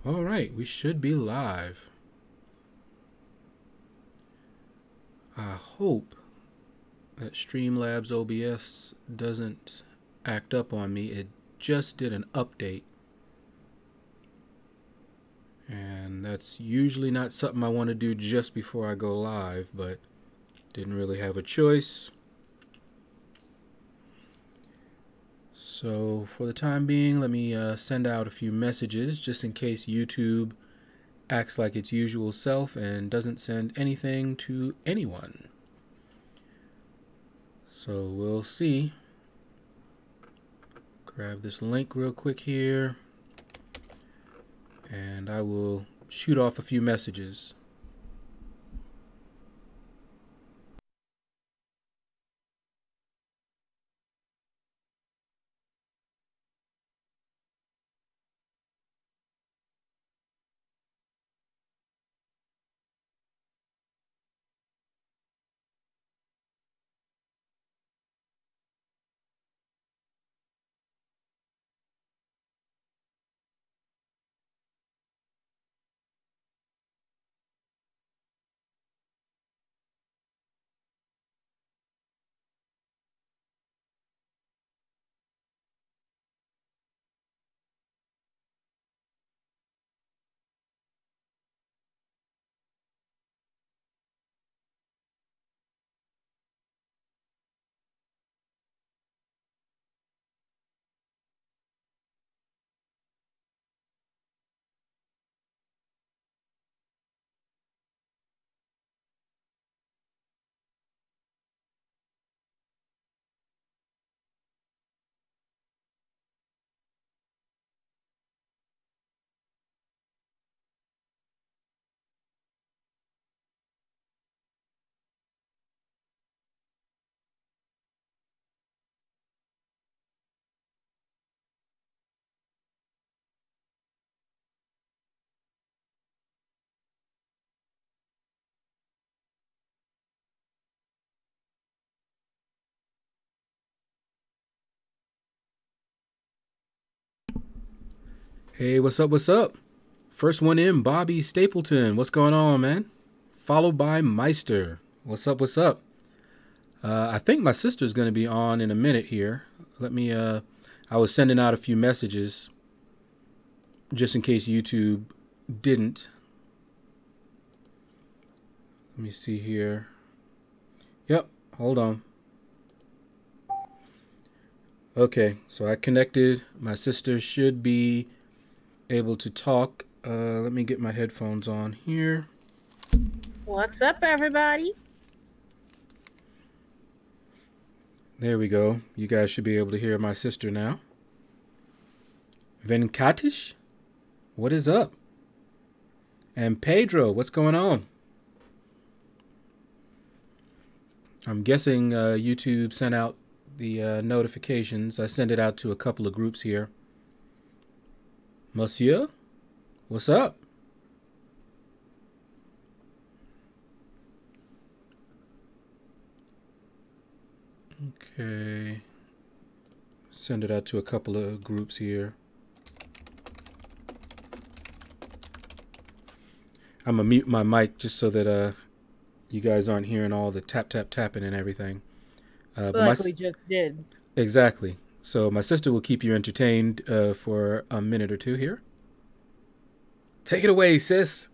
All right, we should be live. I hope that Streamlabs OBS doesn't act up on me. It just did an update, and that's usually not something I want to do just before I go live, but didn't really have a choice. So for the time being, let me send out a few messages just in case YouTube acts like its usual self and doesn't send anything to anyone. So we'll see. Grab this link real quick here, and I will shoot off a few messages. Hey, what's up? What's up? First one in, Bobby Stapleton. What's going on, man? Followed by Meister. What's up? What's up? I think my sister's going to be on in a minute here. Let me, I was sending out a few messages just in case YouTube didn't. Let me see here. Yep, hold on. Okay, so I connected. My sister should be able to talk. Let me get my headphones on here. What's up, everybody? There we go. You guys should be able to hear my sister now. Venkatish, what is up? And Pedro, what's going on? I'm guessing YouTube sent out the notifications. I sent it out to a couple of groups here. Monsieur, what's up? Okay. Send it out to a couple of groups here. I'm gonna mute my mic just so that you guys aren't hearing all the tap tap tapping and everything. Like we just did. Exactly. So my sister will keep you entertained for a minute or two here. Take it away, sis.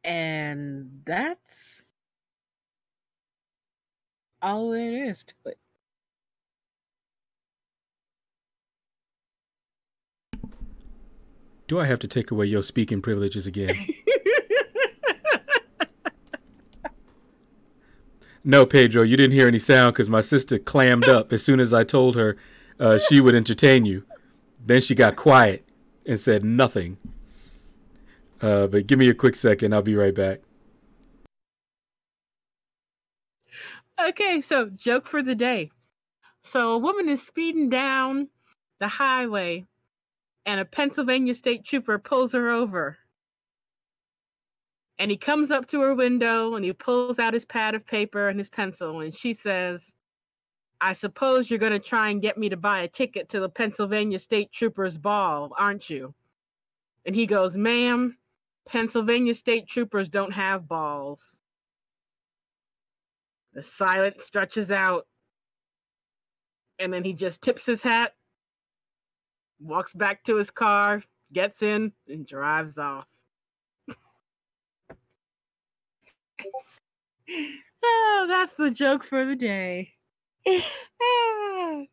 And that's all there is to it. Do I have to take away your speaking privileges again? No, Pedro, you didn't hear any sound because my sister clammed up as soon as I told her she would entertain you. Then she got quiet and said nothing. But give me a quick second. I'll be right back. Okay, so joke for the day. So a woman is speeding down the highway, and a Pennsylvania state trooper pulls her over. And he comes up to her window and he pulls out his pad of paper and his pencil, and she says, "I suppose you're going to try and get me to buy a ticket to the Pennsylvania State Troopers Ball, aren't you?" And he goes, "Ma'am, Pennsylvania State Troopers don't have balls." The silence stretches out. And then he just tips his hat, walks back to his car, gets in, and drives off. Oh, that's the joke for the day. I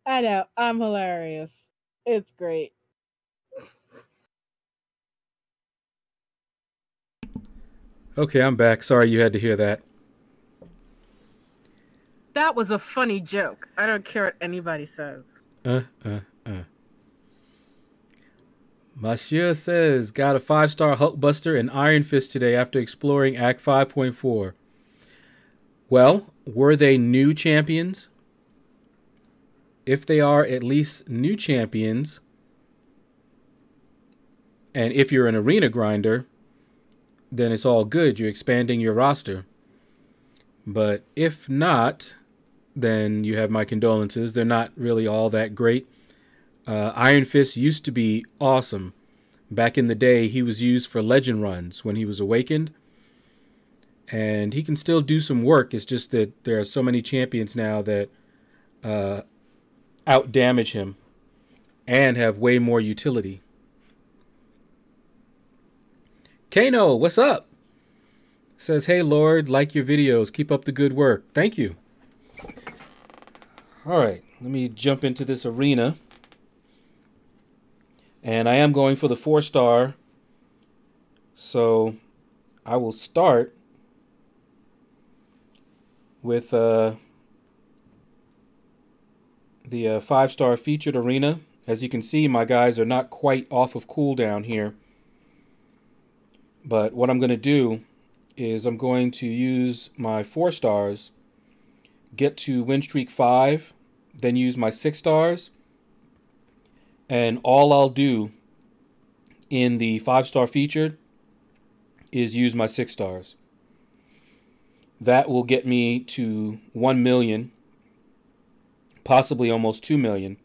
know, I'm hilarious. It's great. Okay, I'm back. Sorry you had to hear that. That was a funny joke. I don't care what anybody says. Monsieur says, got a 5-star Hulkbuster and Iron Fist today after exploring Act 5.4. Well, were they new champions? If they are at least new champions, and if you're an arena grinder, then it's all good. You're expanding your roster. But if not, then you have my condolences. They're not really all that great. Iron Fist used to be awesome. Back in the day, he was used for legend runs when he was awakened. And he can still do some work. It's just that there are so many champions now that out-damage him and have way more utility. Kano, what's up? Says, hey, Lord, like your videos. Keep up the good work. Thank you. All right, let me jump into this arena. And I am going for the 4-star. So I will start with the 5-star featured arena. As you can see, my guys are not quite off of cooldown here. But what I'm going to do is I'm going to use my 4 stars, get to win streak 5, then use my 6 stars. And all I'll do in the 5-star featured is use my 6 stars. That will get me to 1 million, possibly almost 2 million.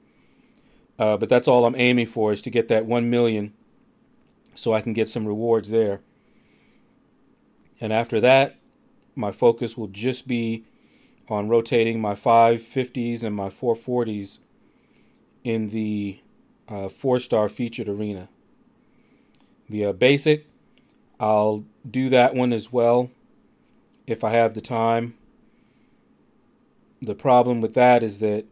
But that's all I'm aiming for, is to get that 1 million so I can get some rewards there. And after that, my focus will just be on rotating my 550s and my 440s in the 4-star featured arena. The basic, I'll do that one as well if I have the time. The problem with that is that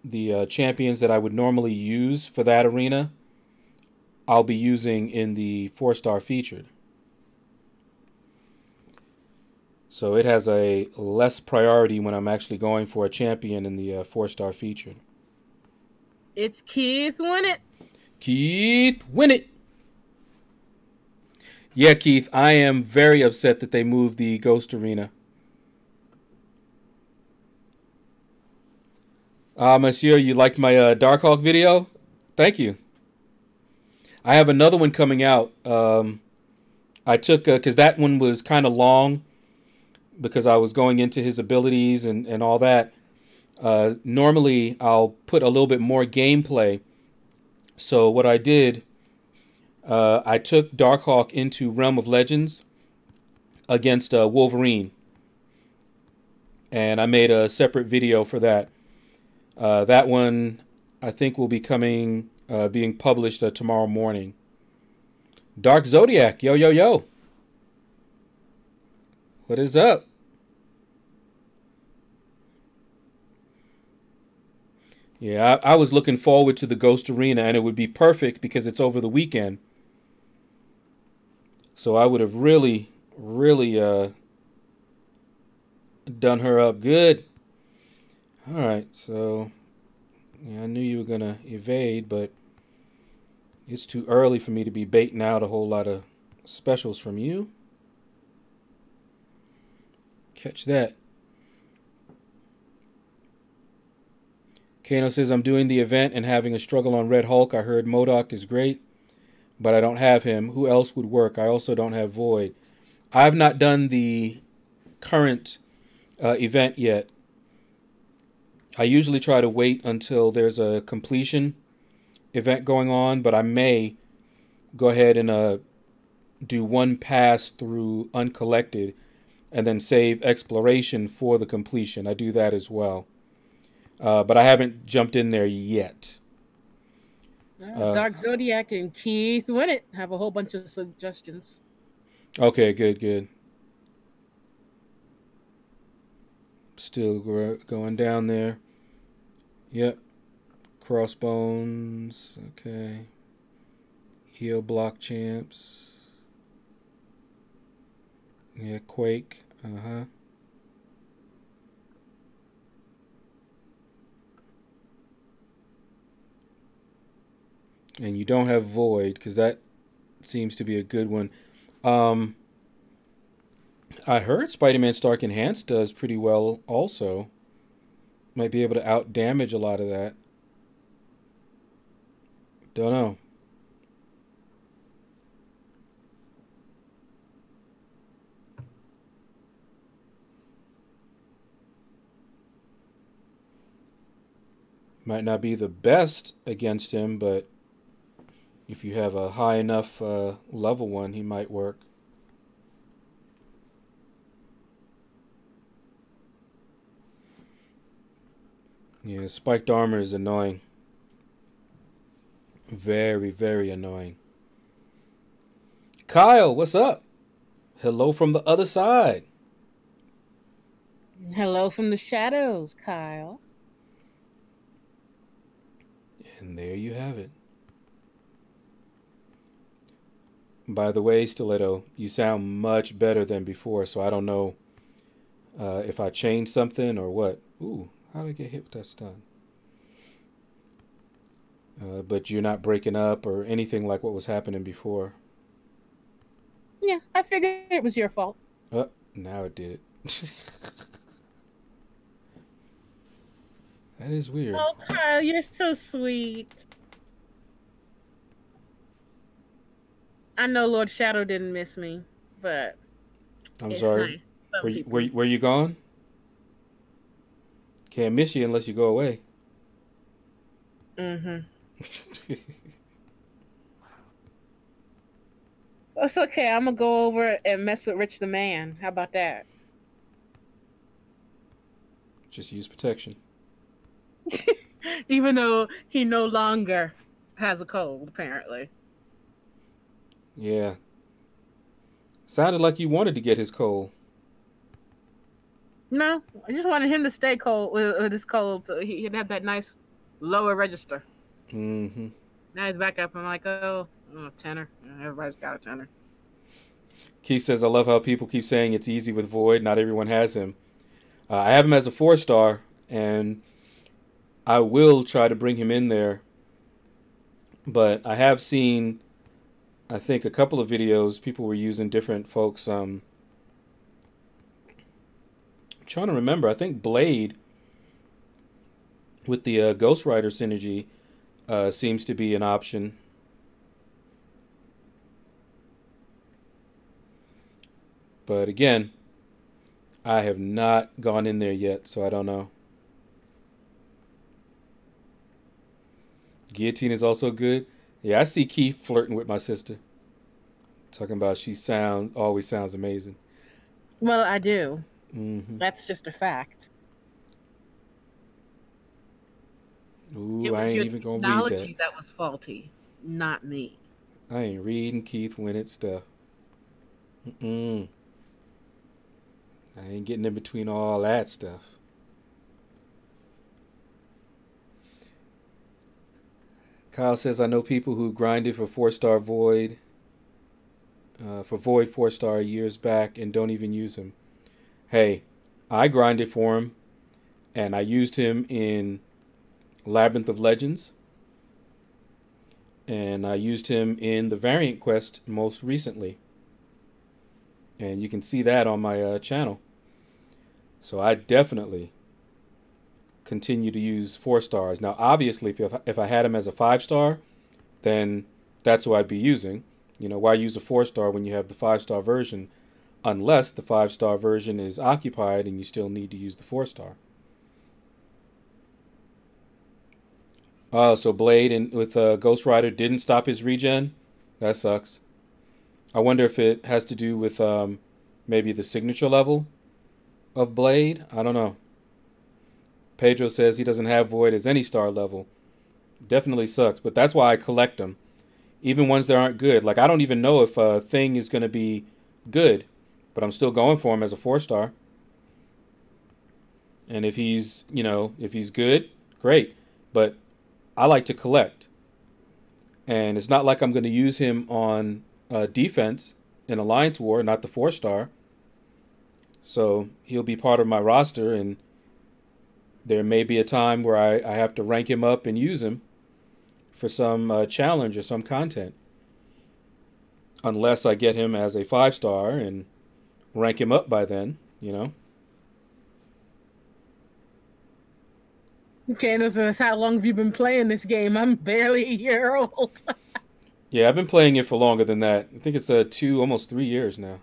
the champions that I would normally use for that arena, I'll be using in the 4-star featured. So it has a less priority when I'm actually going for a champion in the 4-star featured. It's Keith Winnett. Keith Winnett. Yeah, Keith, I am very upset that they moved the Ghost Arena. Monsieur, you liked my Darkhawk video? Thank you. I have another one coming out. I took, because that one was kind of long, because I was going into his abilities and all that. Normally, I'll put a little bit more gameplay. So what I did, I took Darkhawk into Realm of Legends against Wolverine. And I made a separate video for that. That one, I think, will be being published tomorrow morning. Dark Zodiac, yo, yo, yo. What is up? Yeah, I was looking forward to the Ghost Arena, and it would be perfect because it's over the weekend. So I would have really, really done her up good. All right, so yeah, I knew you were going to evade, but it's too early for me to be baiting out a whole lot of specials from you. Catch that. Kano says, I'm doing the event and having a struggle on Red Hulk. I heard MODOK is great, but I don't have him. Who else would work? I also don't have Void. I've not done the current event yet. I usually try to wait until there's a completion event going on, but I may go ahead and do one pass through uncollected and then save exploration for the completion. I do that as well. But I haven't jumped in there yet. Dark Zodiac and Keith Winnett have a whole bunch of suggestions. Okay, good. Still going down there. Yep. Crossbones. Okay. Heel block champs. Yeah, Quake. Uh-huh. And you don't have Void, because that seems to be a good one. I heard Spider-Man Stark Enhanced does pretty well also. Might be able to out-damage a lot of that. Don't know. Might not be the best against him, but if you have a high enough level one, he might work. Yeah, spiked armor is annoying. Very, very annoying. Kyle, what's up? Hello from the other side. Hello from the shadows, Kyle. And there you have it. By the way, Stiletto, you sound much better than before, so I don't know if I changed something or what. Ooh, how did I get hit with that stun? But you're not breaking up or anything like what was happening before. Yeah, I figured it was your fault. Now it did. That is weird. Oh, Kyle, you're so sweet. I know Lord Shadow didn't miss me, but I'm it's sorry. nice. Were you gone? Can't miss you unless you go away. Mm-hmm. It's okay. I'm gonna go over and mess with Rich the Man. How about that? Just use protection. Even though he no longer has a cold, apparently. Yeah. Sounded like you wanted to get his coal. No, I just wanted him to stay cold with his cold, so he'd have that nice lower register. Mm-hmm. Now he's back up. I'm like, oh, tenor. Everybody's got a tenor. Keith says, I love how people keep saying it's easy with Void. Not everyone has him. I have him as a 4-star, and I will try to bring him in there. But I have seen, I think, a couple of videos. People were using different folks. I'm trying to remember. I think Blade with the Ghost Rider synergy seems to be an option. But again, I have not gone in there yet, so I don't know. Guillotine is also good. Yeah, I see Keith flirting with my sister. Talking about she always sounds amazing. Well, I do. Mm-hmm. That's just a fact. Ooh, I ain't even gonna read that. That was faulty, not me. I ain't reading Keith Winnett stuff. Mm-mm. I ain't getting in between all that stuff. Kyle says, I know people who grinded for 4-star Void, for Void 4-star years back and don't even use him. Hey, I grinded for him, and I used him in Labyrinth of Legends, and I used him in the Variant Quest most recently. And you can see that on my channel. So I definitely continue to use 4 stars. Now, obviously, if I had him as a 5 star, then that's who I'd be using. You know, why use a 4 star when you have the 5 star version, unless the 5 star version is occupied and you still need to use the 4 star. Oh, so Blade and with Ghost Rider didn't stop his regen? That sucks. I wonder if it has to do with maybe the signature level of Blade. I don't know. Pedro says he doesn't have Void as any star level. Definitely sucks, but that's why I collect them. Even ones that aren't good. Like, I don't even know if a thing is going to be good, but I'm still going for him as a 4 star. And if he's, you know, if he's good, great. But I like to collect. And it's not like I'm going to use him on defense in Alliance War, not the 4 star. So he'll be part of my roster, and there may be a time where I have to rank him up and use him for some challenge or some content. Unless I get him as a 5 star and rank him up by then, you know. Candace says, how long have you been playing this game? I'm barely a year old. Yeah, I've been playing it for longer than that. I think it's almost 3 years now.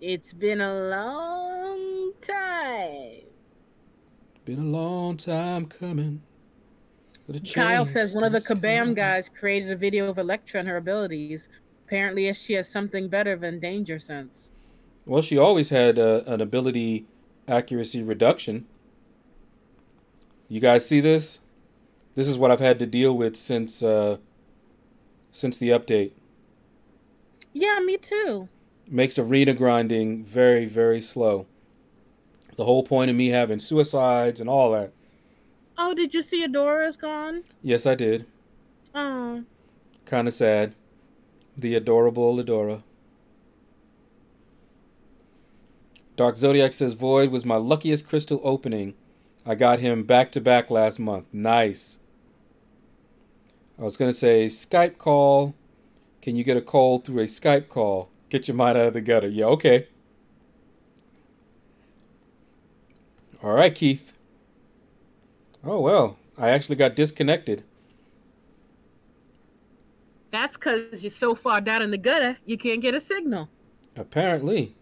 It's been a long time. Been a long time coming. Kyle says one of the Kabam guys created a video of Elektra and her abilities. Apparently, she has something better than Danger Sense. Well, she always had an ability accuracy reduction. You guys see this? This is what I've had to deal with since the update. Yeah, me too. Makes arena grinding very, very slow. The whole point of me having suicides and all that. Oh, did you see Adora's gone? Yes, I did. Oh. Kind of sad. The adorable Adora. Dark Zodiac says Void was my luckiest crystal opening. I got him back-to-back last month. Nice. I was going to say Skype call. Can you get a call through a Skype call? Get your mind out of the gutter. Yeah, okay. All right, Keith. Oh, well, I actually got disconnected. That's because you're so far down in the gutter, you can't get a signal. Apparently.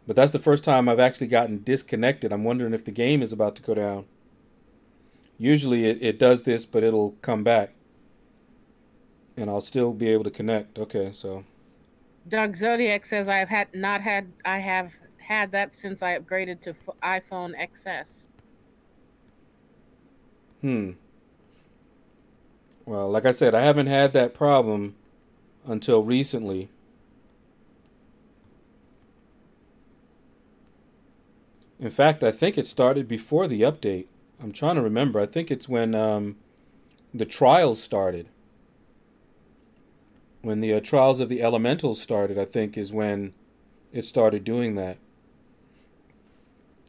But that's the first time I've actually gotten disconnected. I'm wondering if the game is about to go down. Usually it does this, but it'll come back. And I'll still be able to connect. Okay, so. Doug Zodiac says I have had that since I upgraded to iPhone XS. Well, like I said, I haven't had that problem until recently. In fact, I think it started before the update. I'm trying to remember. I think it's when the trials started. When the trials of the elementals started, I think is when it started doing that.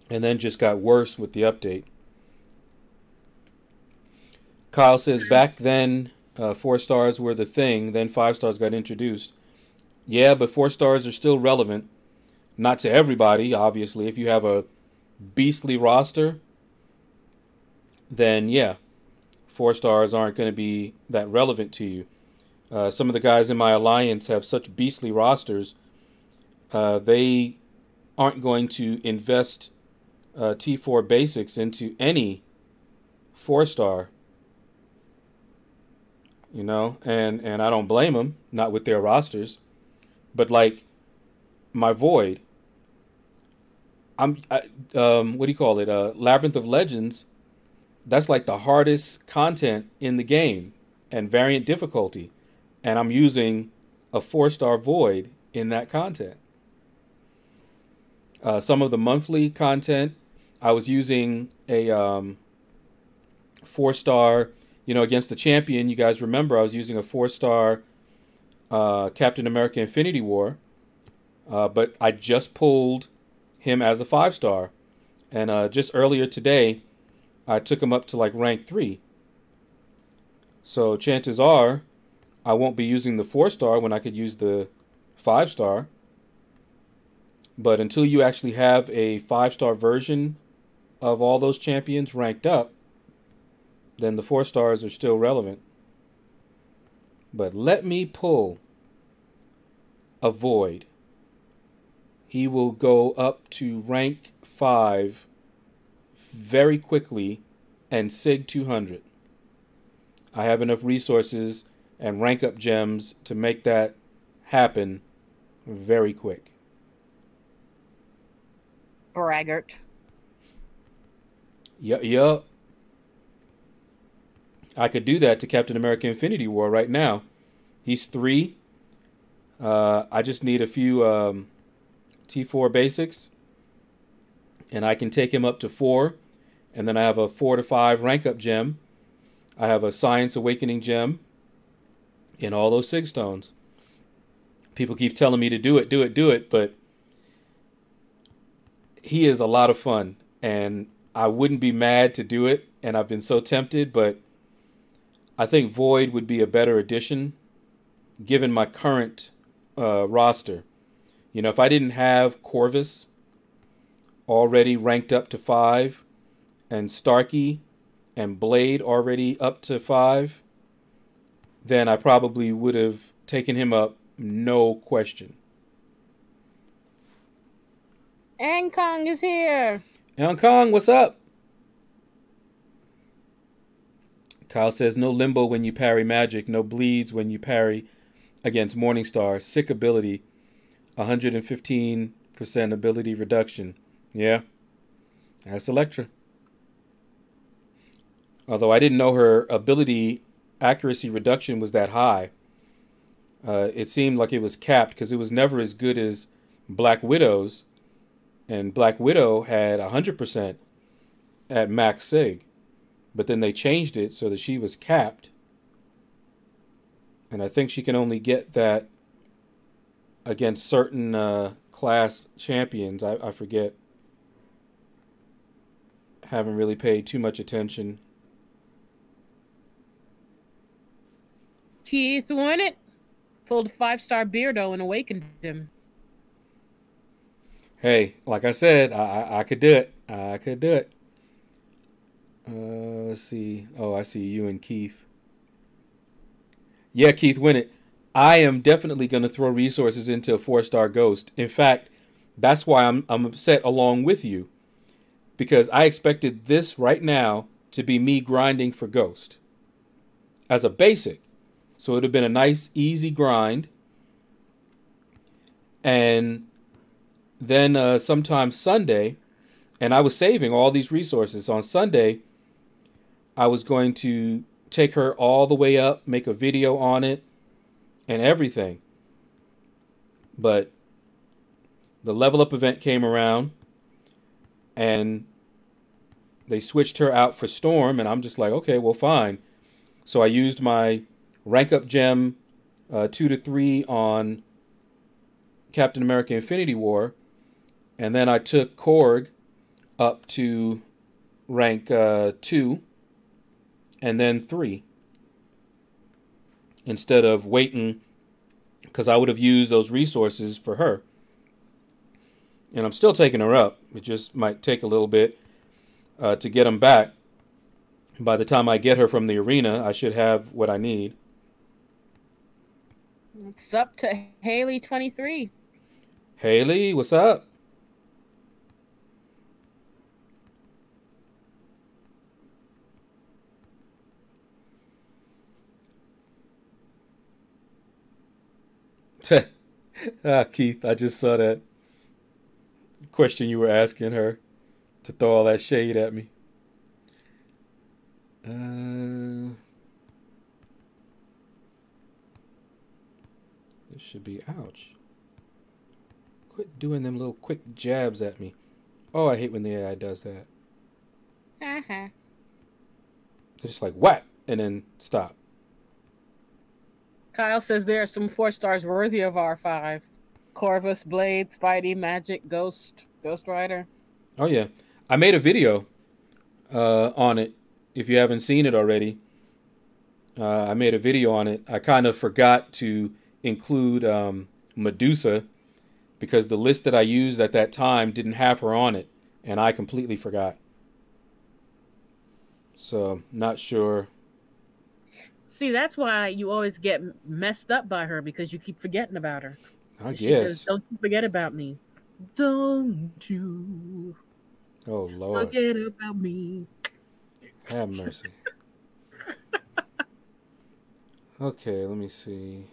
And then just got worse with the update. Kyle says back then 4 stars were the thing, then 5 stars got introduced. Yeah, but 4 stars are still relevant. Not to everybody, obviously. If you have a beastly roster, then yeah, 4 stars aren't going to be that relevant to you. Some of the guys in my alliance have such beastly rosters, they aren't going to invest T4 basics into any 4-star. You know, and I don't blame them, not with their rosters. But like my Void, what do you call it? Labyrinth of Legends. That's like the hardest content in the game and variant difficulty. And I'm using a 4-star Void in that content. Some of the monthly content, I was using a 4-star, you know, against the champion. You guys remember I was using a 4-star Captain America Infinity War. But I just pulled him as a 5-star. And just earlier today, I took him up to like rank 3. So chances are I won't be using the 4-star when I could use the 5-star. But until you actually have a 5-star version of all those champions ranked up, then the 4 stars are still relevant. But let me pull a Void. He will go up to rank 5 very quickly and Sig 200. I have enough resources and rank up gems to make that happen very quick. Braggart. Yup. I could do that to Captain America Infinity War right now. He's 3. I just need a few T4 basics, and I can take him up to 4. And then I have a 4 to 5 rank up gem. I have a Science Awakening gem in all those Sig stones. People keep telling me to do it, but he is a lot of fun, and I wouldn't be mad to do it, and I've been so tempted, but I think Void would be a better addition given my current roster. You know, if I didn't have Corvus already ranked up to 5 and Starkey and Blade already up to 5, then I probably would have taken him up, no question. And Kong is here. Young Kong, what's up? Kyle says, no limbo when you parry magic, no bleeds when you parry against Morningstar. Sick ability, 115% ability reduction. Yeah, that's Elektra. Although I didn't know her ability accuracy reduction was that high. It seemed like it was capped because it was never as good as Black Widow's. And Black Widow had 100% at max sig. But then they changed it so that she was capped. And I think she can only get that against certain class champions. I forget. Haven't really paid too much attention. Keith won it. Pulled a 5-star Beardo and awakened him. Hey, like I said, I could do it. I could do it. Let's see. Oh, I see you and Keith. Yeah, Keith, win it. I am definitely going to throw resources into a 4-star Ghost. In fact, that's why I'm upset along with you. Because I expected this right now to be me grinding for Ghost. As a basic. So it would have been a nice, easy grind. And then sometime Sunday, and I was saving all these resources. On Sunday, I was going to take her all the way up, make a video on it, and everything. But the level up event came around, and they switched her out for Storm, and I'm just like, okay, well, fine. So I used my rank up gem 2 to 3 on Captain America Infinity War, and then I took Korg up to rank 2 and then 3 instead of waiting, because I would have used those resources for her. And I'm still taking her up. It just might take a little bit to get them back. By the time I get her from the arena, I should have what I need. It's up to Haley 23. Haley, what's up? Keith, I just saw that question you were asking her to throw all that shade at me. This should be, ouch. Quit doing them little quick jabs at me. Oh, I hate when the AI does that. Uh-huh. They're just like, whack, and then stop. Kyle says there are some 4-stars worthy of R5. Corvus, Blade, Spidey, Magic, Ghost Rider. Oh, yeah. I made a video on it, if you haven't seen it already. I made a video on it. I kind of forgot to include Medusa because the list that I used at that time didn't have her on it, and I completely forgot. So, not sure. See, that's why you always get messed up by her because you keep forgetting about her. I She says, guess. "Don't you forget about me. Don't you Oh, Lord. forget about me." Have mercy. Okay, let me see.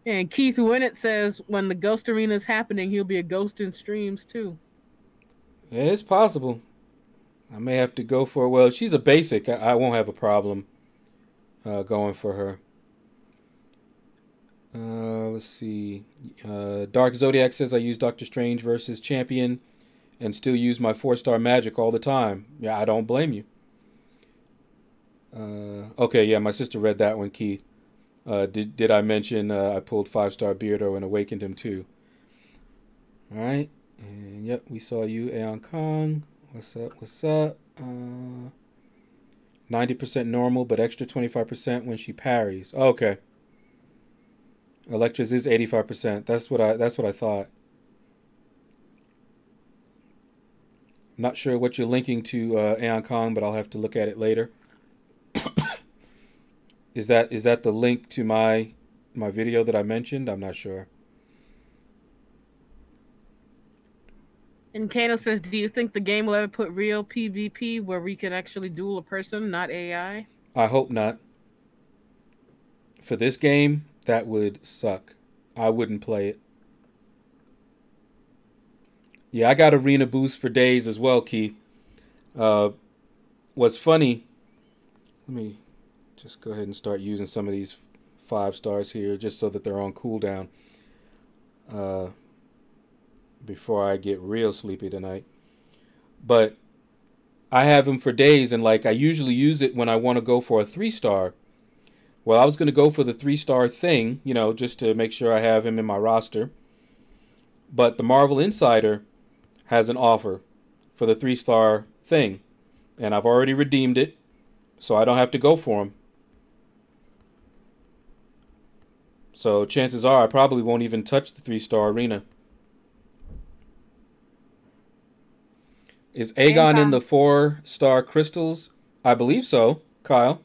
And Keith Winnett says when the Ghost Arena is happening, he'll be a ghost in streams too. Yeah, it's possible. I may have to go for, well, if she's a basic, I won't have a problem going for her. Let's see. Dark Zodiac says I use Doctor Strange versus Champion and still use my 4-star magic all the time. Yeah, I don't blame you. Okay, yeah, my sister read that one, Keith. Did I mention I pulled 5-star Beardo and awakened him too? All right, and yep, we saw you, Aeon Kong. What's up? What's up? 90% normal, but extra 25% when she parries. Okay. Electra's is 85%. That's what I thought. Not sure what you're linking to Aeon Kong, but I'll have to look at it later. Is that the link to my video that I mentioned? I'm not sure. And Kano says, "Do you think the game will ever put real PvP where we can actually duel a person, not AI?" I hope not. For this game, that would suck. I wouldn't play it. Yeah, I got arena boost for days as well, Keith. What's funny, let me just go ahead and start using some of these 5-stars here just so that they're on cooldown before I get real sleepy tonight. But I have them for days, and like I usually use it when I want to go for a 3-star. Well, I was going to go for the 3-star thing, just to make sure I have him in my roster. But the Marvel Insider has an offer for the 3-star thing, and I've already redeemed it, so I don't have to go for him. So chances are I probably won't even touch the 3-star arena. Is Aegon in the 4-star crystals? I believe so, Kyle.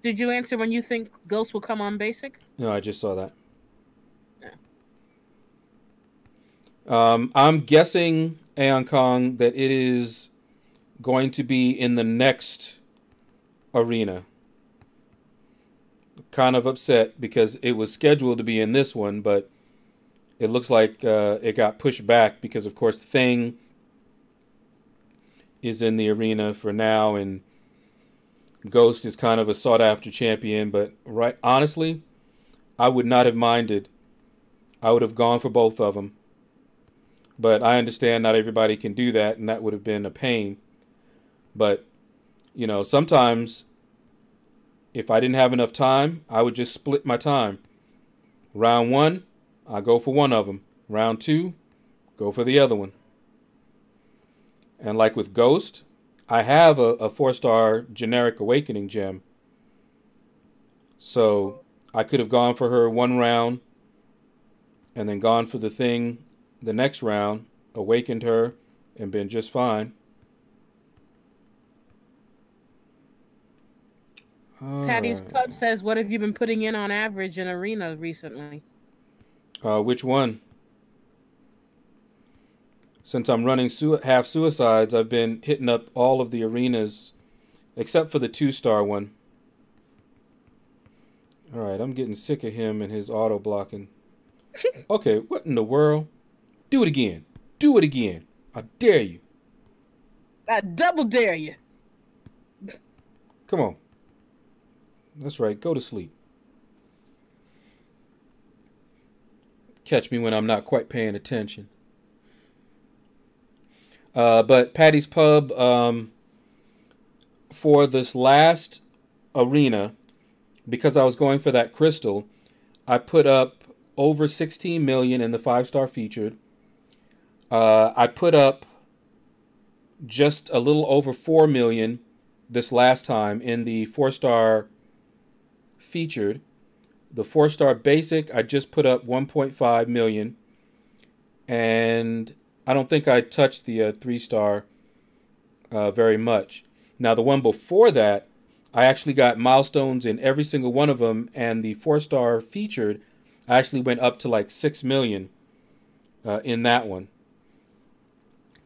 Did you answer when you think Ghost will come on basic? No, I just saw that. Yeah. I'm guessing, Aeon Kong, that it is going to be in the next arena. Kind of upset because it was scheduled to be in this one, but it looks like it got pushed back because, of course, Thing is in the arena for now, and Ghost is kind of a sought-after champion. But honestly, I would not have minded. I would have gone for both of them. But I understand not everybody can do that, and that would have been a pain. But, sometimes if I didn't have enough time, I would just split my time. Round 1, I go for one of them. Round 2, go for the other one. And like with Ghost, I have a 4-star generic awakening gem. So I could have gone for her one round and then gone for the Thing the next round, awakened her, and been just fine. Patty's Pub says, "What have you been putting in on average in arena recently?" Which one? Since I'm running half suicides, I've been hitting up all of the arenas except for the 2-star one. Alright, I'm getting sick of him and his auto blocking. Okay, what in the world? Do it again. Do it again. I dare you. I double dare you. Come on. That's right. Go to sleep. Catch me when I'm not quite paying attention. But Patty's Pub, for this last arena, because I was going for that crystal, I put up over 16 million in the 5-star featured. I put up just a little over 4 million this last time in the 4-star featured. The 4-star basic, I just put up 1.5 million. and I don't think I touched the 3-star very much. Now, the one before that, I actually got milestones in every single one of them, and the 4-star featured, I actually went up to like 6 million in that one.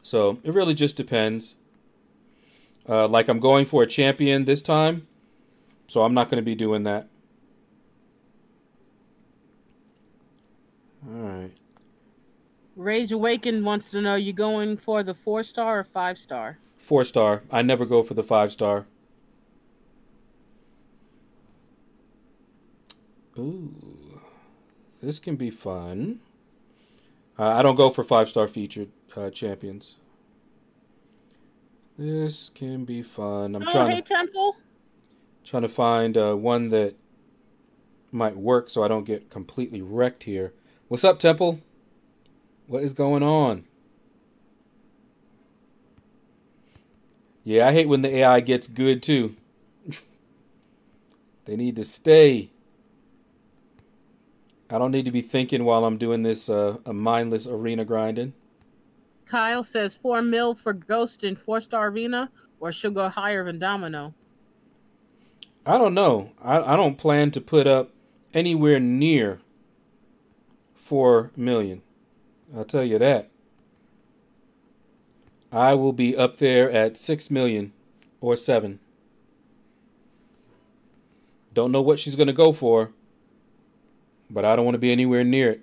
So it really just depends. Like I'm going for a champion this time, so I'm not going to be doing that. All right. Rage Awakened wants to know, you going for the 4-star or 5-star? 4-star. I never go for the 5-star. Ooh, this can be fun. I don't go for 5-star featured champions. This can be fun. I'm Hey, Temple. trying to find one that might work so I don't get completely wrecked here. What's up, Temple? What is going on? Yeah, I hate when the AI gets good too. They need to stay. I don't need to be thinking while I'm doing this a mindless arena grinding. Kyle says 4 mil for Ghost in 4-star arena, or she'll go higher than Domino. I don't know. I don't plan to put up anywhere near 4 million. I'll tell you that. I will be up there at 6 million or 7. Don't know what she's going to go for, but I don't want to be anywhere near it.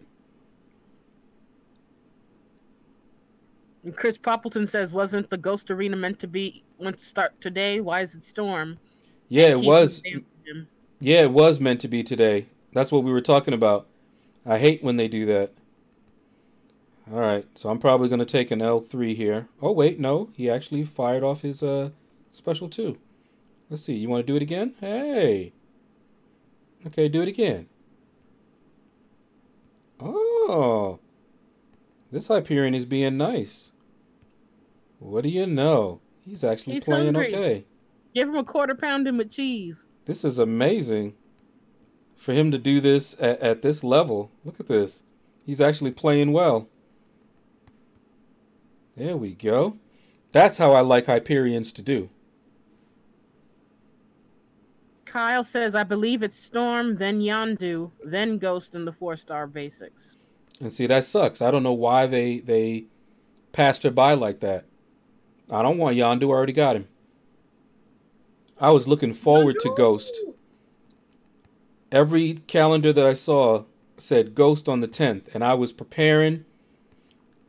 And Chris Poppleton says, wasn't the Ghost Arena meant to start today? Why is it Storm? Yeah, it was. Yeah, it was meant to be today. That's what we were talking about. I hate when they do that. All right, so I'm probably going to take an L3 here. Oh, wait, no. He actually fired off his special 2. Let's see. You want to do it again? Hey. Okay, do it again. Oh. This Hyperion is being nice. What do you know? He's actually playing hungry. Okay. Give him a quarter pounding with cheese. This is amazing. For him to do this at this level. Look at this. He's actually playing well. There we go. That's how I like Hyperions to do. Kyle says, I believe it's Storm, then Yondu, then Ghost in the 4-star basics. And see, that sucks. I don't know why they passed her by like that. I don't want Yondu. I already got him. I was looking forward to Ghost. Every calendar that I saw said Ghost on the 10th, and I was preparing,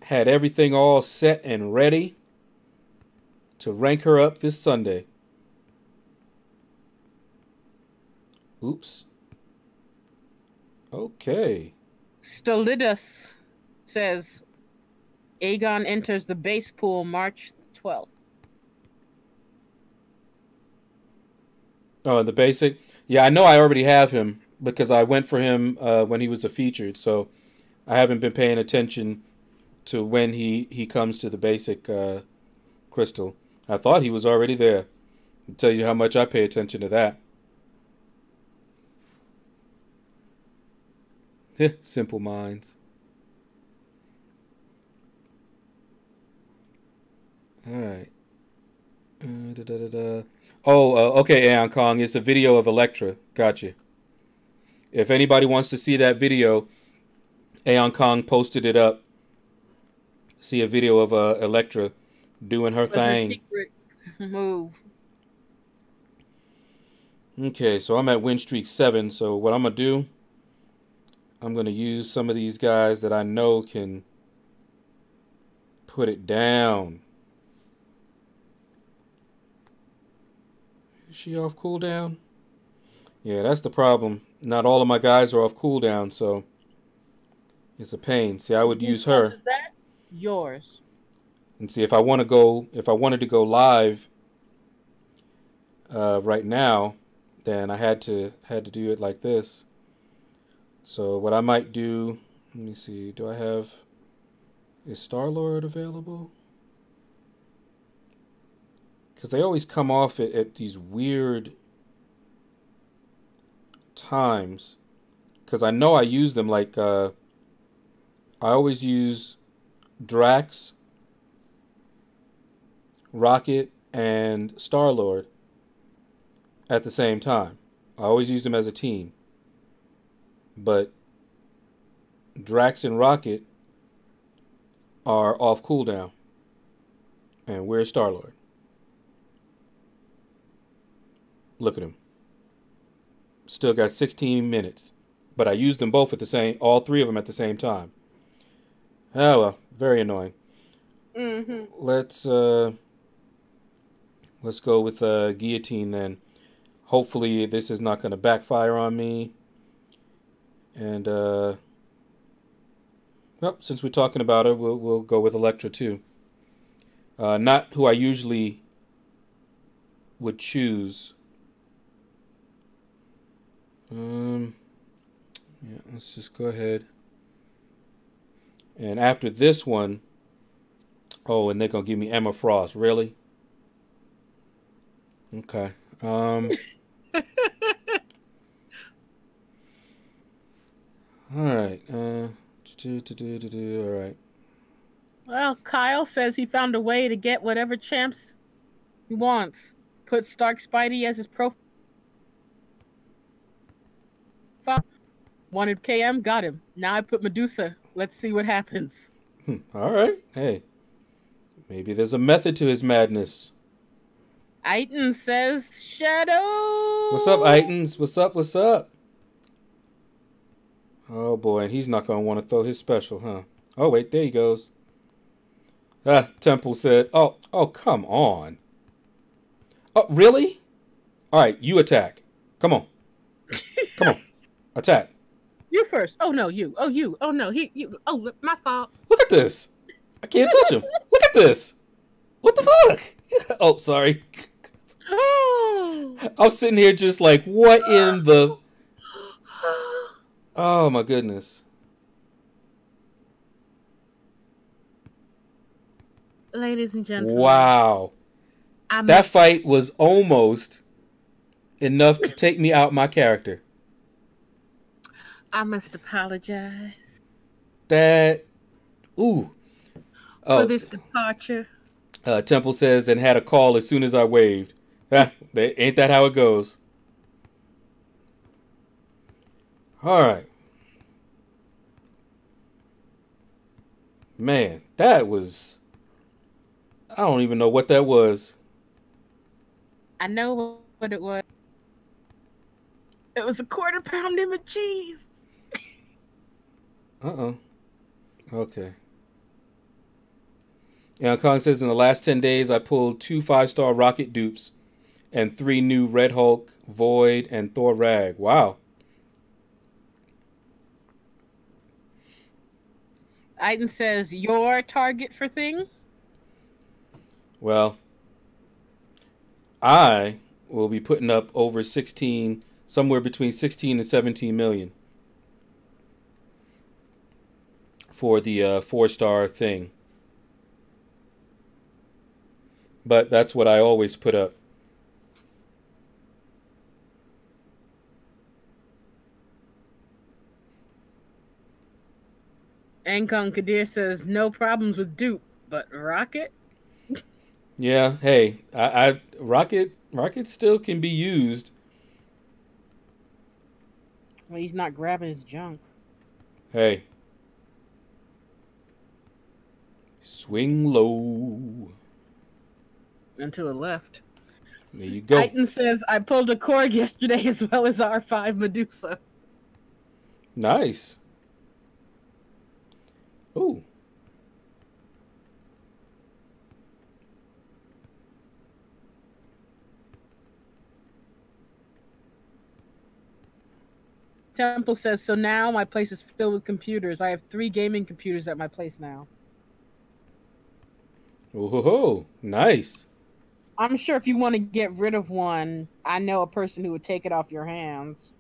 had everything all set and ready to rank her up this Sunday. Oops. Okay. Stolidus says, Aegon enters the base pool March 12th. Oh, the basic? Yeah, I know I already have him because I went for him when he was a featured, so I haven't been paying attention to when he comes to the basic crystal. I thought he was already there. I'll tell you how much I pay attention to that. Simple minds. All right. Okay, Aeon Kong. It's a video of Electra. Gotcha. If anybody wants to see that video, Aeon Kong posted it up. See a video of Electra doing her thing. Secret move. Okay, so I'm at win streak 7. So what I'm gonna do, I'm gonna use some of these guys that I know can put it down. Is she off cooldown? Yeah, that's the problem. Not all of my guys are off cooldown, so it's a pain. See, I would use her. Is that yours? And see, if I wanted to go live right now, then I had to do it like this. So what I might do, let me see, is Star-Lord available? Because they always come off at these weird times. Because I know I use them like, I always use Drax, Rocket, and Star-Lord at the same time. I always use them as a team. But Drax and Rocket are off cooldown. And where's Star-Lord? Look at him. Still got 16 minutes. But I used them both at the same, all three of them at the same time. Oh well, very annoying. Mm-hmm. Let's go with Guillotine then. Hopefully this is not going to backfire on me. And well, since we're talking about it, we'll go with Elektra too. Not who I usually would choose. Yeah, let's just go ahead. And after this one, oh, and they're gonna give me Emma Frost, really? Okay. All right. All right. Well, Kyle says he found a way to get whatever champs he wants. Put Stark Spidey as his profile. Wanted KM, got him. Now I put Medusa. Let's see what happens. All right. Hey, maybe there's a method to his madness. Aiton says, Shadow! What's up, Aitons? What's up? What's up? Oh, boy. And he's not going to want to throw his special, huh? Oh, wait. There he goes. Ah, Temple said, oh, come on. Oh, really? All right, you attack. Come on. Come on. Attack. You first. Oh, no, you. Oh, you. Oh, no, you. Oh, my fault. Look at this. I can't touch him. Look at this. What the fuck? Oh, sorry. I'm sitting here just like, what in the... Oh, my goodness. Ladies and gentlemen. Wow. That fight was almost enough to take me out my character. I must apologize. That... Ooh. For this departure. Temple says, and had a call as soon as I waved. Ain't that how it goes? All right. Man, that was... I don't even know what that was. I know what it was. It was a quarter pound of cheese. Uh-oh. Okay. And Kong says, in the last 10 days, I pulled 2 5-star Rocket dupes and 3 new Red Hulk, Void, and Thor Rag. Wow. Aiton says, your target for thing? Well, I will be putting up over 16, somewhere between 16 and 17 million for the 4-star thing. But that's what I always put up. Ankon Kadir says, no problems with dupe, but Rocket? Yeah, hey, Rocket still can be used. Well, he's not grabbing his junk. Hey. Swing low. And to the left. There you go. Aiton says, I pulled a Korg yesterday as well as R5 Medusa. Nice. Ooh. Temple says, so now my place is filled with computers. I have 3 gaming computers at my place now. Oh, nice. I'm sure if you want to get rid of one, I know a person who would take it off your hands.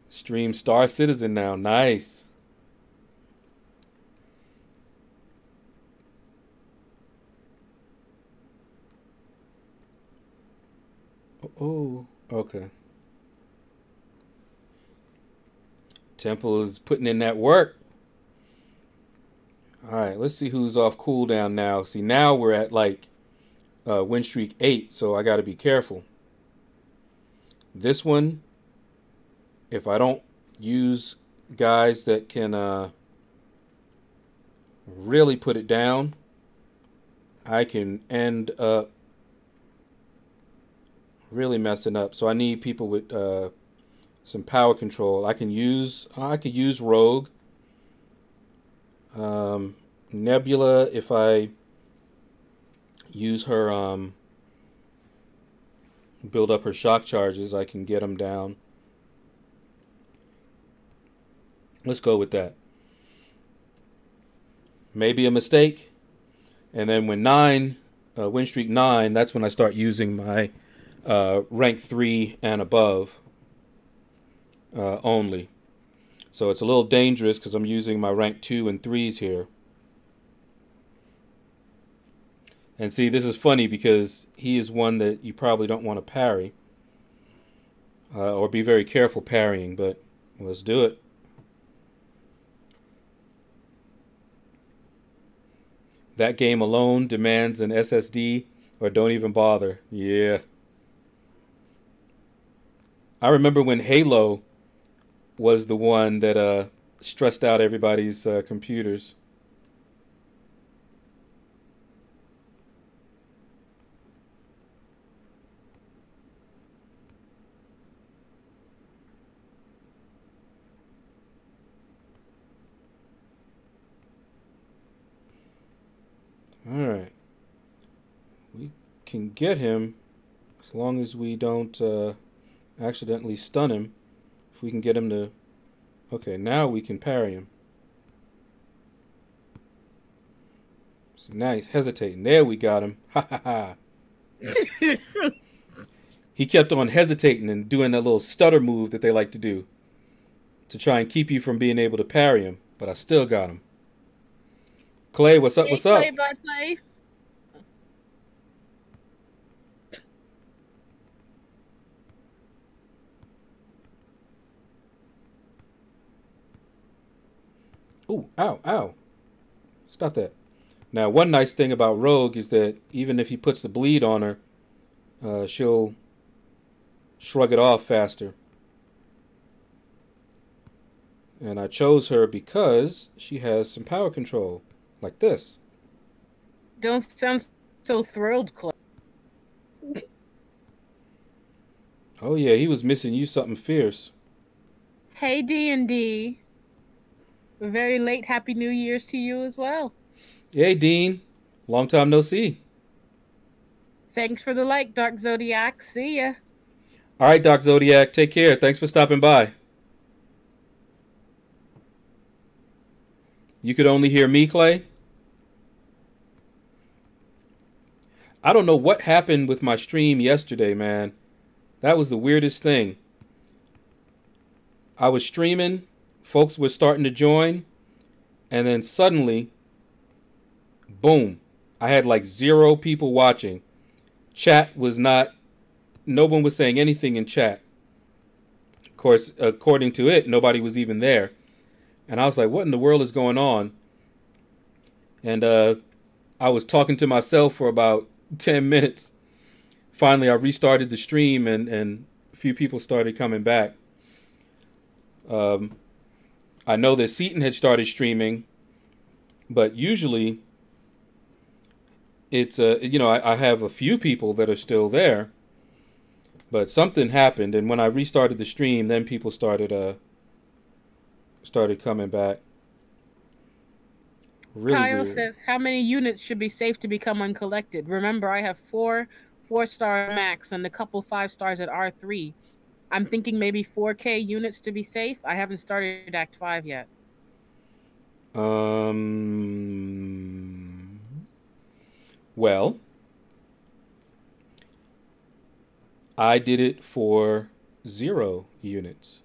Stream Star Citizen now. Nice. Oh, okay. Temple is putting in that work. All right, let's see who's off cooldown now. See, now we're at like win streak 8, so I got to be careful. This one, if I don't use guys that can really put it down, I can end up really messing up. So I need people with some power control. I could use Rogue, Nebula. If I use her, build up her shock charges, I can get them down. Let's go with that. Maybe a mistake. And then when win streak 9, that's when I start using my rank 3 and above only. So it's a little dangerous because I'm using my rank 2 and 3s here. And see, this is funny because he is one that you probably don't want to parry. Or be very careful parrying, but let's do it. That game alone demands an SSD, or don't even bother. Yeah. I remember when Halo was the one that stressed out everybody's computers. All right. We can get him as long as we don't accidentally stun him. If we can get him to... Okay, now we can parry him. So now he's hesitating. There, we got him. Ha ha ha. He kept on hesitating and doing that little stutter move that they like to do to try and keep you from being able to parry him. But I still got him. Clay, what's up? What's up? Play. Ooh, ow, ow. Stop that. Now, one nice thing about Rogue is that even if he puts the bleed on her, she'll shrug it off faster. And I chose her because she has some power control, like this. Don't sound so thrilled, Clay. Oh yeah, he was missing you something fierce. Hey, D&D. A very late Happy New Year's to you as well. Hey, Dean. Long time no see. Thanks for the like, Dark Zodiac. See ya. All right, Doc Zodiac. Take care. Thanks for stopping by. You could only hear me, Clay? I don't know what happened with my stream yesterday, man. That was the weirdest thing. I was streaming, folks were starting to join, and then suddenly, boom, I had like 0 people watching. Chat was not, no one was saying anything in chat. Of course, according to it, nobody was even there. And I was like, what in the world is going on? And I was talking to myself for about 10 minutes. Finally, I restarted the stream and a few people started coming back. I know that Seaton had started streaming, but usually it's, I have a few people that are still there, but something happened. And when I restarted the stream, then people started coming back. Really Kyle weird. says, how many units should be safe to become uncollected? Remember, I have 4 4-star max and a couple 5 stars at R3. I'm thinking maybe 4K units to be safe. I haven't started Act 5 yet. Well, I did it for 0 units.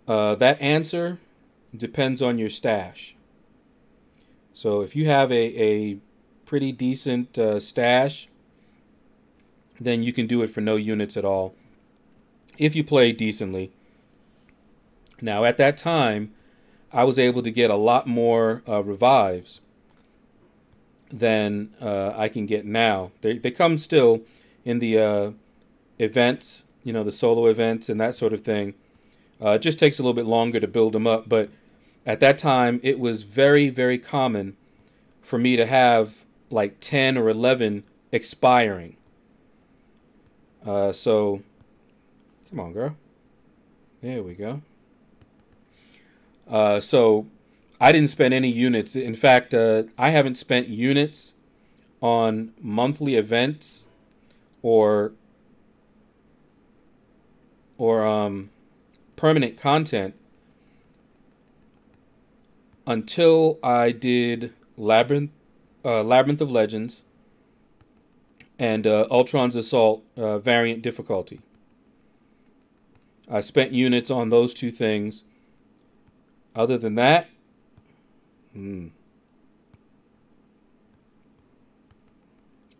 That answer depends on your stash. So if you have a pretty decent stash, then you can do it for no units at all, if you play decently. Now, at that time, I was able to get a lot more revives than I can get now. They come still in the events, the solo events and that sort of thing. It just takes a little bit longer to build them up. But at that time, it was very, very common for me to have like 10 or 11 expiring. So, come on, girl. There we go. So, I didn't spend any units. In fact, I haven't spent units on monthly events or permanent content until I did Labyrinth of Legends and Ultron's Assault variant difficulty. I spent units on those two things. Other than that,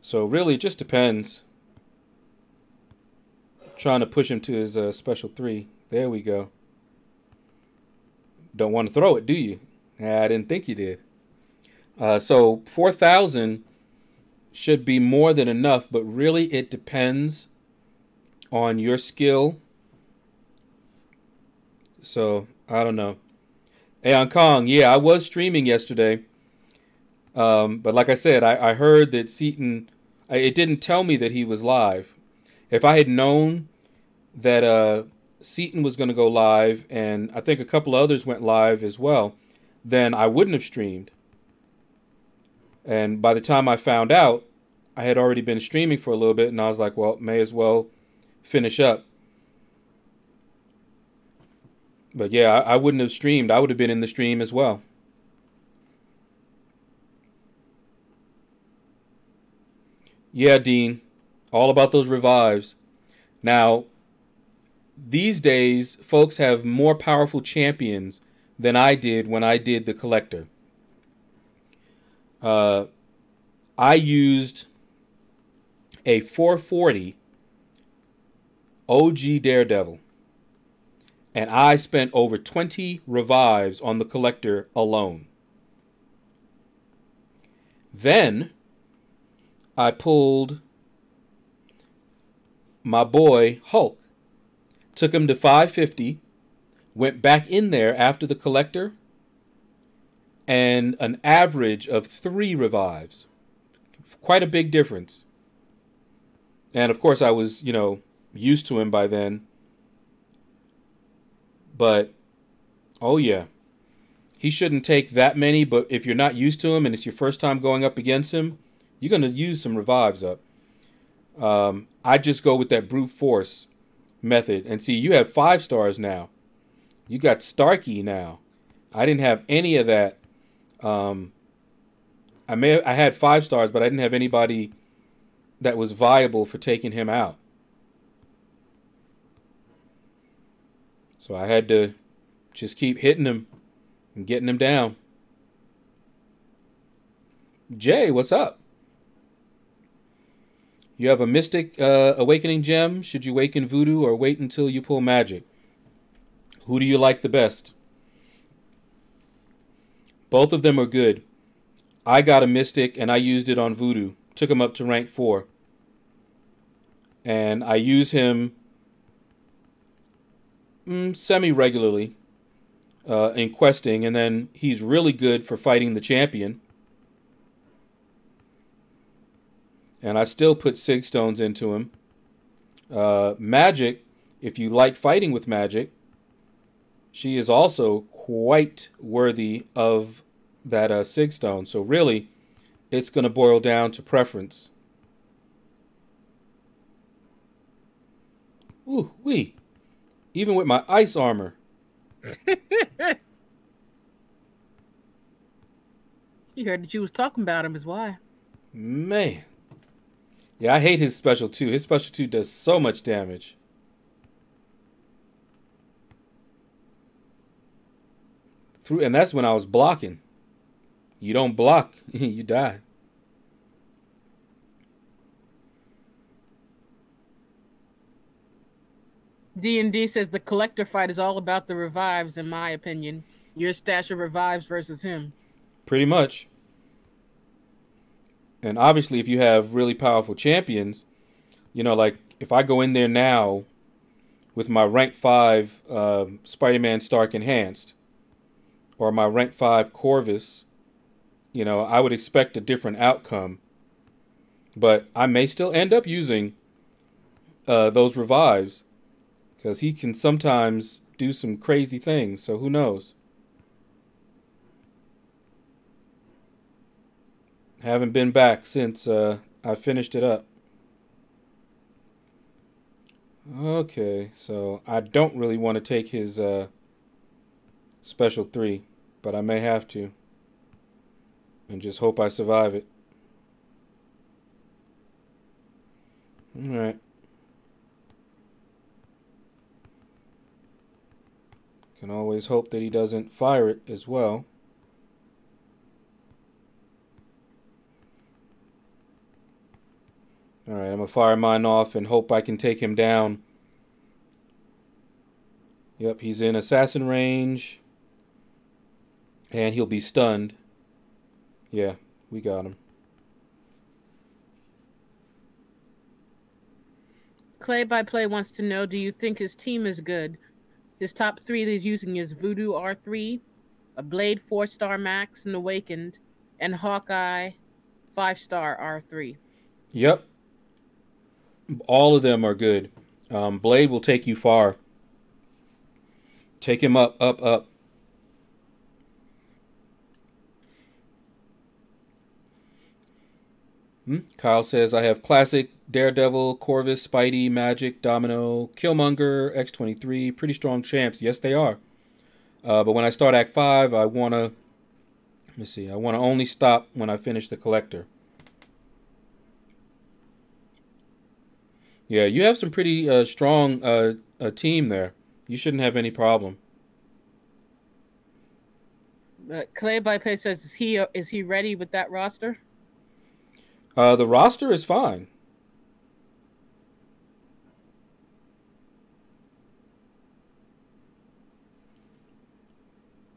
so really it just depends. Trying to push him to his special 3. There we go. Don't want to throw it, do you? I didn't think you did. So 4,000 should be more than enough, but really it depends on your skill. So, I don't know. Hey, on Kong, yeah, I was streaming yesterday. But like I said, I heard that Seaton, it didn't tell me that he was live. If I had known that Seaton was going to go live, and I think a couple others went live as well, then I wouldn't have streamed. And by the time I found out, I had already been streaming for a little bit, and I was like, well, may as well finish up. But yeah, I wouldn't have streamed. I would have been in the stream as well. Yeah, Dean. All about those revives. Now, these days, folks have more powerful champions than I did when I did the Collector. I used a 440 OG Daredevil. And I spent over 20 revives on the Collector alone. Then I pulled my boy Hulk. Took him to 550. Went back in there after the Collector. And an average of 3 revives. Quite a big difference. And of course I was, used to him by then. But, oh yeah, he shouldn't take that many, but if you're not used to him and it's your first time going up against him, you're going to use some revives up. I just go with that brute force method. And see, you have 5 stars now. You got Starkey now. I didn't have any of that. I had 5 stars, but I didn't have anybody that was viable for taking him out. So I had to just keep hitting him and getting him down. Jay, what's up? You have a Mystic Awakening gem. Should you awaken Voodoo or wait until you pull Magic? Who do you like the best? Both of them are good. I got a Mystic and I used it on Voodoo. Took him up to rank 4. And I use him semi-regularly in questing, and then he's really good for fighting the champion. And I still put Sig Stones into him. Magic, if you like fighting with Magic, she is also quite worthy of that Sig Stone. So really, it's going to boil down to preference. Ooh, wee. Even with my ice armor. You heard that you was talking about him, is why. Man. Yeah, I hate his special 2. His special 2 does so much damage. And that's when I was blocking. You don't block, you die. D&D says the Collector fight is all about the revives, in my opinion. Your stash of revives versus him. Pretty much. And obviously, if you have really powerful champions, like if I go in there now with my rank 5 Spider-Man Stark Enhanced or my rank 5 Corvus, I would expect a different outcome. But I may still end up using those revives because he can sometimes do some crazy things. So who knows? Haven't been back since I finished it up. Okay, so I don't really want to take his special 3, but I may have to. And just hope I survive it. Alright. Can always hope that he doesn't fire it as well. Alright, I'm going to fire mine off and hope I can take him down. Yep, he's in assassin range. And he'll be stunned. Yeah, we got him. Clay by Play wants to know, do you think his team is good? His top 3 that he's using is Voodoo R3, a Blade 4-star max and Awakened, and Hawkeye 5-star R3. Yep. All of them are good. Blade will take you far. Take him up, up, up. Kyle says, I have Classic, Daredevil, Corvus, Spidey, Magic, Domino, Killmonger, X-23. Pretty strong champs. Yes, they are. But when I start Act 5, I want to... Let me see. I want to only stop when I finish the Collector. Yeah, you have some pretty strong team there. You shouldn't have any problem. Clay by Play says, is he ready with that roster? The roster is fine.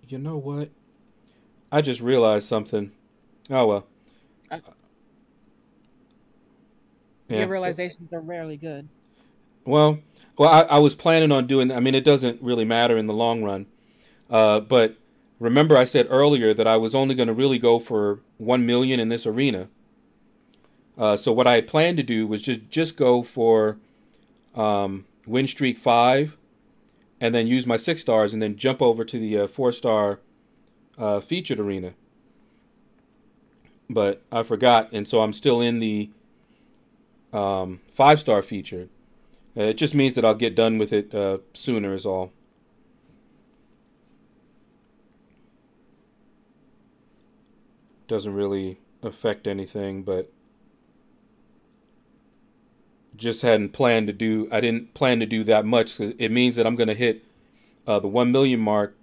You know what? I just realized something. Oh, well. Your realizations are rarely good. Well, I was planning on doing... I mean, it doesn't really matter in the long run. But remember I said earlier that I was only going to really go for 1 million in this arena. So what I had planned to do was just go for win streak 5 and then use my 6 stars and then jump over to the 4-star featured arena. But I forgot, and so I'm still in the 5-star featured. It just means that I'll get done with it sooner is all. Doesn't really affect anything, but just hadn't planned to do... I didn't plan to do that much because it means that I'm going to hit the 1 million mark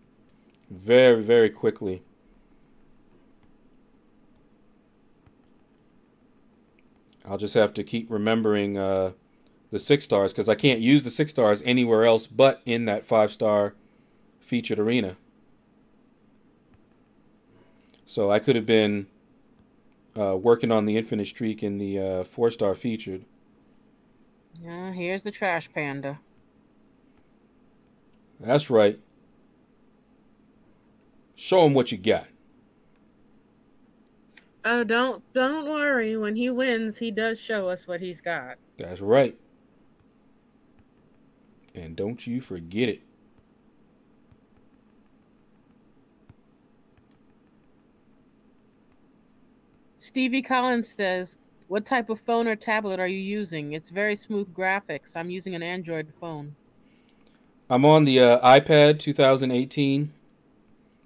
very, very quickly. I'll just have to keep remembering the 6 stars because I can't use the 6 stars anywhere else but in that 5-star featured arena. So I could have been working on the infinite streak in the 4-star featured. Yeah, here's the trash panda. That's right. Show him what you got. Oh, don't worry. When he wins, he does show us what he's got. That's right. And don't you forget it. Stevie Collins says, what type of phone or tablet are you using? It's very smooth graphics. I'm using an Android phone. I'm on the iPad 2018.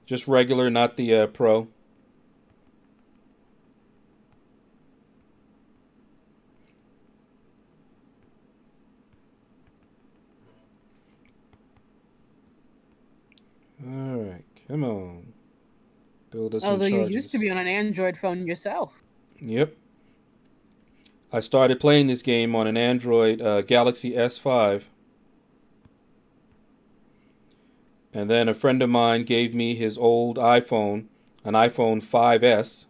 Just regular, not the Pro. Alright, come on. Build us some Although charges. you used to be on an Android phone yourself. Yep. I started playing this game on an Android Galaxy S5. And then a friend of mine gave me his old iPhone, an iPhone 5S.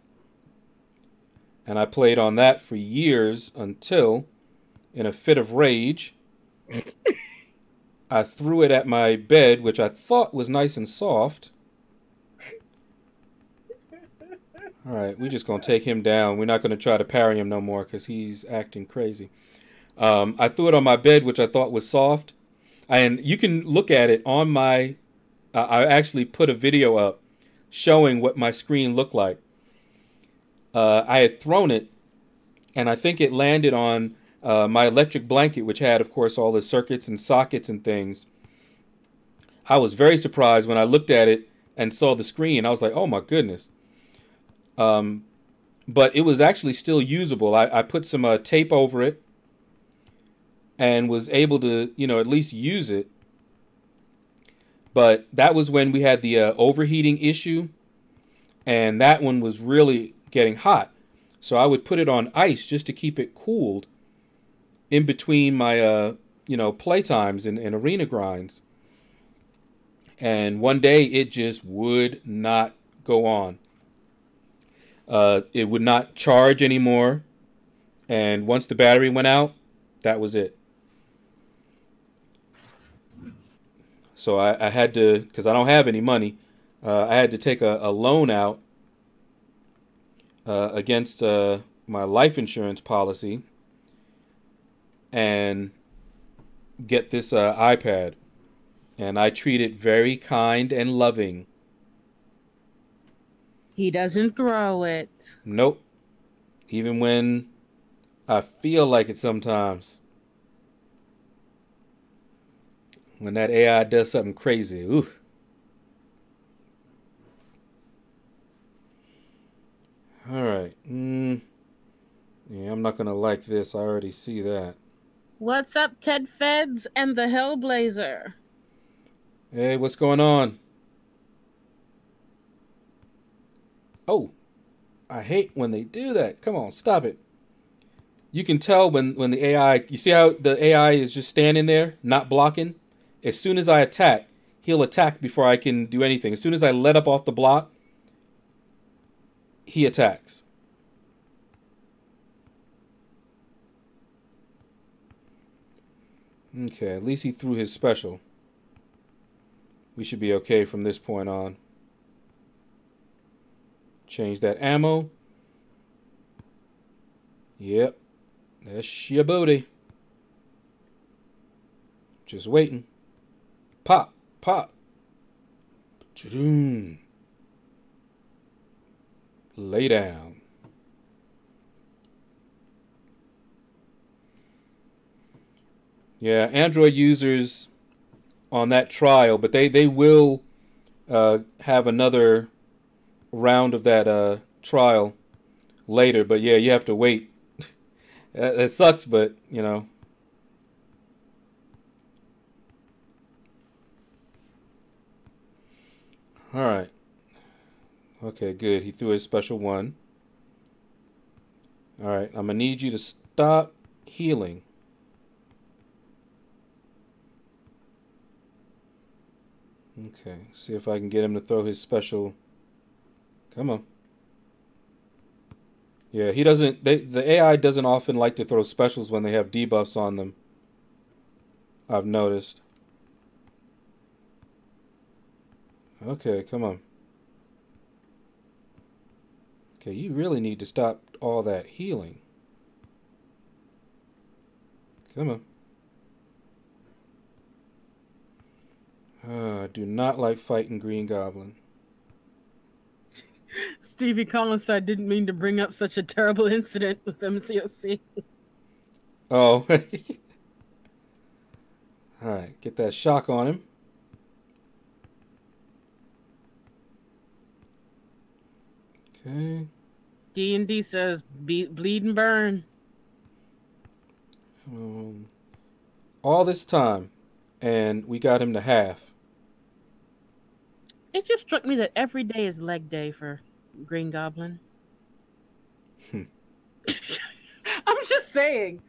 And I played on that for years until, in a fit of rage, I threw it at my bed, which I thought was nice and soft. All right, we're just going to take him down. We're not going to try to parry him no more because he's acting crazy. I threw it on my bed, which I thought was soft. And you can look at it on my... I actually put a video up showing what my screen looked like. I had thrown it, and I think it landed on my electric blanket, which had, of course, all the circuits and sockets and things. I was very surprised when I looked at it and saw the screen. I was like, oh, my goodness. But it was actually still usable. I put some tape over it and was able to, at least use it. But that was when we had the overheating issue, and that one was really getting hot. So I would put it on ice just to keep it cooled in between my, play times and arena grinds. And one day it just would not go on. It would not charge anymore. And once the battery went out, that was it. So I had to, because I don't have any money, I had to take a loan out against my life insurance policy and get this iPad. And I treat it very kind and loving. He doesn't throw it. Nope. Even when I feel like it sometimes. When that AI does something crazy. Oof. All right. Yeah, I'm not going to like this. I already see that. What's up, Ted Feds and the Hellblazer? Hey, what's going on? Oh, I hate when they do that. Come on, stop it. You can tell when the AI... You see how the AI is just standing there, not blocking? As soon as I attack, he'll attack before I can do anything. As soon as I let up off the block, he attacks. Okay, at least he threw his special. We should be okay from this point on. Change that ammo. Yep. That's your booty. Just waiting. Pop, pop. Cha-doom. Lay down. Yeah, Android users on that trial, but they will have another round of that trial later. But yeah, you have to wait. That sucks, but All right. Okay, good. He threw his special one. All right, I'm going to need you to stop healing. Okay, see if I can get him to throw his special. Come on. Yeah, he doesn't... the AI doesn't often like to throw specials when they have debuffs on them. I've noticed. Okay, come on. Okay, you really need to stop all that healing. Come on. I do not like fighting Green Goblin. Stevie Collins said, I didn't mean to bring up such a terrible incident with MCOC. Oh. Alright, get that shock on him. Okay. D&D says, bleed and burn. All this time, and we got him to half. It just struck me that every day is leg day for Green Goblin. I'm just saying.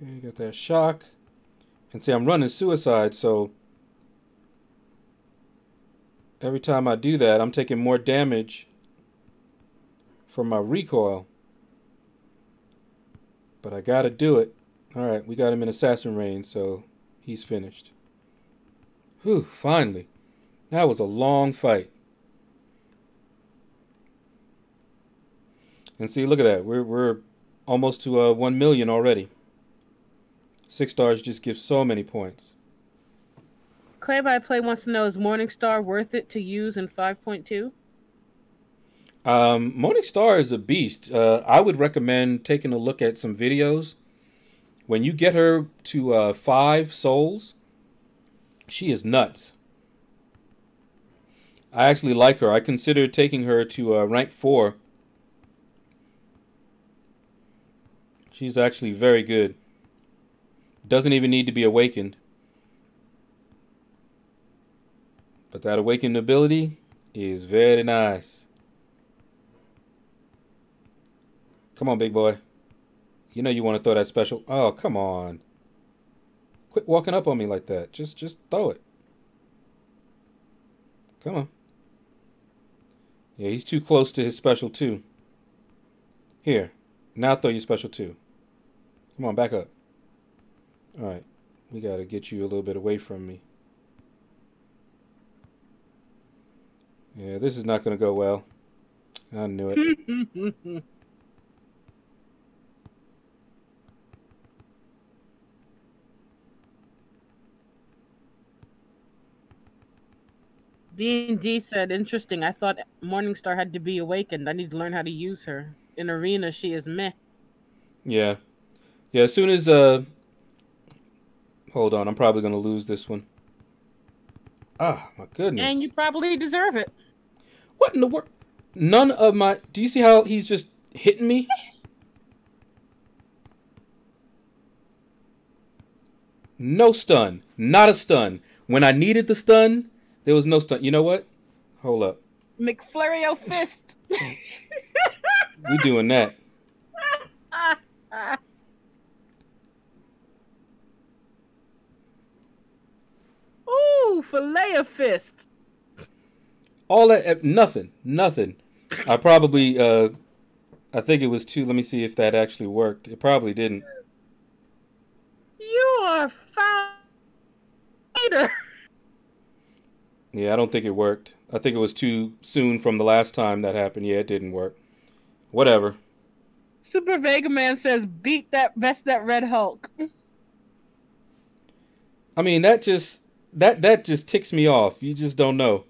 Okay, got that shock. And see, I'm running suicide, so every time I do that, I'm taking more damage from my recoil. But I gotta do it. Alright, we got him in assassin range, so he's finished. Whew, finally. That was a long fight. And see, look at that. We're almost to 1 million already. 6 stars just give so many points. Clay by Play wants to know, is Morningstar worth it to use in 5.2? Morningstar is a beast. I would recommend taking a look at some videos. When you get her to 5 souls, she is nuts. I actually like her. I considered taking her to rank 4. She's actually very good. Doesn't even need to be awakened. But that awakened ability is very nice. Come on, big boy. You know you want to throw that special. Oh, come on. Quit walking up on me like that. Just throw it. Come on. Yeah, he's too close to his special 2. Here. Now throw your special 2. Come on, back up. Alright. We got to get you a little bit away from me. Yeah, this is not going to go well. I knew it. D&D said, interesting. I thought Morningstar had to be awakened. I need to learn how to use her. In Arena, she is meh. Yeah. Yeah, as soon as, hold on, I'm probably going to lose this one. Ah, my goodness. And you probably deserve it. What in the world? None of my... Do you see how he's just hitting me? No stun. Not a stun. When I needed the stun, there was no stun. You know what? Hold up. McFlurry fist. We doing that. Ooh, filet fist. All that, nothing. I probably, I think it was 2. Let me see if that actually worked. It probably didn't. You are fighter. Yeah, I don't think it worked. I think it was too soon from the last time that happened. Yeah, it didn't work. Whatever. Super Vega Man says, beat that, best that Red Hulk. I mean, that just ticks me off. You just don't know.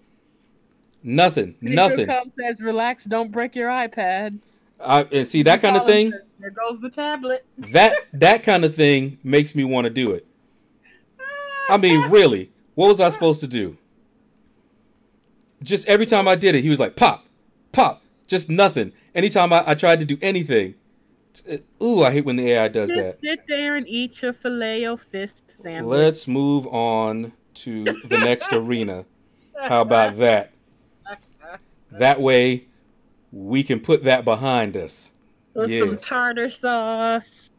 Nothing. Says, relax, don't break your iPad. And see, that kind of thing. Says, there goes the tablet. That kind of thing makes me want to do it. I mean, really, what was I supposed to do? Just every time I did it, he was like, pop, pop, just nothing. Anytime I tried to do anything. Ooh, I hate when the AI does just that. Sit there and eat your filet-o-fist sandwich. Let's move on to the next arena. How about that? That way, we can put that behind us. With some tartar sauce.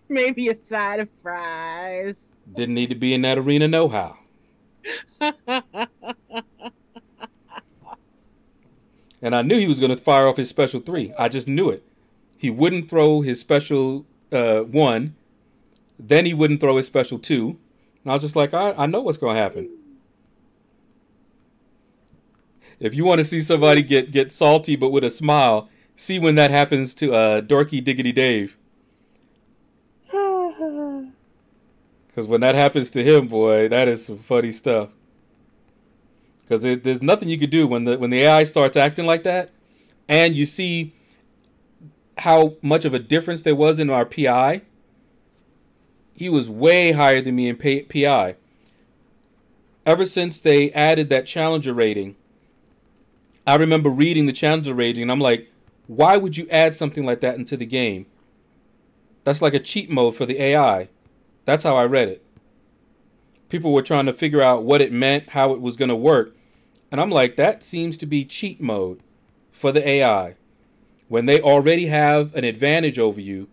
Maybe a side of fries. Didn't need to be in that arena, no how. And I knew he was going to fire off his special 3. I just knew it. He wouldn't throw his special 1. Then he wouldn't throw his special 2. And I was just like, I know what's going to happen. If you want to see somebody get salty but with a smile, see when that happens to Dorky Diggity Dave. Because when that happens to him, boy, that is some funny stuff. Because there's nothing you could do when the AI starts acting like that, and you see how much of a difference there was in our PI. He was way higher than me in PI. Ever since they added that challenger rating, I remember reading the challenger rating, and I'm like, why would you add something like that into the game? That's like a cheat mode for the AI. That's how I read it. People were trying to figure out what it meant, how it was going to work. And I'm like, that seems to be cheat mode for the AI. When they already have an advantage over you,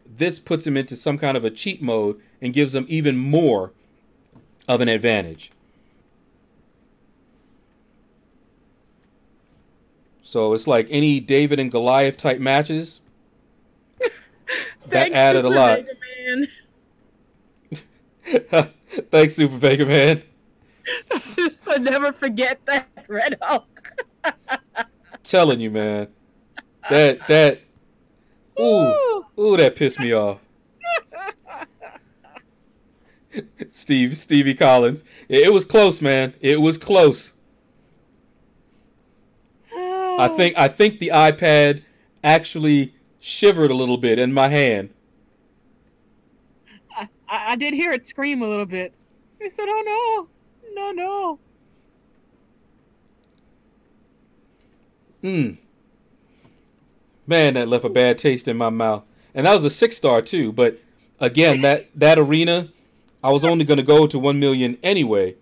this puts him into some kind of a cheat mode and gives him even more of an advantage. So it's like any David and Goliath type matches. That added a lot. Thanks, Super Vega Man. So never forget that Red Hulk. Telling you, man. Ooh, that pissed me off. Stevie Collins. It was close, man. It was close. I think the iPad actually shivered a little bit in my hand. I did hear it scream a little bit. I said, "Oh no, no, no." Man, that left a bad taste in my mouth. And that was a 6-star too. But again, that arena, I was only going to go to 1 million anyway.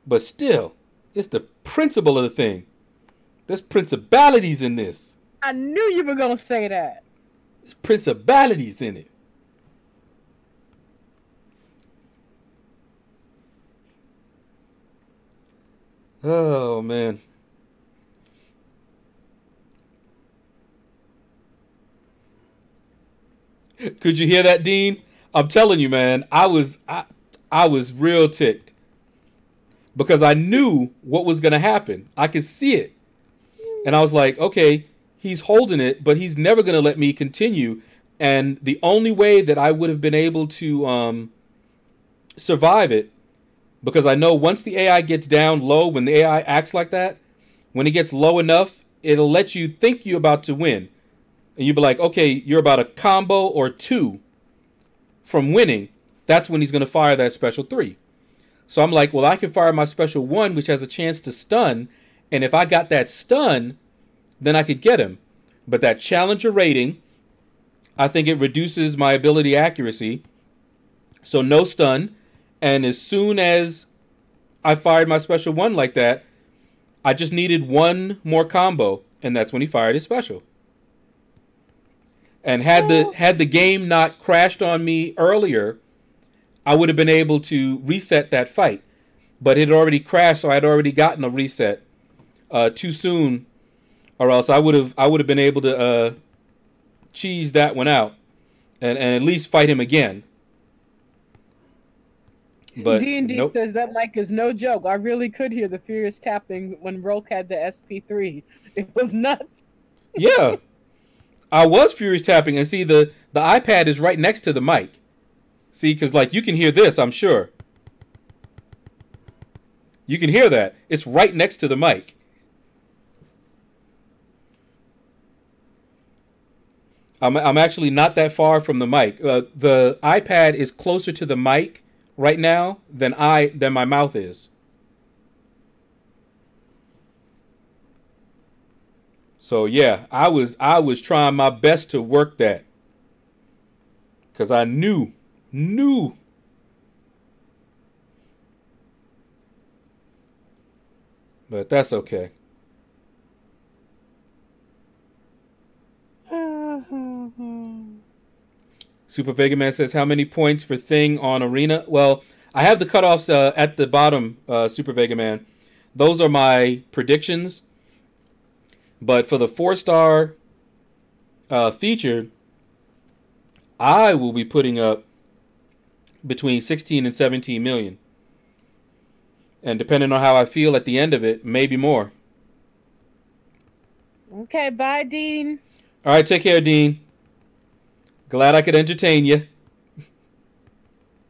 But still, it's the principle of the thing. There's principalities in this. I knew you were going to say that. There's principalities in it. Oh, man. Could you hear that, Dean? I'm telling you, man, I was real ticked. Because I knew what was going to happen. I could see it. And I was like, okay, he's holding it, but he's never going to let me continue. And the only way that I would have been able to survive it, because I know once the AI gets down low, when the AI acts like that, when it gets low enough, it'll let you think you're about to win. And you'll be like, okay, you're about a combo or 2 from winning. That's when he's going to fire that special 3. So I'm like, well, I can fire my special 1, which has a chance to stun. And if I got that stun, then I could get him. But that challenger rating, I think it reduces my ability accuracy. So no stun. And as soon as I fired my special 1 like that, I just needed 1 more combo. And that's when he fired his special. And had the game not crashed on me earlier, I would have been able to reset that fight. But it had already crashed, so I had already gotten a reset too soon, or else I would have been able to cheese that one out and at least fight him again. But D&D nope. says that mic is no joke. I really could hear the furious tapping when Roke had the SP3. It was nuts. Yeah. I was furious tapping, and see, the iPad is right next to the mic. See, because like you can hear this, I'm sure. You can hear that. It's right next to the mic. I'm actually not that far from the mic. The iPad is closer to the mic right now than my mouth is. So yeah, I was trying my best to work that, because I knew. But that's okay. Super Vega Man says, how many points for Thing on Arena? Well, I have the cutoffs at the bottom, Super Vega Man. Those are my predictions. But for the 4-star feature, I will be putting up between 16 and 17 million. And depending on how I feel at the end of it, maybe more. Okay, bye, Dean. All right, take care, Dean. Glad I could entertain you.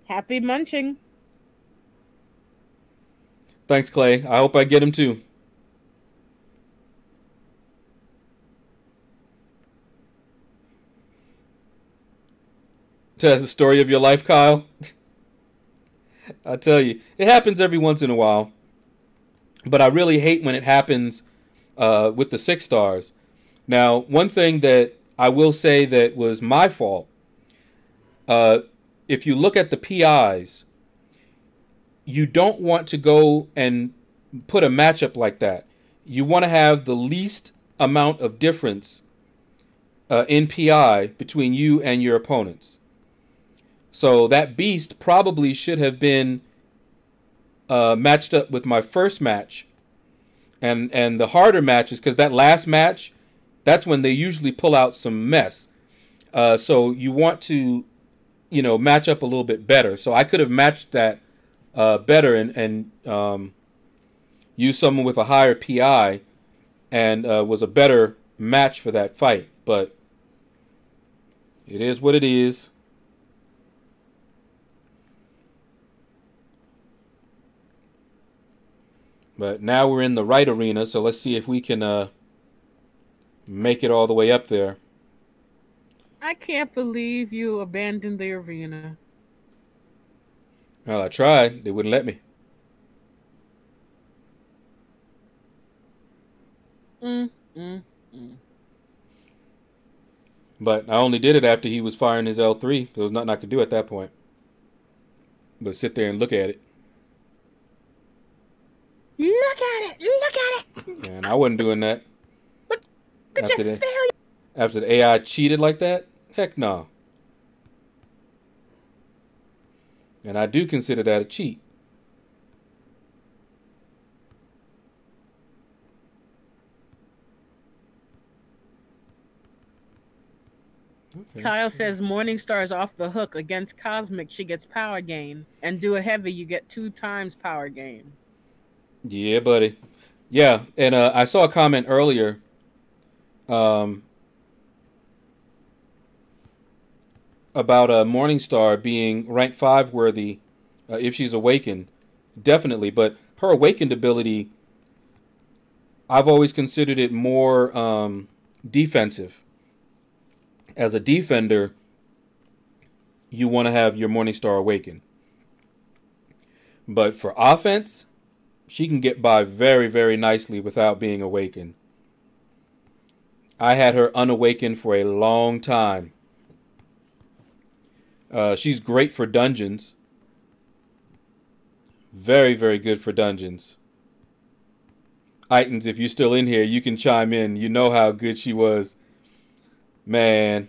Happy munching. Thanks, Clay. I hope I get him too. That's the story of your life, Kyle. I tell you, it happens every once in a while. But I really hate when it happens with the 6 stars. Now, one thing that I will say that was my fault, if you look at the PIs, you don't want to go and put a matchup like that. You want to have the least amount of difference in PI between you and your opponents. So that beast probably should have been matched up with my first match, and the harder matches, because that last match, that's when they usually pull out some mess. So you want to, match up a little bit better. So I could have matched that better and used someone with a higher PI, and was a better match for that fight. But it is what it is. But now we're in the right arena, so let's see if we can make it all the way up there. I can't believe you abandoned the arena. Well, I tried. They wouldn't let me. Mm, mm, mm. But I only did it after he was firing his L3. There was nothing I could do at that point but sit there and look at it. Look at it! Look at it! And I wasn't doing that. Look After at the, after the AI cheated like that? Heck no. And I do consider that a cheat. Okay. Kyle says Morningstar is off the hook. Against Cosmic, she gets power gain. And do a heavy, you get 2 times power gain. Yeah, buddy. Yeah, and I saw a comment earlier about Morningstar being rank 5 worthy if she's awakened. Definitely, but her awakened ability, I've always considered it more defensive. As a defender, you want to have your Morningstar awakened. But for offense, she can get by very, very nicely without being awakened. I had her unawakened for a long time. She's great for dungeons. Very, very good for dungeons. Itans, if you're still in here, you can chime in. You know how good she was. Man,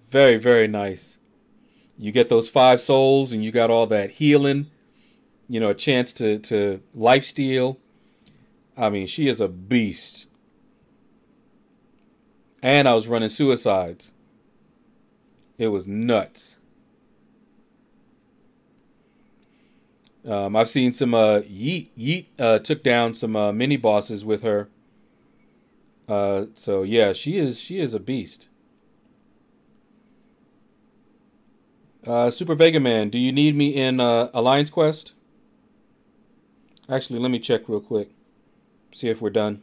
very, very nice. You get those 5 souls and you got all that healing. A chance to lifesteal. I mean, she is a beast. And I was running suicides. It was nuts. I've seen some Yeet took down some mini bosses with her. So yeah, she is a beast. Super Vega Man, do you need me in Alliance Quest? Actually, let me check real quick. See if we're done.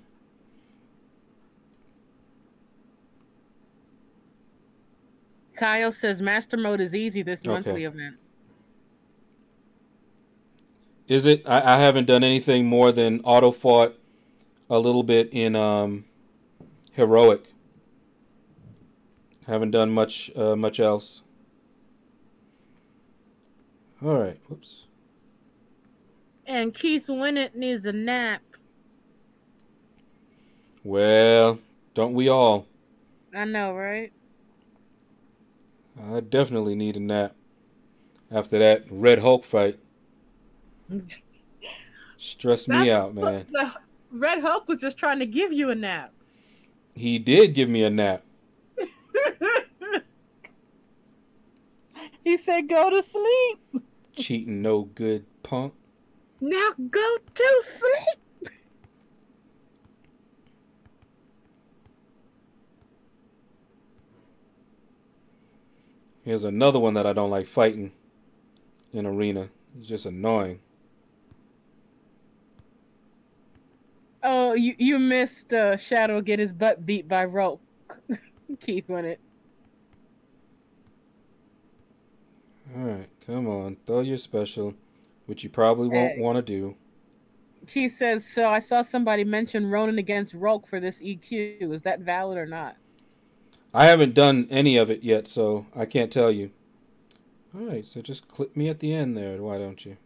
Kyle says Master Mode is easy this monthly event. Is it? I haven't done anything more than auto fought a little bit in Heroic. Haven't done much else. All right. Whoops. And Keith Winnett needs a nap. Well, don't we all? I know, right? I definitely need a nap after that Red Hulk fight. Stressed me out, man. The Red Hulk was just trying to give you a nap. He did give me a nap. He said, go to sleep. Cheating no good punk. Now go to sleep. Here's another one that I don't like fighting in arena. It's just annoying. Oh, you missed Shadow get his butt beat by Roke. Keith Winnett. Alright, come on. Throw your special, which you probably won't want to do. He says, so I saw somebody mention Ronan against Roke for this EQ. Is that valid or not? I haven't done any of it yet, so I can't tell you. Alright, so just clip me at the end there, why don't you?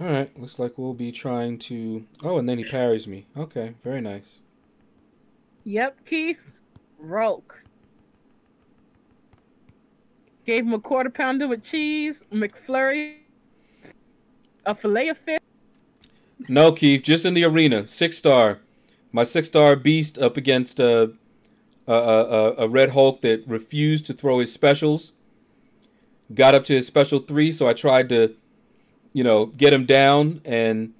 Alright, looks like we'll be trying to... Oh, and then he parries me. Okay, very nice. Yep, Keith. Roke. Gave him a quarter pounder with cheese, McFlurry, a fillet of fish. No, Keith, just in the arena. 6-star. My 6-star beast up against a Red Hulk that refused to throw his specials. Got up to his special 3, so I tried to, get him down. And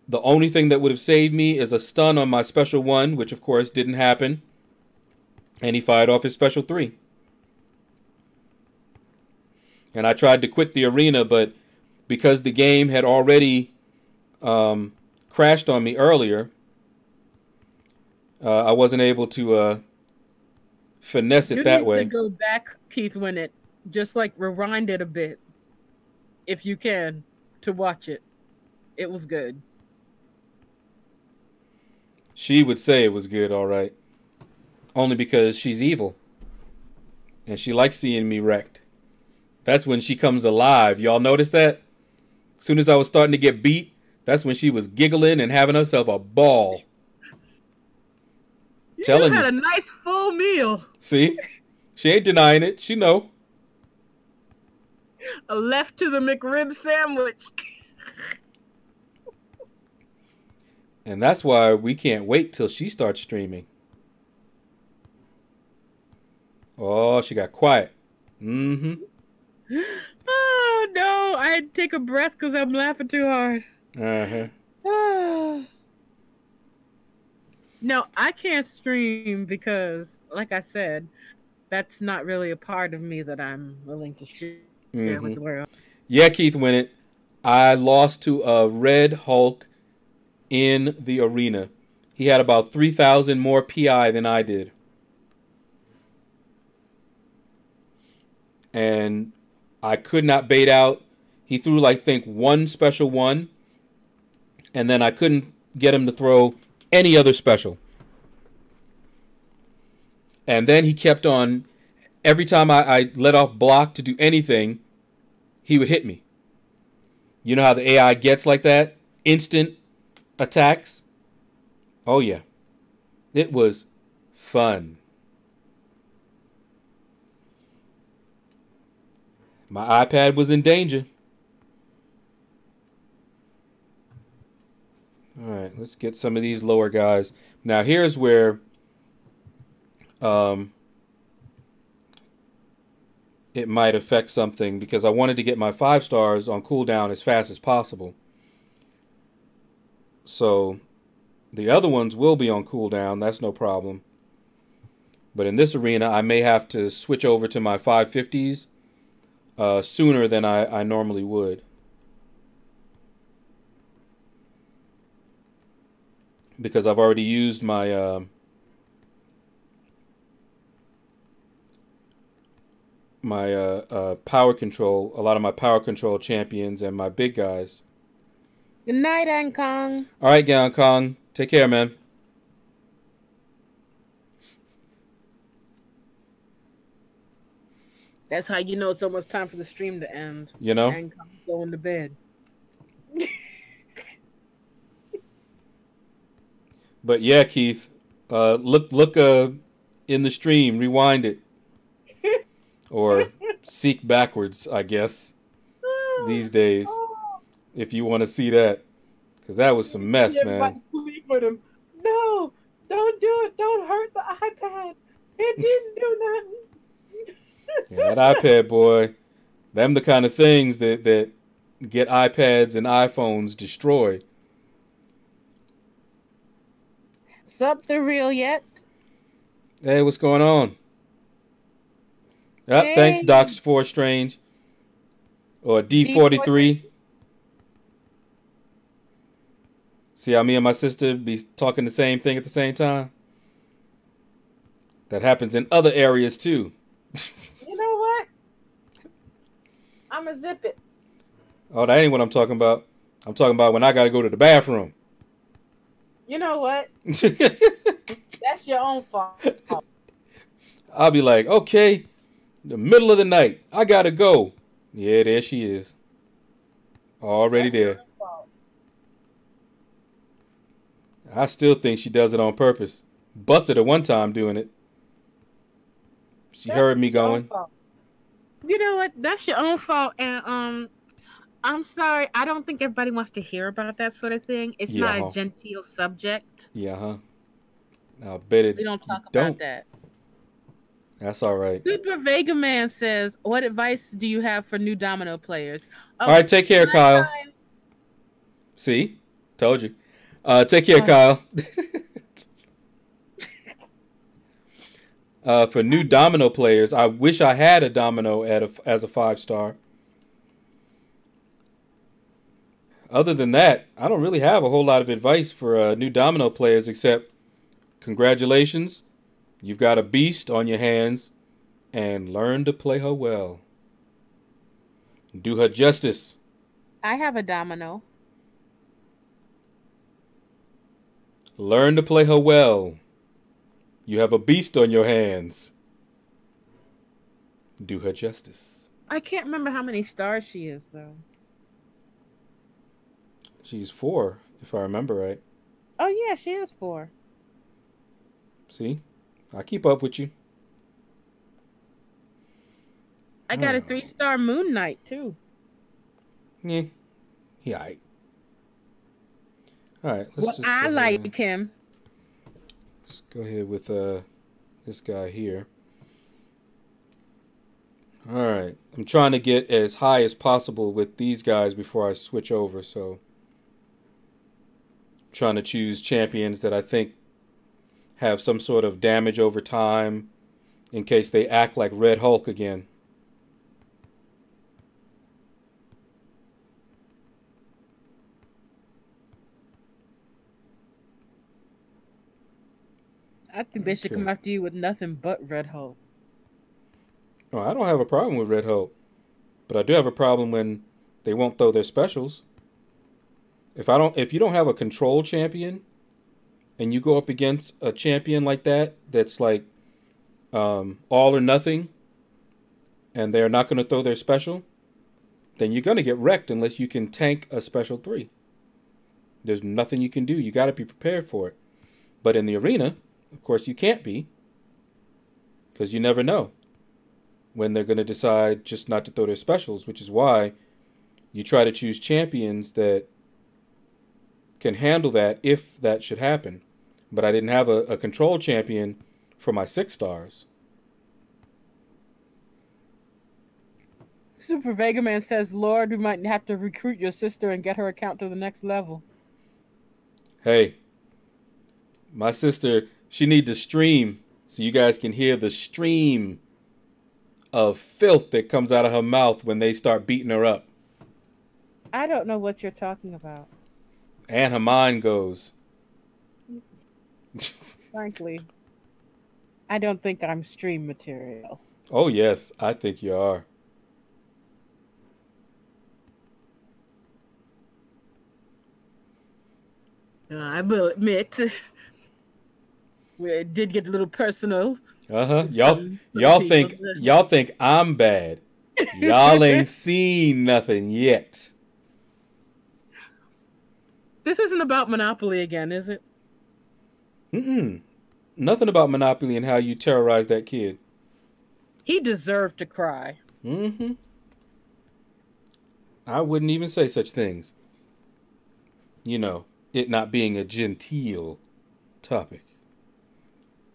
the only thing that would have saved me is a stun on my special 1, which of course didn't happen. And he fired off his special 3. And I tried to quit the arena, but because the game had already crashed on me earlier, I wasn't able to finesse it that way. You need to go back, Keith, when it just like rewind it a bit, if you can, to watch it. It was good. She would say it was good, all right. Only because she's evil. And she likes seeing me wrecked. That's when she comes alive. Y'all notice that? As soon as I was starting to get beat, that's when she was giggling and having herself a ball. You had a nice full meal. See? She ain't denying it. She know. A left to the McRib sandwich. And that's why we can't wait till she starts streaming. Oh, she got quiet. Mm-hmm. Oh, no. I had to take a breath because I'm laughing too hard. Uh-huh. No, I can't stream because, like I said, that's not really a part of me that I'm willing to share with the world. Yeah, Keith Winnett. I lost to a Red Hulk in the arena. He had about 3,000 more PI than I did. And I could not bait out. He threw, I think, 1 special 1. And then I couldn't get him to throw any other special. And then he kept on, every time I let off block to do anything, he would hit me. You know how the AI gets like that? Instant attacks. Oh, yeah. It was fun. My iPad was in danger. All right, let's get some of these lower guys. Now, here's where it might affect something, because I wanted to get my 5 stars on cooldown as fast as possible. So the other ones will be on cooldown. That's no problem. But in this arena, I may have to switch over to my 550s sooner than I normally would. Because I've already used my power control, a lot of my power control champions and my big guys. Good night, Ankong. All right, Ankong. Take care, man. That's how you know it's almost time for the stream to end. You know? Ankong's going to bed. But yeah, Keith, look in the stream, rewind it, or seek backwards, I guess, these days, if you want to see that, because that was some mess, man. With him. No, don't do it. Don't hurt the iPad. It didn't do nothing. Yeah, that iPad, boy, them the kind of things that get iPads and iPhones destroyed. Sup, the real yet? Hey, what's going on? Yep, hey. Thanks, Docs 4 Strange. Or D43. See how me and my sister be talking the same thing at the same time? That happens in other areas, too. You know what? I'ma zip it. Oh, that ain't what I'm talking about. I'm talking about when I gotta go to the bathroom. You know what? That's your own fault. I'll be like, okay, the middle of the night, I gotta go. Yeah, there she is. Already there. I still think she does it on purpose. Busted her one time doing it. She That's heard me your own going. fault. You know what? That's your own fault. And I'm sorry. I don't think everybody wants to hear about that sort of thing. It's Yeah, not a huh? genteel subject. Yeah, huh? I'll bet We it. don't You talk about don't. that. That's all right. Super Vega Man says, "What advice do you have for new domino players?" All right, Okay, take care, my Kyle. time. See? Told you. Take care, Oh, Kyle. For new domino players, I wish I had a domino as a 5-star. Other than that, I don't really have a whole lot of advice for new domino players except congratulations, you've got a beast on your hands, and learn to play her well. Do her justice. I have a domino. Learn to play her well. You have a beast on your hands. Do her justice. I can't remember how many stars she is, though. She's 4, if I remember right. Oh, yeah, she is 4. See? I keep up with you. I got a 3-star Moon Knight, too. Yeah. Yeah. All right. Well, I like him. Let's go ahead with this guy here. All right. I'm trying to get as high as possible with these guys before I switch over, so I'm trying to choose champions that I think have some sort of damage over time in case they act like Red Hulk again. I think they should come after you with nothing but Red Hulk. No, I don't have a problem with Red Hulk, but I do have a problem when they won't throw their specials. If you don't have a control champion, and you go up against a champion like that's like all or nothing, and they're not going to throw their special, then you're going to get wrecked unless you can tank a special 3. There's nothing you can do. You got to be prepared for it. But in the arena, of course, you can't be, because you never know when they're going to decide just not to throw their specials, which is why you try to choose champions that can handle that if that should happen. But I didn't have a control champion for my 6 stars. Super Vega Man says, Lord, we might have to recruit your sister and get her account to the next level. Hey, my sister, she needs to stream so you guys can hear the stream of filth that comes out of her mouth when they start beating her up. I don't know what you're talking about. And her mind goes. Frankly, I don't think I'm stream material. Oh, yes, I think you are. I will admit, it did get a little personal. Y'all think I'm bad. Y'all ain't seen nothing yet. This isn't about Monopoly again, is it? Nothing about Monopoly and how you terrorize that kid. He deserved to cry. I wouldn't even say such things. You know, it not being a genteel topic.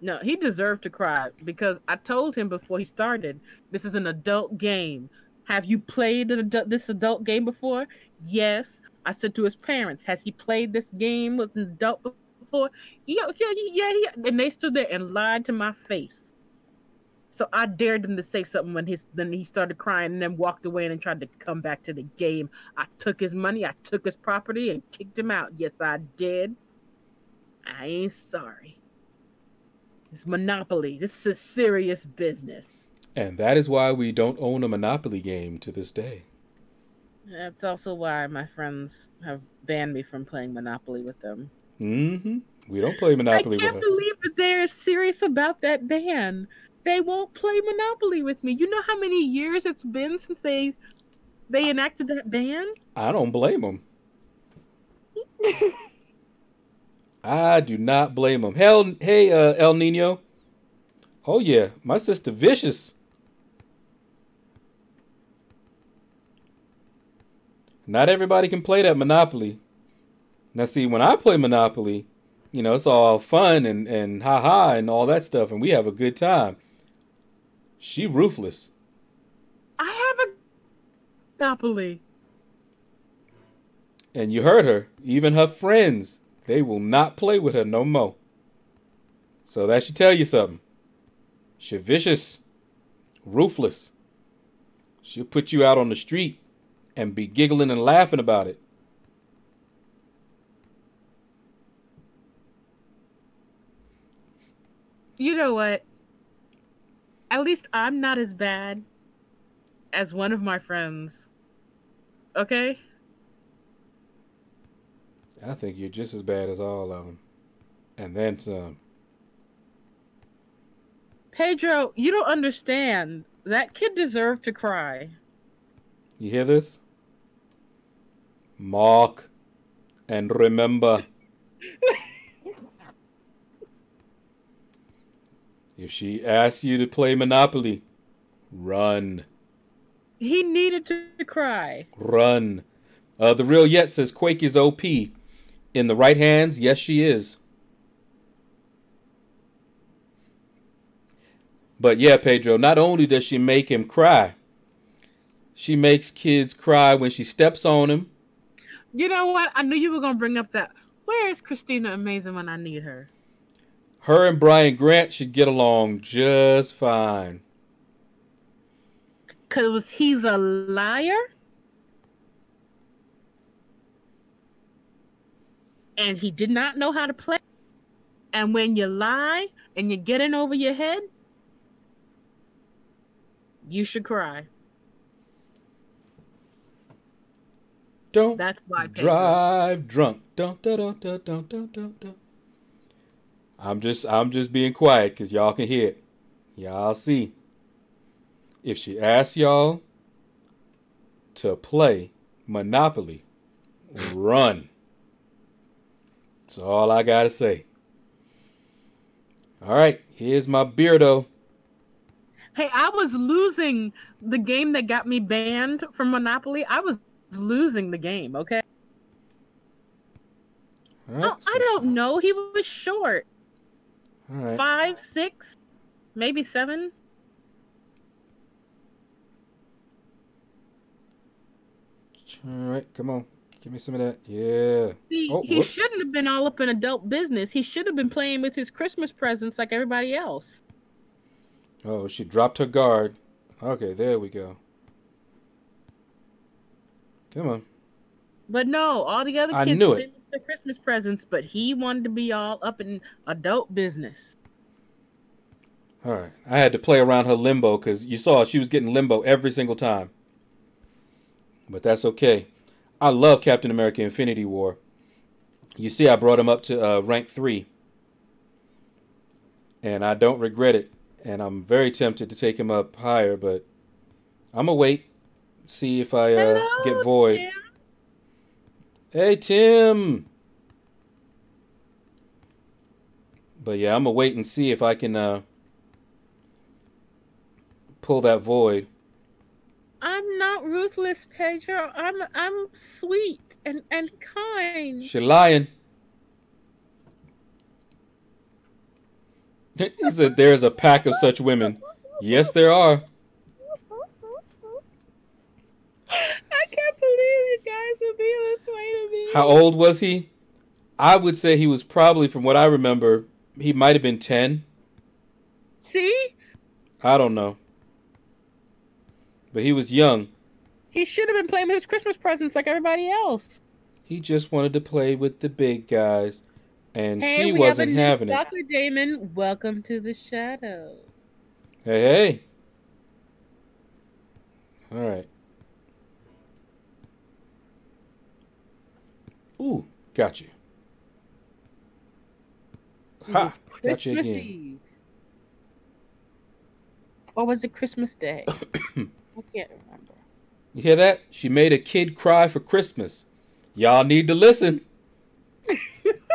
No, he deserved to cry because I told him before he started, this is an adult game. Have you played this adult game before? Yes. I said to his parents, has he played this game with an adult before? Yeah. And they stood there and lied to my face. So I dared them to say something then he started crying and then walked away and tried to come back to the game. I took his money, I took his property and kicked him out. Yes, I did. I ain't sorry. It's Monopoly. This is serious business. And that is why we don't own a Monopoly game to this day. That's also why my friends have banned me from playing Monopoly with them. We don't play Monopoly with them. I can't believe that they're serious about that ban. They won't play Monopoly with me. You know how many years it's been since they enacted that ban? I don't blame them. I do not blame him. Hell, hey, El Nino. Oh yeah, my sister vicious. Not everybody can play that Monopoly. Now see, when I play Monopoly, you know, it's all fun and ha and all that stuff, and we have a good time. She ruthless. I have a Monopoly. And you heard her. Even her friends, they will not play with her no more. So that should tell you something. She vicious, ruthless. She'll put you out on the street and be giggling and laughing about it. You know what? At least I'm not as bad as one of my friends. Okay? I think you're just as bad as all of them. And then some. Pedro, you don't understand. That kid deserved to cry. You hear this? Mark and remember. If she asks you to play Monopoly, run. He needed to cry. Run. The real Yet says Quake is OP. In the right hands, yes, she is. But yeah, Pedro, not only does she make him cry, she makes kids cry when she steps on him. You know what? I knew you were going to bring up that. Where is Christina Amazing when I need her? Her and Brian Grant should get along just fine. Because he's a liar? And he did not know how to play. And when you lie and you're getting over your head, you should cry. Don't That's why drive drunk. Don't. I'm just being quiet because y'all can hear it. Y'all see. If she asks y'all to play Monopoly, run. That's all I gotta say. All right, here's my beardo. Hey, I was losing the game that got me banned from Monopoly. I was losing the game, okay? All right, I don't know. He was short. All right. 5, 6, maybe 7. All right, come on. Give me some of that. Yeah. See, he shouldn't have been all up in adult business. He should have been playing with his Christmas presents like everybody else. Oh, she dropped her guard. Okay, there we go. Come on. But no, all the other kids did their Christmas presents, but he wanted to be all up in adult business. All right. I had to play around her limbo because you saw she was getting limbo every single time. But that's okay. I love Captain America Infinity War. You see, I brought him up to rank 3. And I don't regret it. And I'm very tempted to take him up higher, but I'm going to wait. See if I get Void. Tim. Hey, Tim. But yeah, I'm going to wait and see if I can pull that Void. I'm not ruthless, Pedro. I'm sweet and kind. She lying. He said there's a pack of such women. Yes, there are. I can't believe you guys would be this way to me. How old was he? I would say he was probably, from what I remember, he might have been 10. See? I don't know. But he was young. He should have been playing with his Christmas presents like everybody else. He just wanted to play with the big guys. And hey, she wasn't having it. Dr. Damon, welcome to the shadow. Hey, hey. All right. Ooh, got you. Ha! Got you again. Eve. Or was it Christmas Day? I can't remember. You hear that? She made a kid cry for Christmas. Y'all need to listen.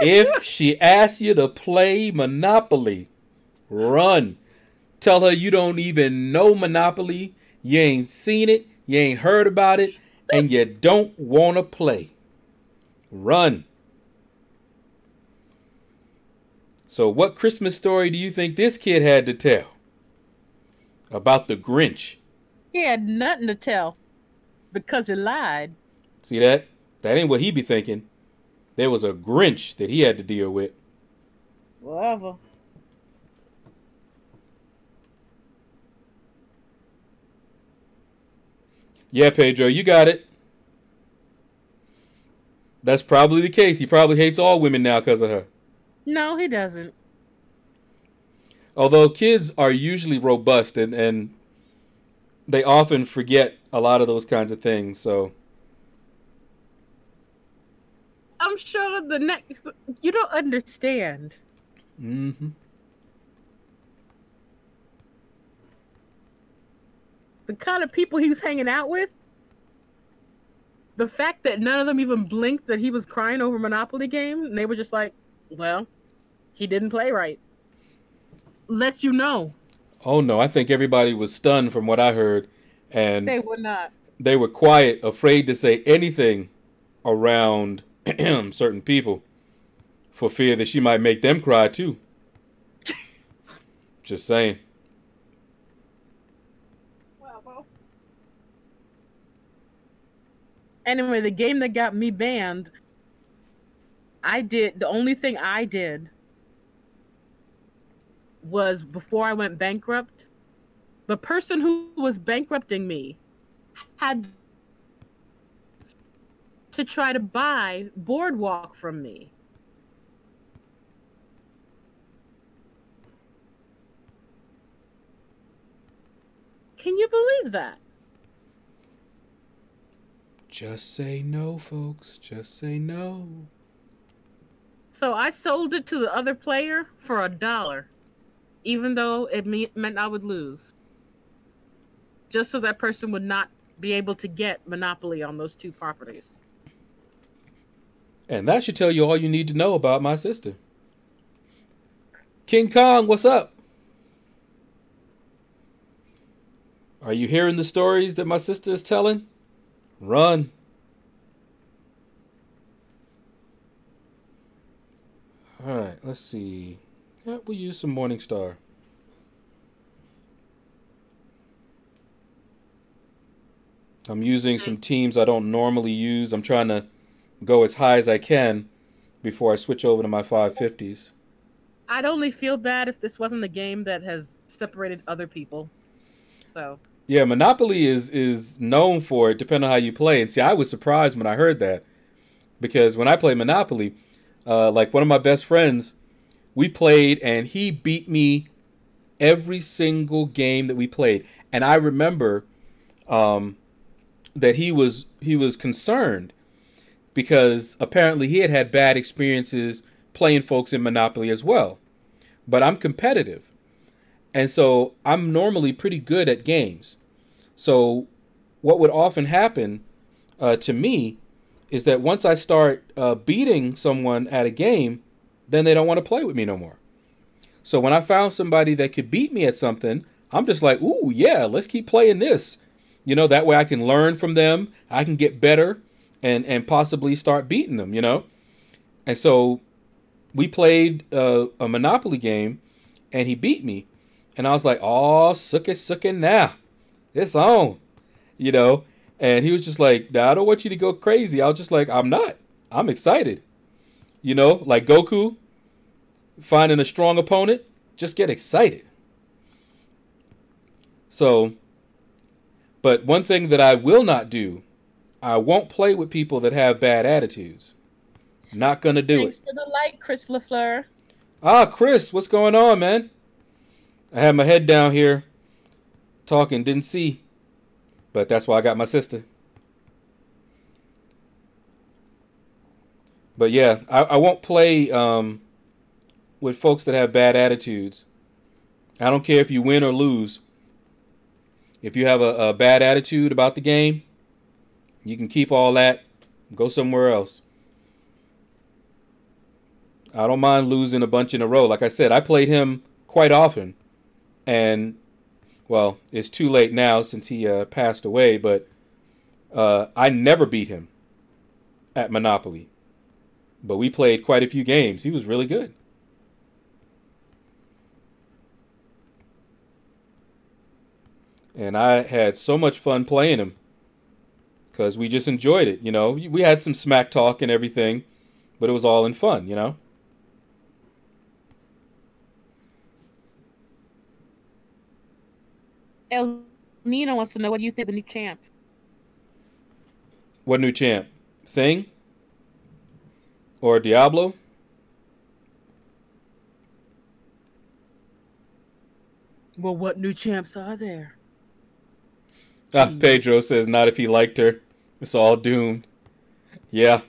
If she asks you to play Monopoly, run. Tell her you don't even know Monopoly, you ain't seen it, you ain't heard about it, and you don't want to play. Run. So what Christmas story do you think this kid had to tell? About the Grinch. He had nothing to tell because he lied. See that? That ain't what he be thinking. There was a Grinch that he had to deal with. Whatever. Yeah, Pedro, you got it. That's probably the case. He probably hates all women now because of her. No, he doesn't. Although kids are usually robust and they often forget a lot of those kinds of things, so. I'm sure you don't understand. Mm-hmm. The kind of people he was hanging out with, the fact that none of them even blinked that he was crying over a Monopoly game, and they were just like, well, he didn't play right. Lets you know. Oh no, I think everybody was stunned from what I heard, and They were not. they were quiet, afraid to say anything around certain people for fear that she might make them cry too. Just saying. Well. Anyway, the game that got me banned, the only thing I did was before I went bankrupt, the person who was bankrupting me had to try to buy Boardwalk from me. Can you believe that? Just say no, folks. Just say no. So I sold it to the other player for $1, even though it meant I would lose. Just so that person would not be able to get Monopoly on those two properties. And that should tell you all you need to know about my sister. King Kong, what's up? Are you hearing the stories that my sister is telling? Run. All right, let's see. Yeah, we'll use some Morningstar. I'm using some teams I don't normally use. I'm trying to go as high as I can before I switch over to my 550s. I'd only feel bad if this wasn't a game that has separated other people. So. Yeah, Monopoly is known for it, depending on how you play. And see, I was surprised when I heard that. Because when I play Monopoly, like one of my best friends, we played and he beat me every single game that we played. And I remember that he was concerned because apparently he had bad experiences playing folks in Monopoly as well. But I'm competitive. And so I'm normally pretty good at games. So what would often happen to me is that once I start beating someone at a game, then they don't want to play with me no more. So when I found somebody that could beat me at something, I'm just like, ooh, yeah, let's keep playing this. You know, that way I can learn from them. I can get better and possibly start beating them, you know. And so we played a Monopoly game and he beat me. And I was like, oh, suck it now. It's on, you know. And he was just like, nah, I don't want you to go crazy. I was just like, I'm not. I'm excited. You know, like Goku finding a strong opponent, just get excited. So, but one thing that I will not do, I won't play with people that have bad attitudes. Not going to do Thanks it. for the light, Chris LaFleur. Ah, Chris, what's going on, man? I had my head down here talking, didn't see. But that's why I got my sister. But yeah, I won't play with folks that have bad attitudes. I don't care if you win or lose. If you have a bad attitude about the game, you can keep all that. Go somewhere else. I don't mind losing a bunch in a row. Like I said, I played him quite often, and well, it's too late now since he passed away. But I never beat him at Monopoly. But we played quite a few games. He was really good. And I had so much fun playing him because we just enjoyed it. You know, we had some smack talk and everything, but it was all in fun, you know? El Nino wants to know, what do you think of the new champ? What new champ? Thing? Or Diablo? Well, what new champs are there? Ah, Pedro says not if he liked her. It's all doomed. Yeah.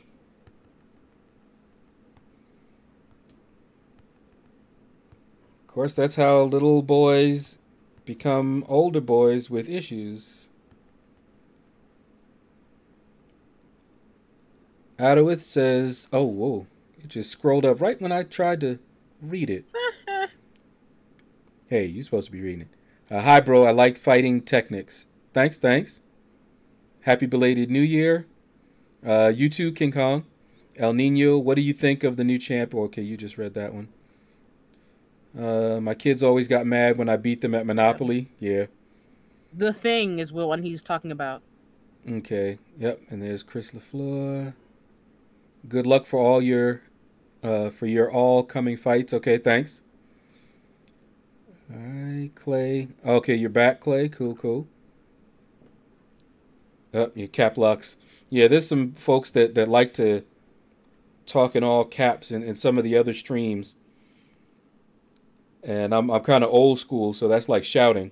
Of course, that's how little boys become older boys with issues. Adowith says, oh, whoa. It just scrolled up right when I tried to read it. Hey, you're supposed to be reading it. Hi, bro. I like fighting techniques. Thanks. Happy belated New Year. You too, King Kong. El Nino, what do you think of the new champ? Okay, you just read that one. My kids always got mad when I beat them at Monopoly. Yeah. The Thing is the one he's talking about. Okay. Yep. And there's Chris LaFleur. Good luck for all your all coming fights. Okay, thanks. All right, Clay. Okay, you're back, Clay. Cool. Oh, your cap locks. Yeah, there's some folks that like to talk in all caps in some of the other streams. And I'm kind of old school, so that's like shouting.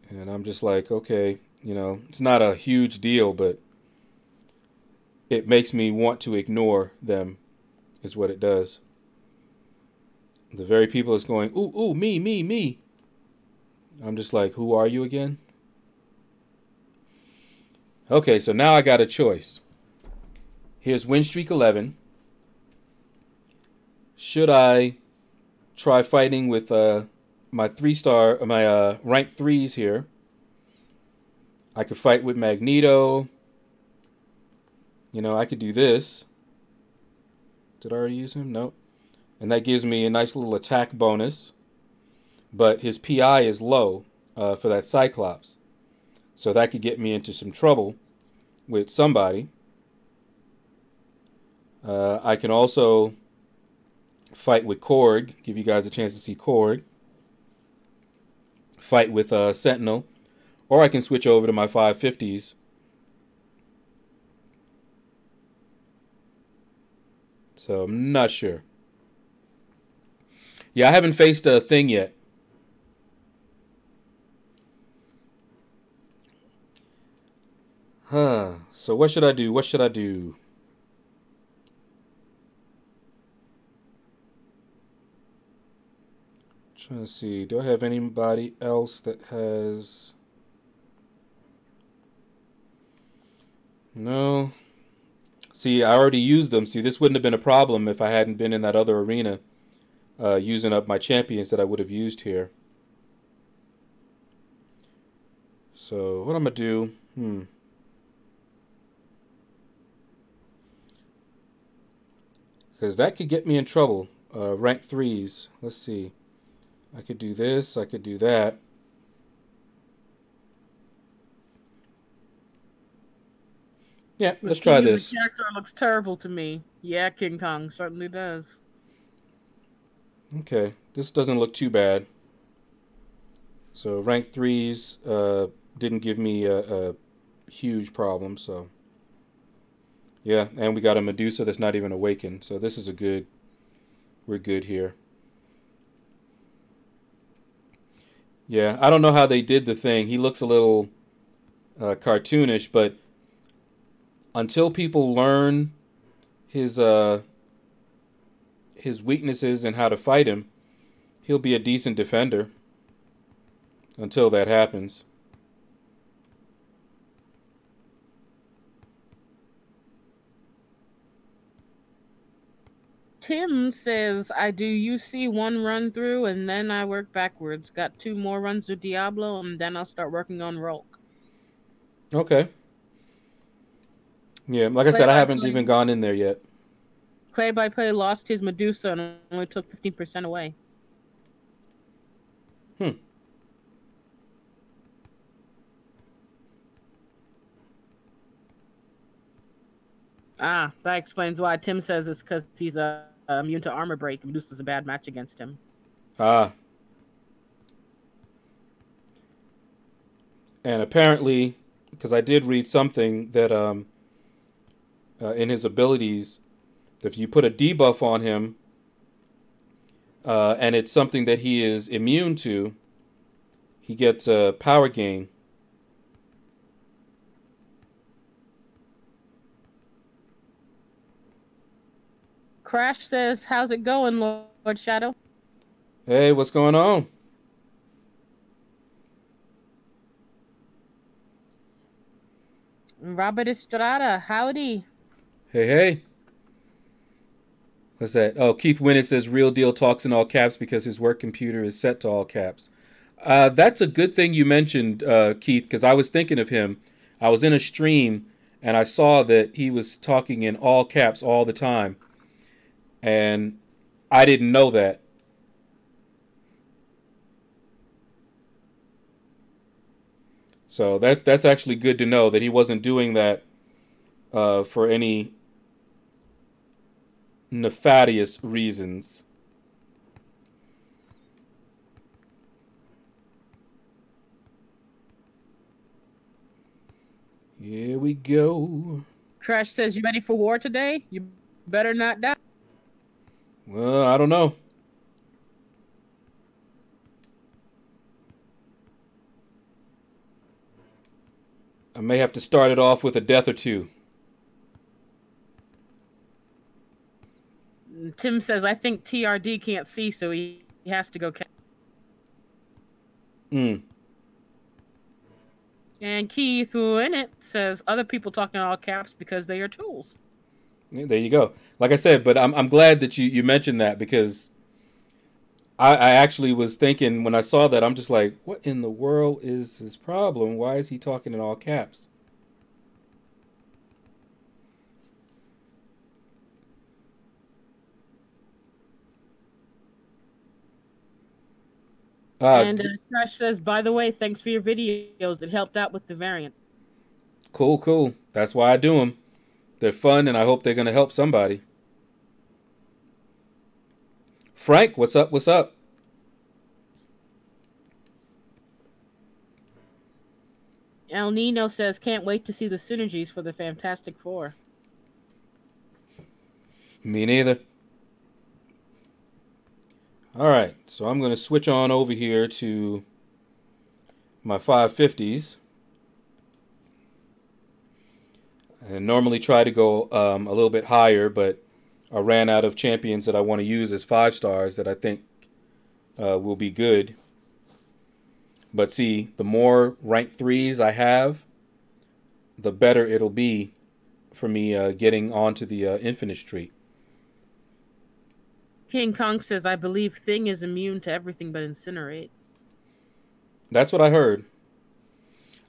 And I'm just like, okay, you know, it's not a huge deal, but it makes me want to ignore them, is what it does. The very people that's going, ooh, me. I'm just like, who are you again? Okay, so now I got a choice. Here's win streak 11. Should I try fighting with my rank 3s here? I could fight with Magneto. You know, I could do this. Did I already use him? Nope. And that gives me a nice little attack bonus. But his PI is low for that Cyclops. So that could get me into some trouble with somebody. I can also fight with Korg. Give you guys a chance to see Korg. Fight with Sentinel. Or I can switch over to my 550s. So I'm not sure. Yeah, I haven't faced a Thing yet. So what should I do? Trying to see. Do I have anybody else that has... No. See, I already used them. See, this wouldn't have been a problem if I hadn't been in that other arena using up my champions that I would have used here. So, what I'm going to do... Because that could get me in trouble. Rank 3s. Let's see. I could do this. I could do that. Yeah, let's try this. The character looks terrible to me. Yeah, King Kong certainly does. Okay, this doesn't look too bad. So rank 3s didn't give me a huge problem, so... Yeah, and we got a Medusa that's not even awakened, so this is a good... We're good here. Yeah, I don't know how they did the Thing. He looks a little cartoonish, but until people learn his weaknesses and how to fight him, he'll be a decent defender. Until that happens. Tim says, I do UC one run through and then I work backwards. Got 2 more runs of Diablo and then I'll start working on Rolk. Okay. Yeah, like I Play said, I by haven't play. even gone in there yet. Play by play lost his Medusa and only took 15% away. Hmm. Ah, that explains why Tim says it's because he's immune to armor break. Medusa's a bad match against him. Ah. And apparently, because I did read something that in his abilities, if you put a debuff on him, and it's something that he is immune to, he gets a power gain. Crash says, how's it going, Lord Shadow? Hey, what's going on? Robert Estrada, howdy. Hey, hey. What's that? Oh, Keith Winnett says real deal talks in all caps because his work computer is set to all caps. That's a good thing you mentioned, Keith, because I was thinking of him. I was in a stream and I saw that he was talking in all caps all the time. And I didn't know that. So that's actually good to know that he wasn't doing that for any nefarious reasons. Here we go. Crash says, you ready for war today? You better not die. Well, I don't know. I may have to start it off with a death or two. Tim says, I think TRD can't see, so he has to go. Hmm. And Keith Winnett says, other people talking all caps because they are tools. Yeah, there you go. Like I said, but I'm glad that you mentioned that because I actually was thinking when I saw that, I'm just like, what in the world is his problem? Why is he talking in all caps? And Crash says, by the way, thanks for your videos. It helped out with the variant. Cool, cool. That's why I do them. They're fun, and I hope they're going to help somebody. Frank, what's up? What's up? El Nino says, can't wait to see the synergies for the Fantastic Four. Me neither. All right, so I'm going to switch on over here to my 550s. I normally try to go a little bit higher, but I ran out of champions that I want to use as 5 stars that I think will be good. But see, the more rank 3s I have, the better it'll be for me getting onto the infinite streak. King Kong says, I believe Thing is immune to everything but Incinerate. That's what I heard.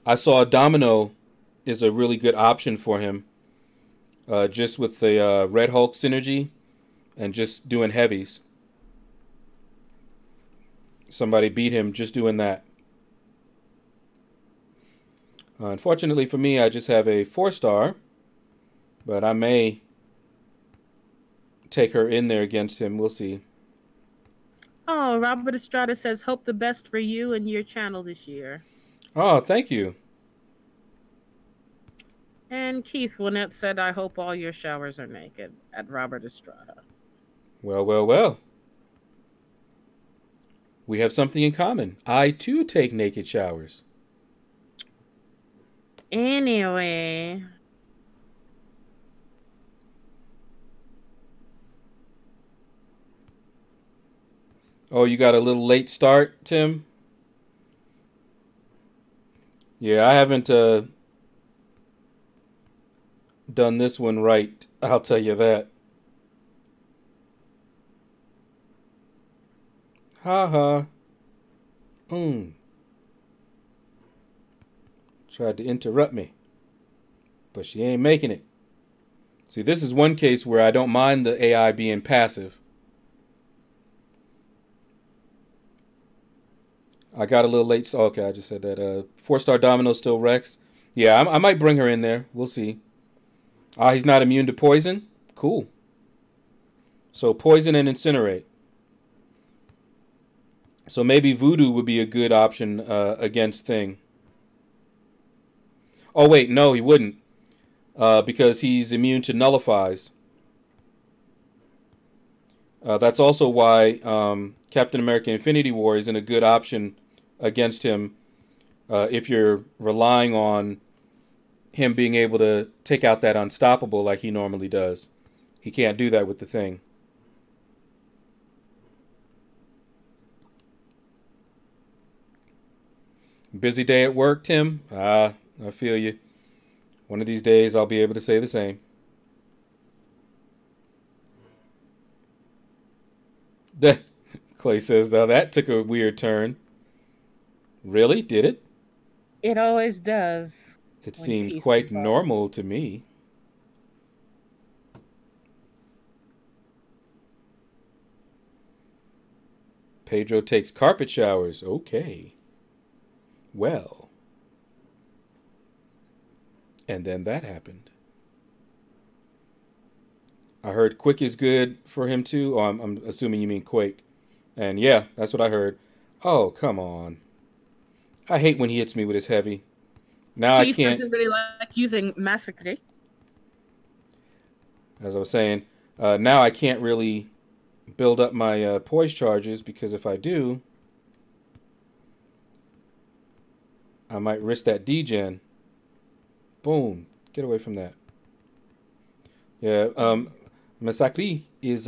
I saw Domino is a really good option for him. Just with the Red Hulk synergy and just doing heavies. Somebody beat him just doing that. Unfortunately for me, I just have a 4-star. But I may take her in there against him. We'll see. Oh, Robert Estrada says, hope the best for you and your channel this year. Oh, thank you. And Keith Winnett said, I hope all your showers are naked at Robert Estrada. Well, well, well. We have something in common. I, too, take naked showers. Anyway. Oh, you got a little late start, Tim? Yeah, I haven't done this one right. I'll tell you that. Ha ha. Tried to interrupt me, but she ain't making it. See, this is one case where I don't mind the AI being passive. I got a little late. Okay, I just said that. 4-star Domino still Rex. Yeah, I might bring her in there. We'll see. He's not immune to poison? Cool. So poison and incinerate. So maybe voodoo would be a good option against Thing. Oh, wait, no, he wouldn't. Because he's immune to nullifies. That's also why Captain America Infinity War isn't a good option against him if you're relying on him being able to take out that unstoppable like he normally does. He can't do that with the Thing. Busy day at work, Tim? I feel you. One of these days I'll be able to say the same. Clay says, now that took a weird turn. Really? Did it? It always does. It seemed quite normal to me. Pedro takes carpet showers. Okay. Well. And then that happened. I heard Quick is good for him too. Oh, I'm assuming you mean Quake. And yeah, that's what I heard. Oh, come on. I hate when he hits me with his heavy. Now Keith I can't. doesn't really like using Massacre. As I was saying, now I can't really build up my poise charges because if I do, I might risk that degen. Boom. Get away from that. Yeah, Massacre is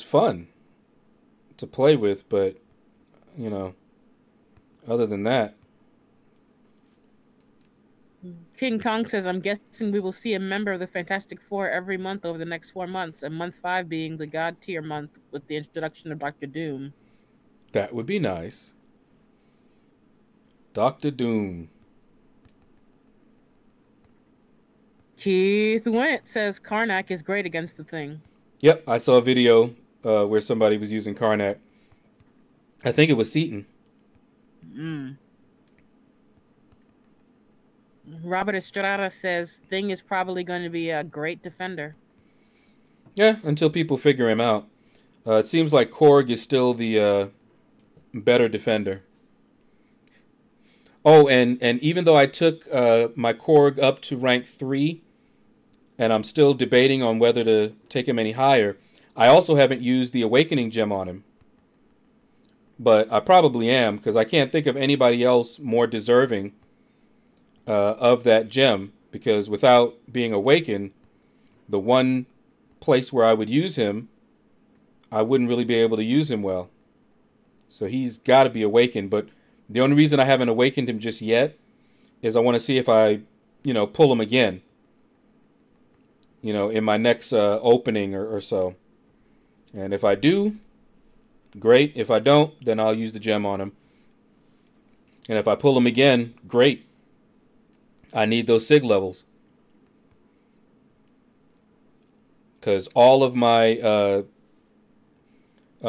fun to play with, but you know, other than that. King Kong says, I'm guessing we will see a member of the Fantastic Four every month over the next 4 months, and month 5 being the God tier month with the introduction of Dr. Doom. That would be nice. Dr. Doom. Keith Went says Karnak is great against the Thing. Yep, I saw a video where somebody was using Karnak. I think it was Seaton. Robert Estrada says Thing is probably going to be a great defender. Yeah, until people figure him out. It seems like Korg is still the better defender. Oh, and even though I took my Korg up to rank 3, and I'm still debating on whether to take him any higher, I also haven't used the Awakening Gem on him. But I probably am, because I can't think of anybody else more deserving of that gem, because without being awakened, the one place where I would use him, I wouldn't really be able to use him well. So he's got to be awakened, but the only reason I haven't awakened him just yet is I want to see if I, pull him again, in my next opening or so. And if I do, great. If I don't, then I'll use the gem on him. And if I pull him again, great. I need those SIG levels. Because all of my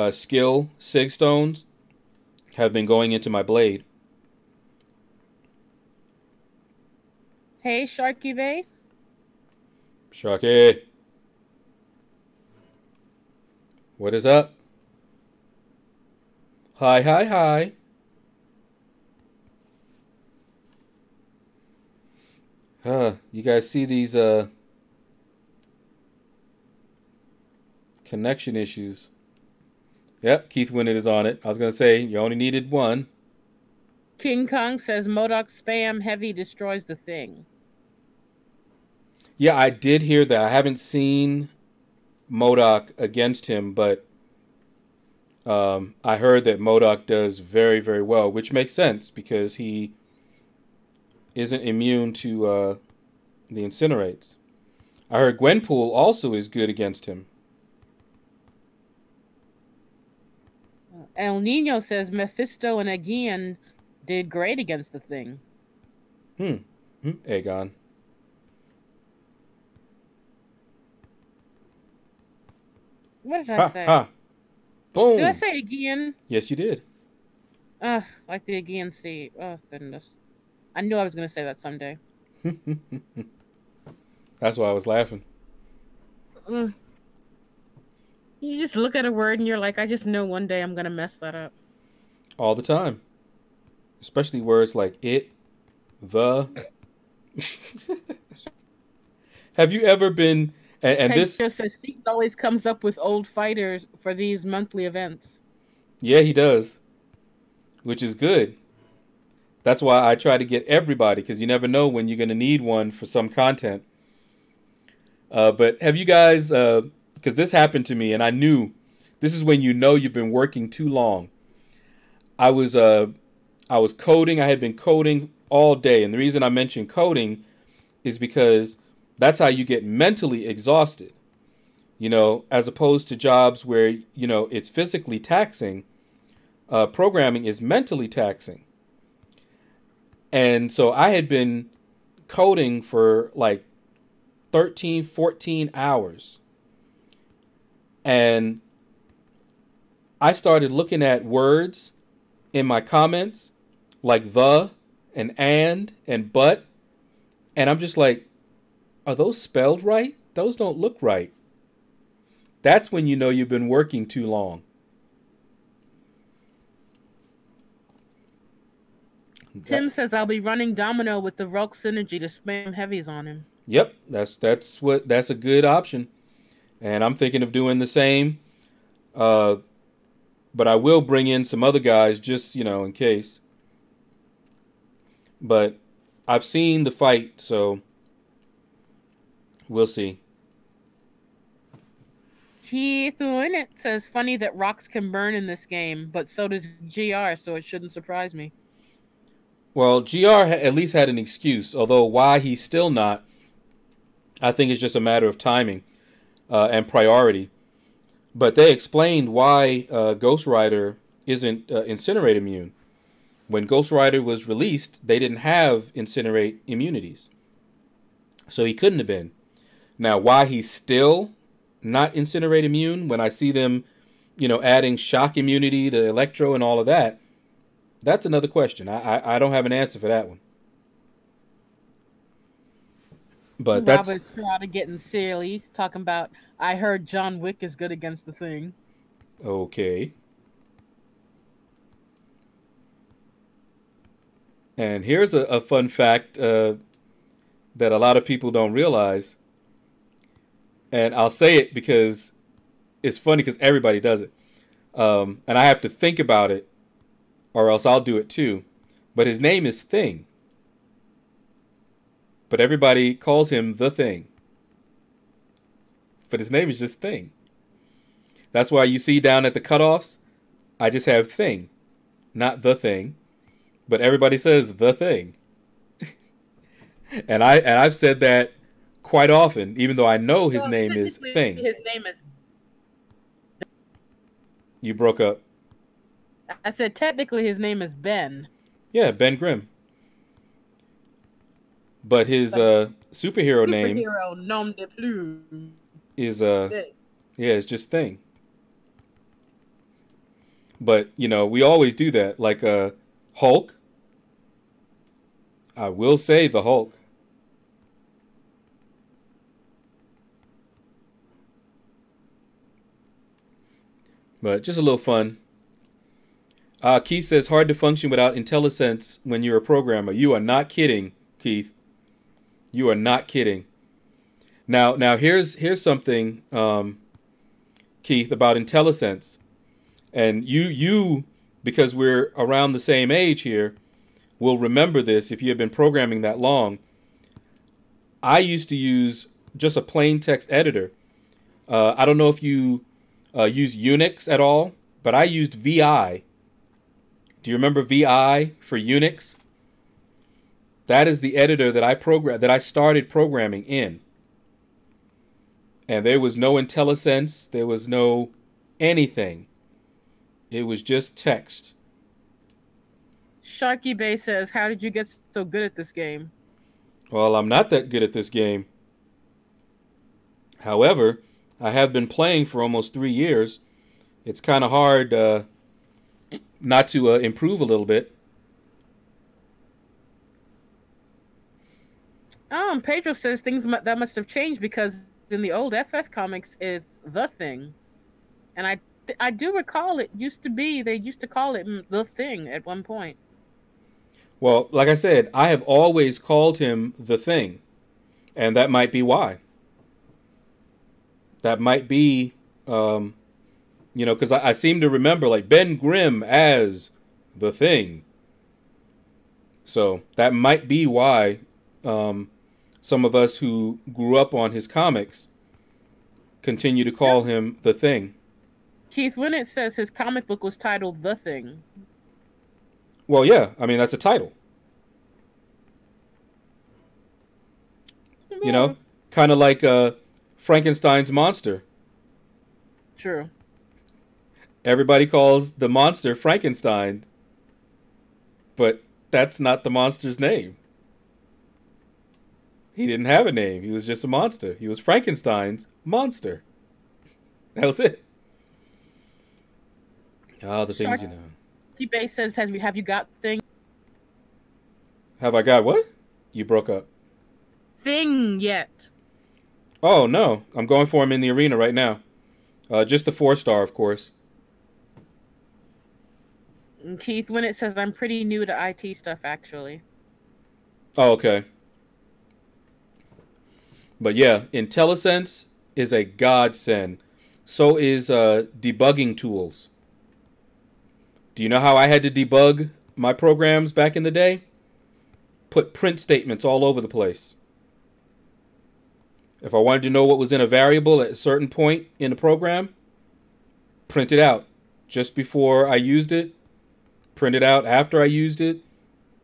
skill SIG stones have been going into my blade. Hey, Sharky Bay. Sharky. What is up? Hi, hi, hi. You guys see these connection issues? Yep, Keith Winnett is on it. I was going to say, you only needed one. King Kong says MODOK spam heavy destroys the Thing. Yeah, I did hear that. I haven't seen MODOK against him, but I heard that MODOK does very, very well, which makes sense because he isn't immune to the incinerates. I heard Gwenpool also is good against him. El Nino says Mephisto and Aegean did great against the thing. Aegon. What did I Ha say? ha. Boom. Did I say Aegean? Yes, you did. Like the Aegean Sea. Oh, goodness. I knew I was going to say that someday. That's why I was laughing. You just look at a word and you're like, I just know one day I'm going to mess that up. All the time. Especially words like it, the. Have you ever been... And this... just says Steve always comes up with old fighters for these monthly events. Yeah, he does. Which is good. That's why I try to get everybody, because you never know when you're going to need one for some content. But have you guys... because this happened to me, and I knew... This is when you know you've been working too long. I was coding. I had been coding all day. And the reason I mention coding is because that's how you get mentally exhausted. You know, as opposed to jobs where, you know, it's physically taxing, programming is mentally taxing. And so I had been coding for like 13, 14 hours. And I started looking at words in my comments like the and but. And I'm just like, are those spelled right? Those don't look right. That's when you know you've been working too long. Tim says I'll be running Domino with the Rulk synergy to spam heavies on him. Yep, that's a good option. And I'm thinking of doing the same. But I will bring in some other guys just, you know, in case. But I've seen the fight, so we'll see. Keith Winnett says, funny that rocks can burn in this game, but so does GR, so it shouldn't surprise me. Well, GR at least had an excuse, although why he's still not, I think it's just a matter of timing and priority. But they explained why Ghost Rider isn't Incinerate immune. When Ghost Rider was released, they didn't have Incinerate immunities. So he couldn't have been. Now, why he's still not Incinerate immune when I see them, you know, adding shock immunity to Electro and all of that, that's another question. I don't have an answer for that one. But that's... Robert's proud of getting silly, talking about, I heard John Wick is good against the thing. Okay. And here's a fun fact that a lot of people don't realize. And I'll say it because it's funny because everybody does it. And I have to think about it or else I'll do it too. But his name is Thing. But everybody calls him The Thing. But his name is just Thing. That's why you see down at the cutoffs, I just have Thing, not The Thing. But everybody says The Thing. and I've said that quite often, even though I know his name is Thing. His name is... You broke up. I said technically his name is Ben. Yeah, Ben Grimm. But his superhero name nom de plume is it's just Thing. But you know, we always do that. Like Hulk. I will say the Hulk. But just a little fun. Keith says, hard to function without IntelliSense when you're a programmer. You are not kidding, Keith. You are not kidding. Now here's something, Keith, about IntelliSense. And you, because we're around the same age here, will remember this if you have been programming that long. I used to use just a plain text editor. I don't know if you use Unix at all, but I used VI. Do you remember VI for Unix? That is the editor that I started programming in. And there was no IntelliSense, there was no anything. It was just text. Sharky Bay says, "How did you get so good at this game?" Well, I'm not that good at this game. However, I have been playing for almost 3 years. It's kind of hard not to improve a little bit. Pedro says that must have changed because in the old FF comics is the Thing, and I do recall it used to be they used to call it the Thing at one point. Well, like I said, I have always called him the Thing, and that might be why. That might be, because I seem to remember like Ben Grimm as the Thing. So that might be why some of us who grew up on his comics continue to call him the Thing. Keith Winnett says his comic book was titled The Thing. Well, yeah, I mean, that's a title. You know, kind of like Frankenstein's monster. True. Everybody calls the monster Frankenstein, but that's not the monster's name. He didn't have a name. He was just a monster. He was Frankenstein's monster. That was it. Ah, the things you know. T-Base says, have you got Thing? Have I got what? You broke up. Thing yet? Oh, no. I'm going for him in the arena right now. Just the 4-star, of course. And Keith Winnett says, I'm pretty new to IT stuff, actually. Oh, okay. But yeah, IntelliSense is a godsend. So is debugging tools. Do you know how I had to debug my programs back in the day? Put print statements all over the place. If I wanted to know what was in a variable at a certain point in the program, print it out just before I used it, print it out after I used it.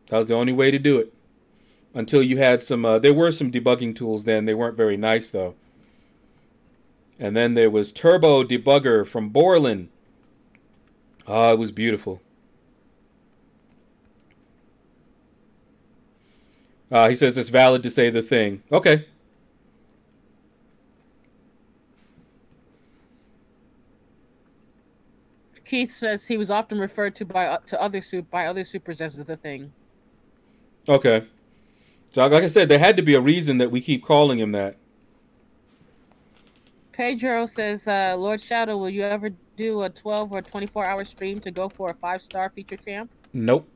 That was the only way to do it. Until you had some, there were some debugging tools then. They weren't very nice though. And then there was Turbo Debugger from Borland. Ah, it was beautiful. He says it's valid to say the Thing. Okay. Keith says he was often referred to by other supers as the Thing. Okay. So like I said, there had to be a reason that we keep calling him that. Pedro says, Lord Shadow, will you ever do a 12 or 24-hour stream to go for a 5-star feature champ? Nope.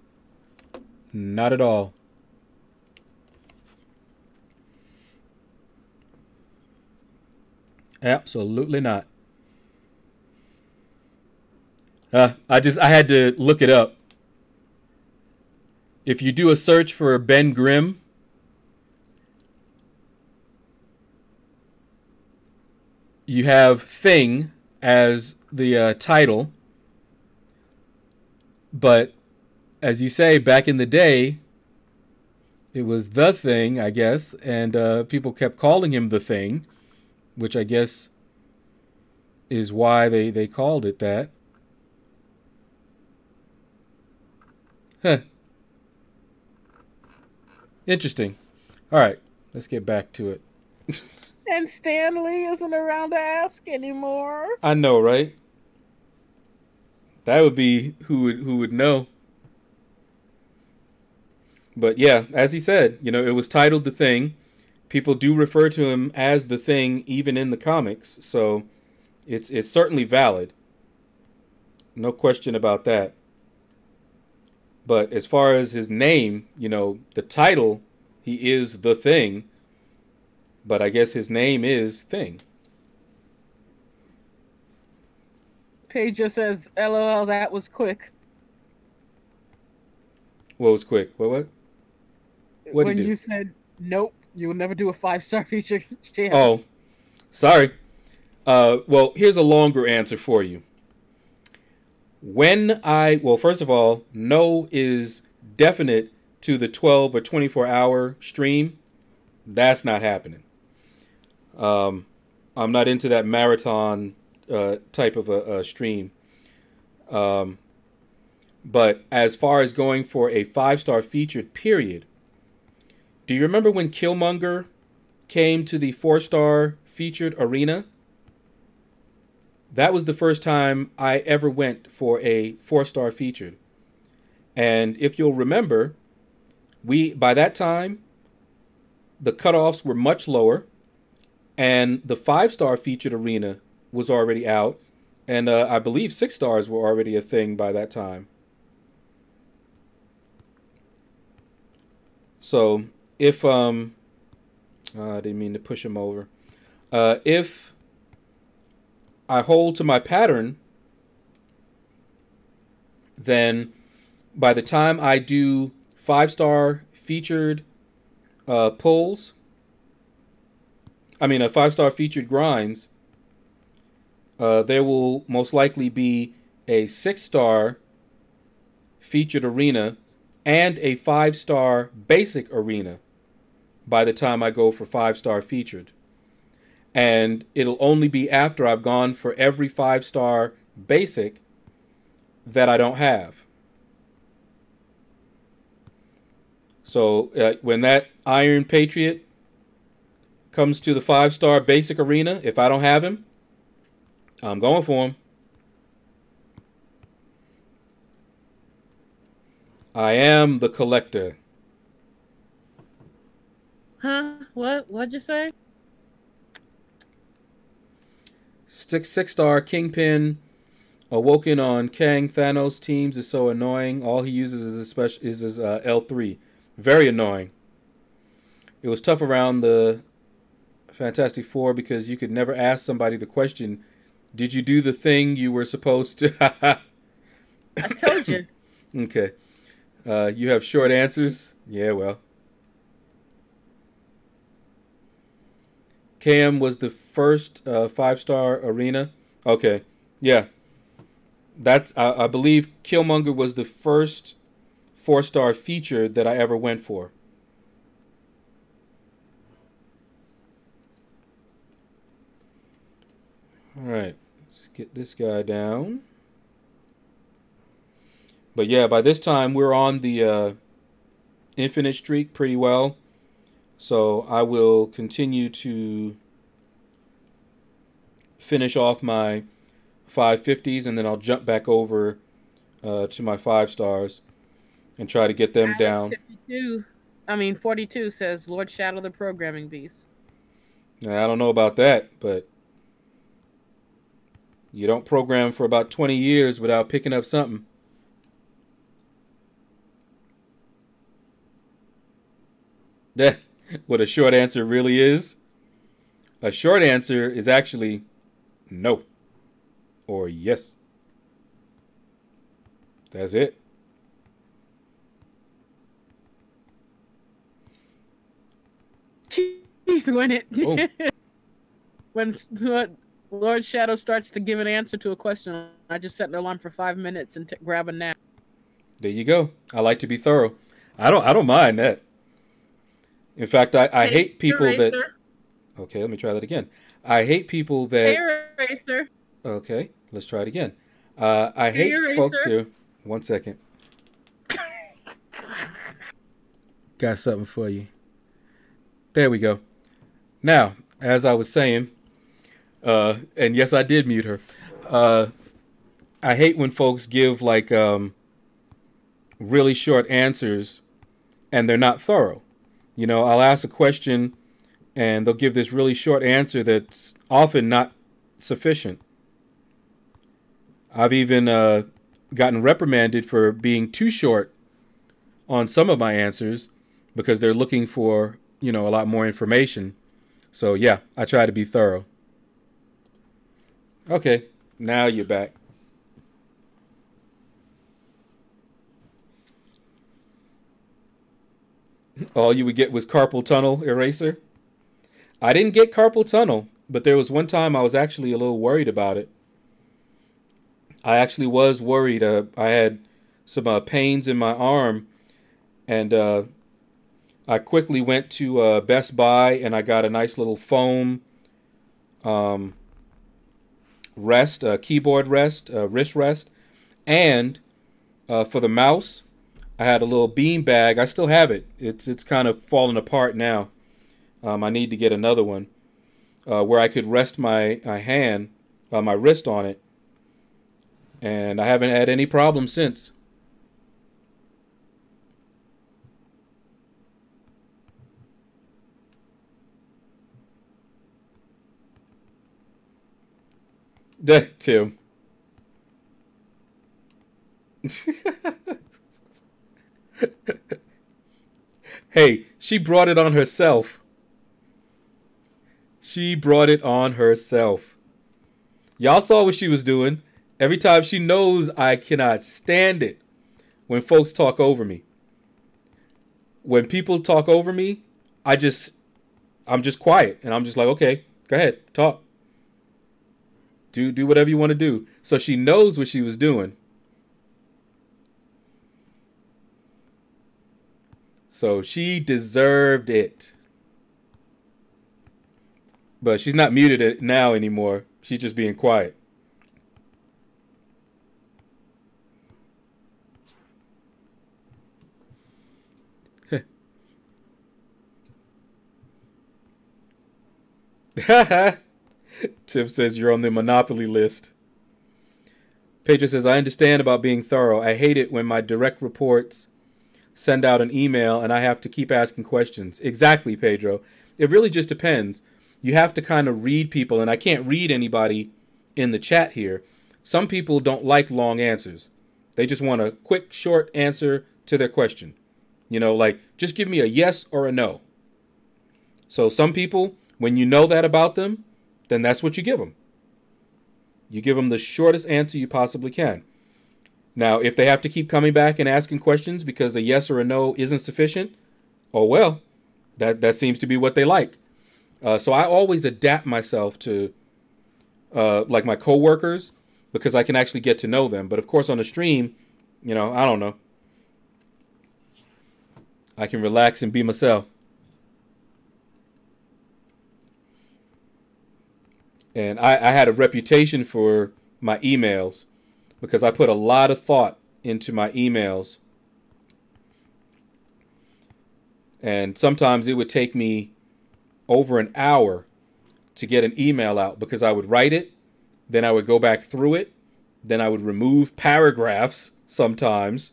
Not at all. Absolutely not. I had to look it up. If you do a search for Ben Grimm, you have Thing as the title. But as you say, back in the day, it was the Thing, I guess, and people kept calling him the Thing, which I guess is why they called it that. Huh. Interesting. All right, let's get back to it. And Stanley isn't around to ask anymore. I know, right? That would be who would know. But yeah, as he said, it was titled The Thing. People do refer to him as The Thing even in the comics, so it's certainly valid. No question about that. But as far as his name, the title, he is The Thing. But I guess his name is Thing. Paige just says, LOL, that was quick. What was quick? What? When you said, nope, you'll never do a 5-star feature champ. Oh, sorry. Well, here's a longer answer for you. First of all, no is definite to the 12 or 24-hour stream. That's not happening. I'm not into that marathon type of a stream. But as far as going for a 5-star featured period, do you remember when Killmonger came to the 4-star featured arena? That was the first time I ever went for a 4-star featured. And if you'll remember, by that time, the cutoffs were much lower, and the 5-star featured arena was already out, and I believe 6 stars were already a thing by that time. So if I didn't mean to push him over. If I hold to my pattern, then by the time I do 5-star featured pulls, I mean a 5-star featured grinds, there will most likely be a 6-star featured arena and a 5-star basic arena by the time I go for 5-star featured. And it'll only be after I've gone for every 5-star basic that I don't have. So when that Iron Patriot comes to the 5-star basic arena, if I don't have him, I'm going for him. I am the collector. Huh? What'd you say? 6-star Kingpin awoken on Kang Thanos teams is so annoying. All he uses is his L3. Very annoying. It was tough around the Fantastic Four because you could never ask somebody the question, did you do the thing you were supposed to? I told you. Okay. You have short answers? Yeah, well. Cam was the first 5-star arena. Okay. Yeah. That's I believe Killmonger was the first 4-star feature that I ever went for. All right. Let's get this guy down. But yeah, by this time we're on the infinite streak pretty well. So I will continue to finish off my 550s, and then I'll jump back over to my 5 stars and try to get them down. 42 says Lord Shadow the Programming Beast. Now, I don't know about that, but you don't program for about 20 years without picking up something. That what a short answer really is? A short answer is actually no or yes. That's it. Keith win it. Oh. When Lord Shadow starts to give an answer to a question, I just set the alarm for 5 minutes and grab a nap. There you go. I like to be thorough. I don't mind that. In fact, I hate people that... Okay, let me try that again. I hate people that... Hey, Eraser. Okay, let's try it again. I hate folks who... 1 second. Got something for you. There we go. Now, as I was saying, and yes, I did mute her. I hate when folks give like really short answers and they're not thorough. You know, I'll ask a question and they'll give this really short answer that's often not sufficient. I've even gotten reprimanded for being too short on some of my answers because they're looking for, you know, a lot more information. So, yeah, I try to be thorough. Okay, now you're back. All you would get was carpal tunnel, Eraser? I didn't get carpal tunnel, but there was one time I was actually a little worried about it. I actually was worried. I had some pains in my arm, and I quickly went to Best Buy, and I got a nice little foam rest, keyboard rest, wrist rest, And for the mouse, I had a little bean bag. I still have it. It's kind of falling apart now. I need to get another one where I could rest my hand, my wrist on it. And I haven't had any problems since. Tim. Hey, she brought it on herself. She brought it on herself. Y'all saw what she was doing. Every time she knows I cannot stand it when folks talk over me. When people talk over me, I'm just quiet. And I'm just like, okay, go ahead, talk. Do whatever you want to do. So she knows what she was doing. So she deserved it. But she's not muted it now anymore. She's just being quiet. Tim says you're on the Monopoly list. Pedro says, I understand about being thorough. I hate it when my direct reports send out an email and I have to keep asking questions. Exactly, Pedro. It really just depends. You have to kind of read people, and I can't read anybody in the chat here. Some people don't like long answers. They just want a quick, short answer to their question. You know, like, just give me a yes or a no. So some people, when you know that about them, then that's what you give them. You give them the shortest answer you possibly can. Now, if they have to keep coming back and asking questions because a yes or a no isn't sufficient, oh well, that seems to be what they like. So I always adapt myself to like my coworkers because I can actually get to know them. But of course on the stream, you know, I don't know. I can relax and be myself. And I had a reputation for my emails because I put a lot of thought into my emails. And sometimes it would take me over an hour to get an email out because I would write it, then I would go back through it, then I would remove paragraphs sometimes.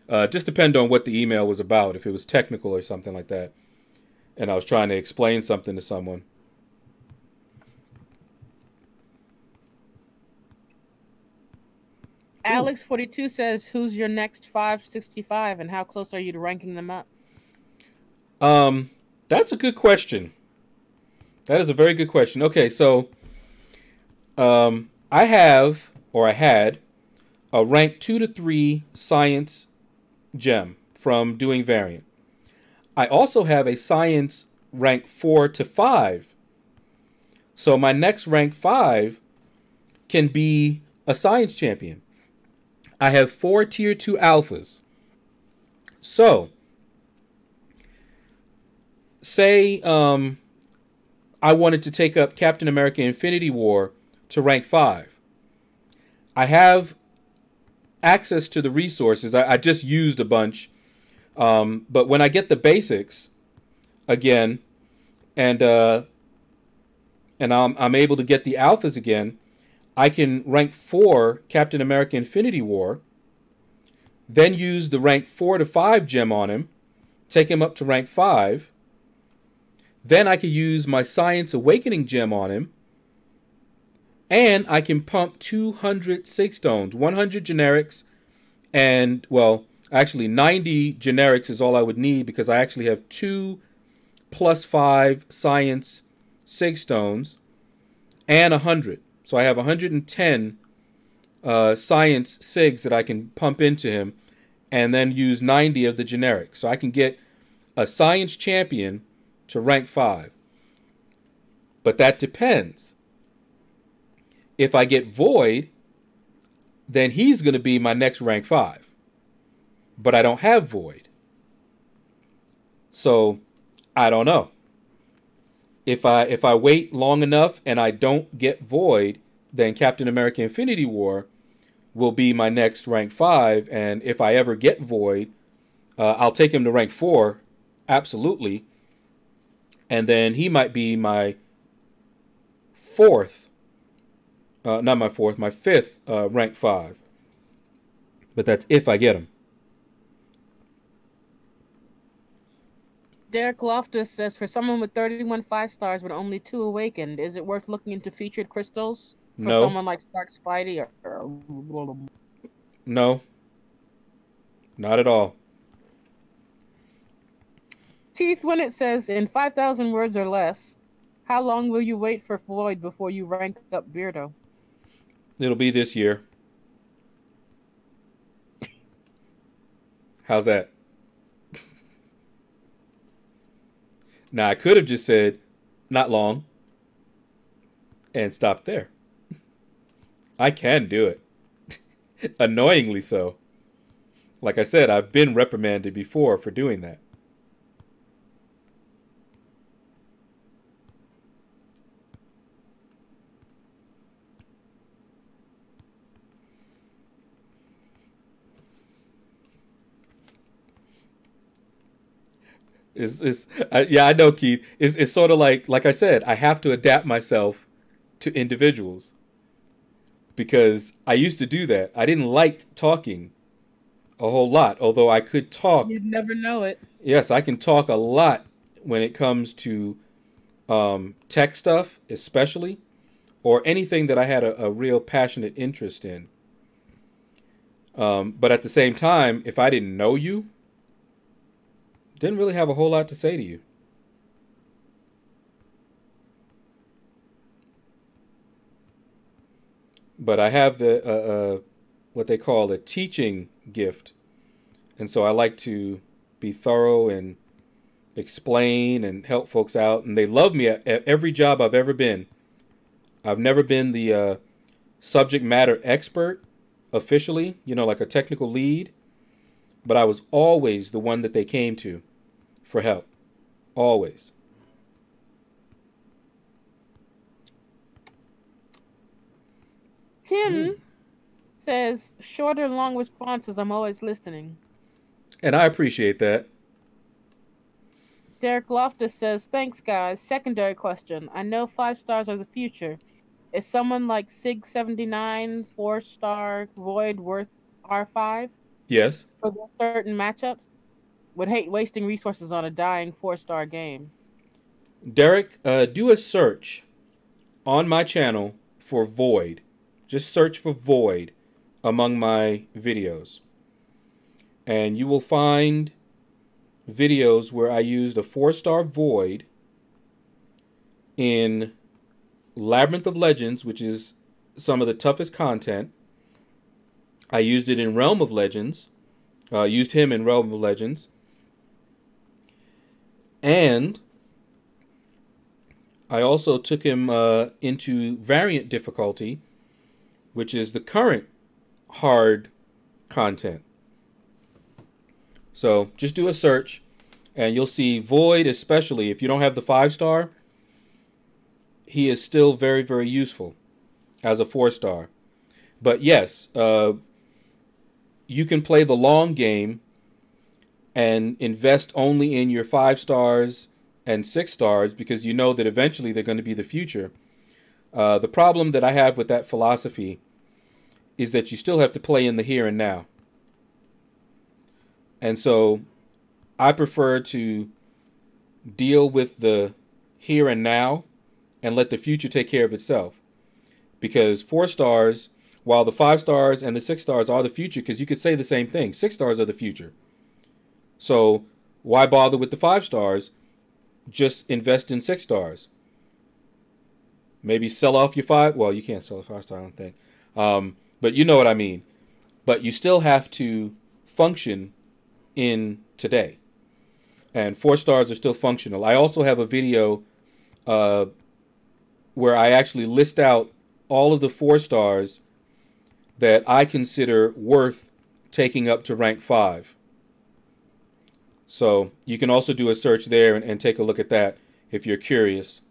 Just depend on what the email was about, if it was technical or something like that. And I was trying to explain something to someone. Alex42 says, who's your next 565 and how close are you to ranking them up? That's a good question. That is a very good question. Okay, so I had a rank 2 to 3 science gem from doing variant. I also have a science rank 4 to 5. So my next rank 5 can be a science champion. I have 4 tier 2 alphas. So say I wanted to take up Captain America Infinity War to rank 5. I have access to the resources. I just used a bunch. But when I get the basics again, and I'm able to get the alphas again, I can rank 4 Captain America Infinity War, then use the rank 4 to 5 gem on him, take him up to rank 5. Then I can use my Science Awakening gem on him, and I can pump 200 sig stones, 100 generics, and, well, actually 90 generics is all I would need because I actually have 2 plus 5 science sig stones and 100. So I have 110 science sigs that I can pump into him and then use 90 of the generics. So I can get a science champion to rank 5. But that depends. If I get Void, then he's going to be my next rank 5. But I don't have Void. So I don't know. If I wait long enough and I don't get Void, then Captain America Infinity War will be my next rank 5. And if I ever get Void, I'll take him to rank 4. Absolutely. And then he might be my fourth, not my fourth, my fifth rank 5. But that's if I get him. Derek Loftus says, for someone with 31 5-stars but only 2 awakened, is it worth looking into featured crystals for No. someone like Spark Spidey? No. Not at all. Teeth Winnett says, in 5,000 words or less, how long will you wait for Void before you rank up Beardo? It'll be this year. How's that? Now, I could have just said, not long, and stopped there. I can do it. Annoyingly so. Like I said, I've been reprimanded before for doing that. Yeah, I know, Keith. It's sort of like I said, I have to adapt myself to individuals because I used to do that. I didn't like talking a whole lot, although I could talk. You'd never know it. Yes, I can talk a lot when it comes to tech stuff, especially, or anything that I had a real passionate interest in. But at the same time, if I didn't know you, didn't really have a whole lot to say to you. But I have the what they call a teaching gift, and so I like to be thorough and explain and help folks out, and they love me at every job I've ever been. I've never been the subject matter expert officially, like a technical lead, but I was always the one that they came to for help. Always. Tim says, short or long responses, I'm always listening. And I appreciate that. Derek Loftus says, thanks, guys. Secondary question. I know 5 stars are the future. Is someone like Sig79 4-star Void worth R5? Yes. For certain matchups? Would hate wasting resources on a dying 4-star game. Derek, do a search on my channel for Void. Just search for Void among my videos. And you will find videos where I used a 4-star Void in Labyrinth of Legends, which is some of the toughest content. I used it in Realm of Legends. Used him in Realm of Legends. And I also took him into variant difficulty, which is the current hard content. So just do a search and you'll see Void, especially if you don't have the 5-star, he is still very, very useful as a 4-star. But yes, you can play the long game and invest only in your 5 stars and 6 stars because you know that eventually they're going to be the future. The problem that I have with that philosophy is that you still have to play in the here and now. And so I prefer to deal with the here and now and let the future take care of itself. Because 4 stars, while the 5 stars and the 6 stars are the future, because you could say the same thing, 6 stars are the future. So why bother with the 5 stars? Just invest in 6 stars. Maybe sell off your 5. Well, you can't sell a 5-star, I don't think. But you know what I mean. But you still have to function in today. And 4 stars are still functional. I also have a video where I actually list out all of the 4 stars that I consider worth taking up to rank 5. So you can also do a search there and take a look at that if you're curious.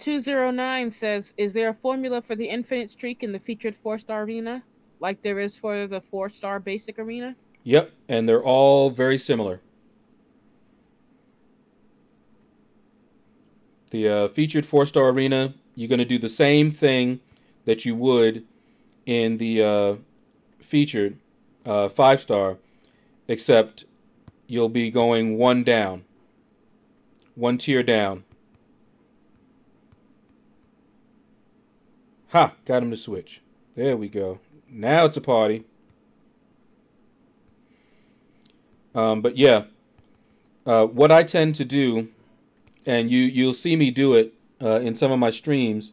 209 says, is there a formula for the infinite streak in the featured 4-star arena, like there is for the 4-star basic arena? Yep, and they're all very similar. The featured 4-star arena, you're going to do the same thing that you would in the featured 5-star, except you'll be going one down, one tier down. Ha! Got him to switch. There we go. Now it's a party. But yeah, what I tend to do, and you'll see me do it in some of my streams,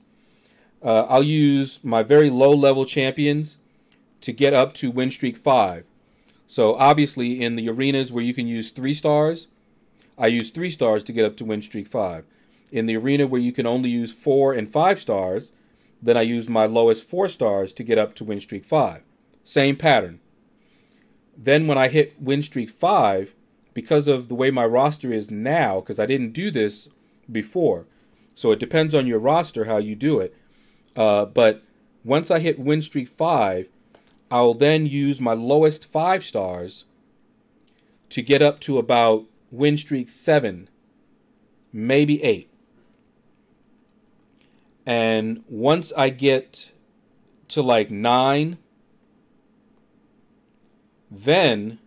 I'll use my very low level champions to get up to win streak 5. So obviously in the arenas where you can use 3 stars, I use 3 stars to get up to win streak 5. In the arena where you can only use 4 and 5 stars, then I use my lowest 4 stars to get up to win streak 5. Same pattern. Then when I hit win streak 5, because of the way my roster is now, because I didn't do this before, so it depends on your roster how you do it. But once I hit win streak 5, I'll then use my lowest 5 stars to get up to about win streak 7, maybe 8. And once I get to like 9, then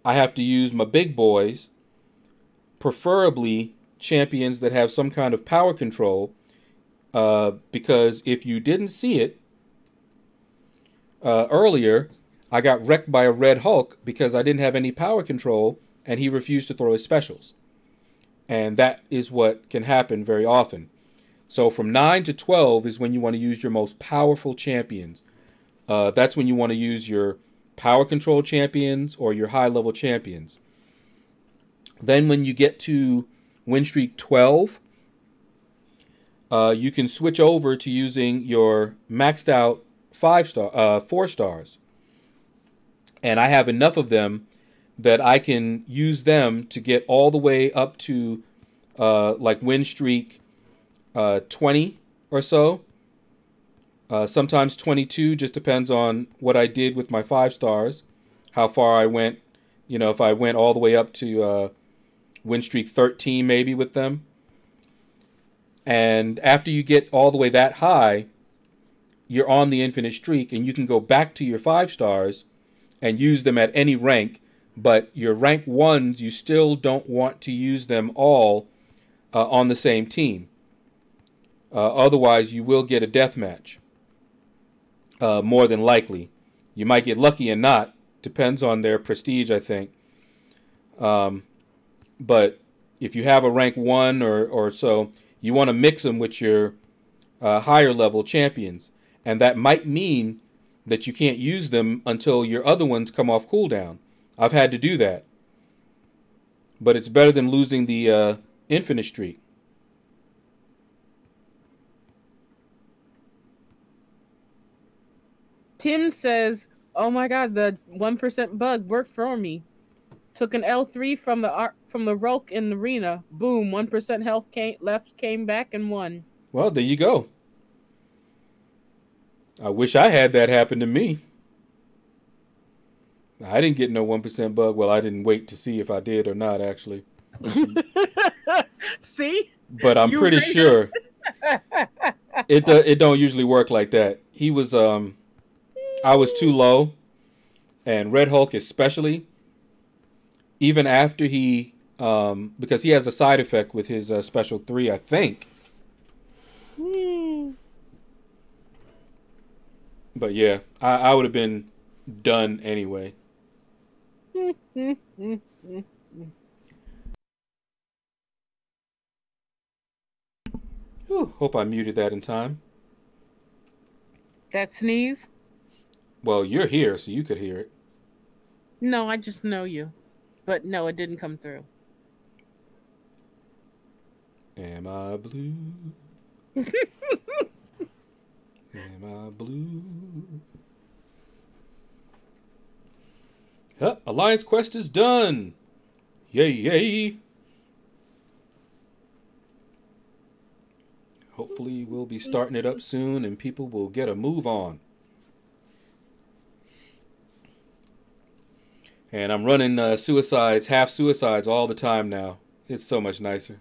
I have to use my big boys, preferably champions that have some kind of power control, because if you didn't see it earlier, I got wrecked by a Red Hulk because I didn't have any power control and he refused to throw his specials. And that is what can happen very often. So from 9 to 12 is when you want to use your most powerful champions. That's when you want to use your power control champions or your high level champions. Then when you get to win streak 12, you can switch over to using your maxed out 4 stars. And I have enough of them that I can use them to get all the way up to like win streak 20 or so. Sometimes 22, just depends on what I did with my 5 stars, how far I went. You know, if I went all the way up to win streak 13 maybe with them. And after you get all the way that high, you're on the infinite streak and you can go back to your 5 stars and use them at any rank. But your rank 1s, you still don't want to use them all on the same team. Otherwise, you will get a death match. More than likely. You might get lucky and not. Depends on their prestige, I think. But if you have a rank 1 or so, you want to mix them with your higher level champions. And that might mean that you can't use them until your other ones come off cooldown. I've had to do that. But it's better than losing the infinite streak. Tim says, "Oh my God, the 1% bug worked for me. Took an L3 from the Rolk in the arena. Boom, 1% health came back and won." Well, there you go. I wish I had that happen to me. I didn't get no 1% bug. Well, I didn't wait to see if I did or not, actually. See? But I'm pretty sure it don't usually work like that. He was I was too low, and Red Hulk especially. Even after he because he has a side effect with his special 3, I think. But yeah, I would have been done anyway. Whew, hope I muted that in time. That sneeze? Well, you're here, so you could hear it. No, I just know you. But no, it didn't come through. Am I blue? Am I blue? Huh, Alliance Quest is done! Yay, yay! Hopefully we'll be starting it up soon and people will get a move on. And I'm running suicides, half suicides all the time now. It's so much nicer.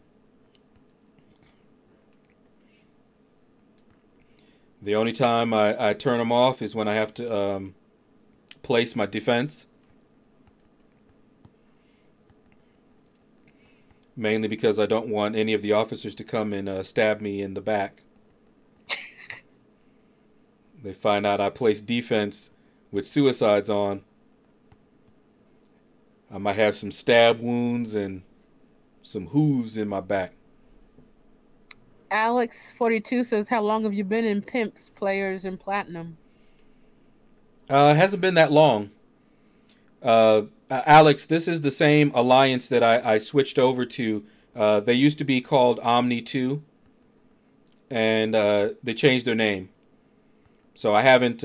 The only time I turn them off is when I have to place my defense. Mainly because I don't want any of the officers to come and stab me in the back. They find out I place defense with suicides on. I might have some stab wounds and some hooves in my back. Alex42 says, how long have you been in Pimps, Players, and Platinum? It hasn't been that long. Alex, this is the same alliance that I switched over to. They used to be called Omni 2, and they changed their name. So I haven't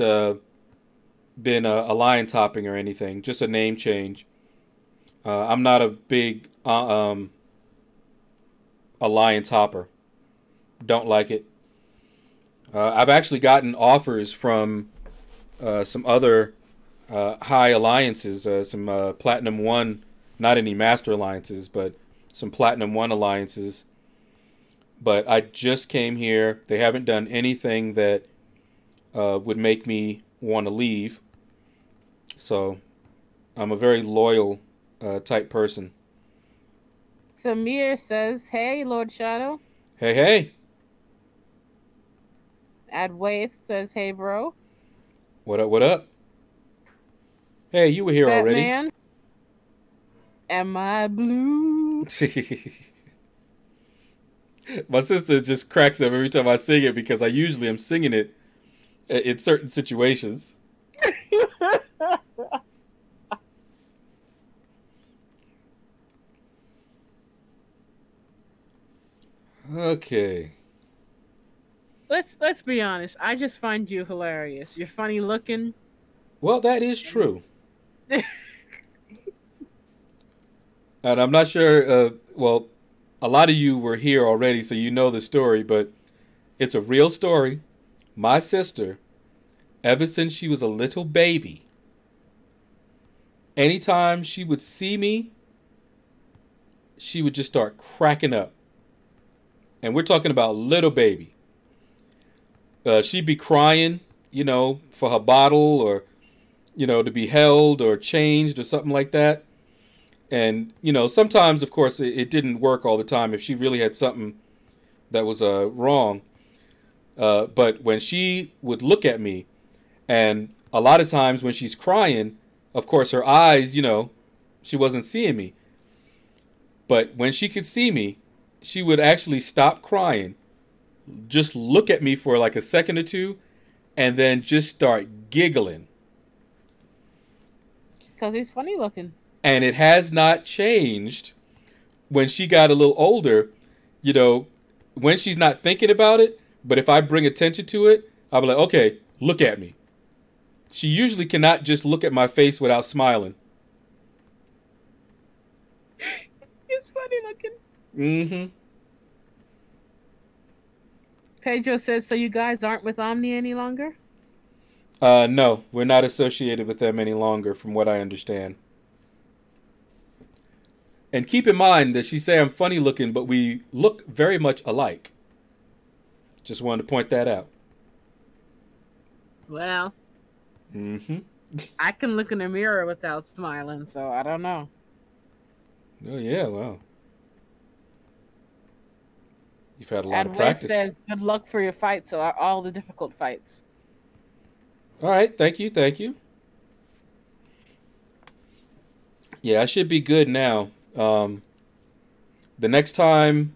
been alliance hopping or anything, just a name change. I'm not a big alliance hopper. Don't like it. I've actually gotten offers from some other high alliances, some Platinum 1, not any Master alliances, but some Platinum 1 alliances. But I just came here. They haven't done anything that would make me want to leave. So I'm a very loyal type person. Samir says, hey, Lord Shadow. Hey, hey. Adwaith says, hey, bro. What up, what up? Hey, you were here already. Man, am I blue? My sister just cracks up every time I sing it because I usually am singing it in certain situations. Okay. Let's be honest. I just find you hilarious. You're funny looking. Well, that is true. And I'm not sure, well, a lot of you were here already, so you know the story, but it's a real story. My sister, ever since she was a little baby, anytime she would see me, she would just start cracking up. And we're talking about little baby. She'd be crying, you know, for her bottle or, you know, to be held or changed or something like that. And, you know, sometimes, of course, it didn't work all the time if she really had something that was wrong. But when she would look at me, and a lot of times when she's crying, of course, her eyes, you know, she wasn't seeing me. But when she could see me, she would actually stop crying, just look at me for like a second or two, and then just start giggling. Because he's funny looking. And it has not changed when she got a little older, you know, when she's not thinking about it. But if I bring attention to it, I'll be like, okay, look at me. She usually cannot just look at my face without smiling. He's funny looking. Mm-hmm. Pedro says, so you guys aren't with Omni any longer? No, we're not associated with them any longer, from what I understand. And keep in mind that she say I'm funny looking, but we look very much alike. Just wanted to point that out. Well, Mm-hmm. I can look in the mirror without smiling, so I don't know. Oh, yeah, wow. You've had a lot of Adway practice. says, good luck for your fights, so all the difficult fights. All right, thank you, thank you. Yeah, I should be good now. The next time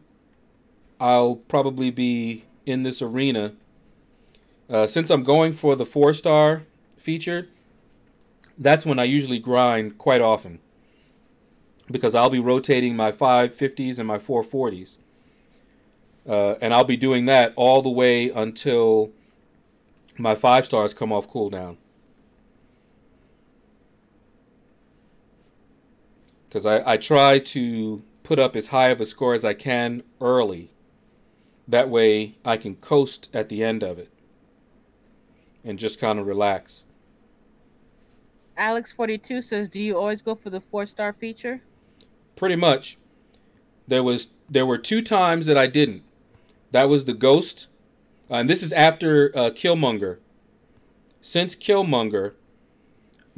I'll probably be in this arena. Since I'm going for the 4-star feature, that's when I usually grind quite often. Because I'll be rotating my 550s and my 440s. And I'll be doing that all the way until my 5 stars come off cooldown. Because I try to put up as high of a score as I can early, That way I can coast at the end of it and just kind of relax. Alex42 says, "Do you always go for the 4-star feature?" Pretty much. There were 2 times that I didn't. That was the Ghost, and this is after Killmonger. Since Killmonger,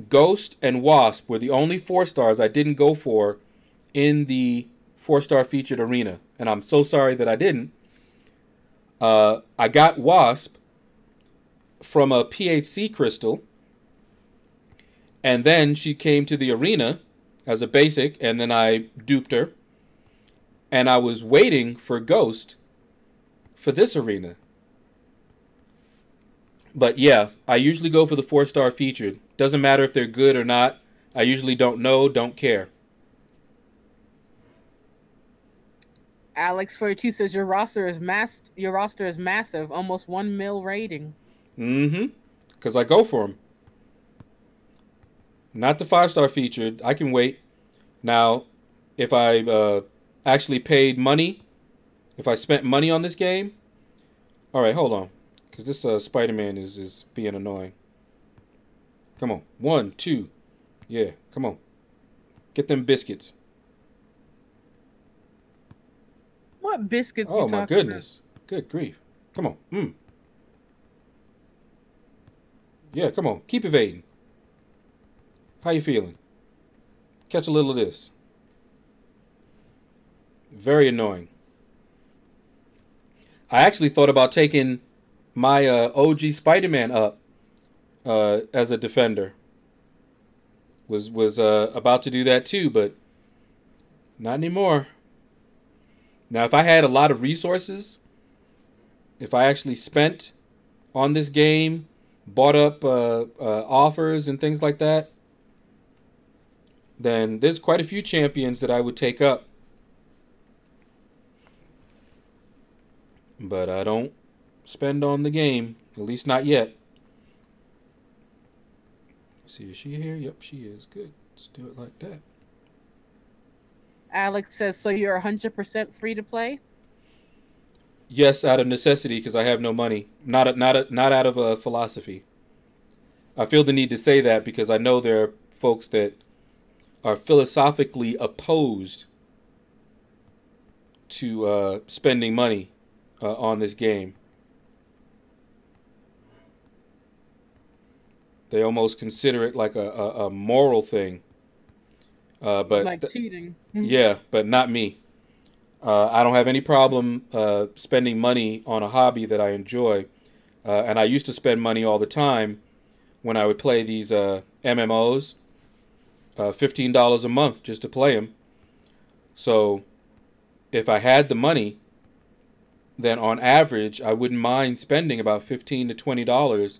Ghost and Wasp were the only 4-stars I didn't go for in the 4-star featured arena, and I'm so sorry that I didn't. I got Wasp from a PHC crystal, and then she came to the arena as a basic, and then I duped her, and I was waiting for Ghost for this arena. But yeah, I usually go for the 4-star featured. Doesn't matter if they're good or not. I usually don't know, don't care. Alex42 says, your roster is massive, almost 1 mil rating. Because I go for them. Not the 5-star featured. I can wait. Now, if I actually paid money, if I spent money on this game, all right, hold on, because this Spider-Man is being annoying. Come on, 1, 2, yeah, come on, get them biscuits. What biscuits? Oh my goodness, good grief! Come on, yeah, come on, keep evading. How you feeling? Catch a little of this. Very annoying. I actually thought about taking my OG Spider-Man up as a defender. Was about to do that too, but not anymore. Now, if I had a lot of resources, if I actually spent on this game, bought up offers and things like that, then there's quite a few champions that I would take up. But I don't spend on the game, at least not yet. See, is she here? Yep, she is. Good. Let's do it like that. Alex says, so you're 100% free to play? Yes, out of necessity, because I have no money. Not out of a philosophy. I feel the need to say that because I know there are folks that are philosophically opposed to spending money on this game. They almost consider it like a moral thing. But like cheating. Yeah, but not me. I don't have any problem spending money on a hobby that I enjoy. And I used to spend money all the time when I would play these MMOs. $15 a month just to play them. So if I had the money, then on average, I wouldn't mind spending about $15 to $20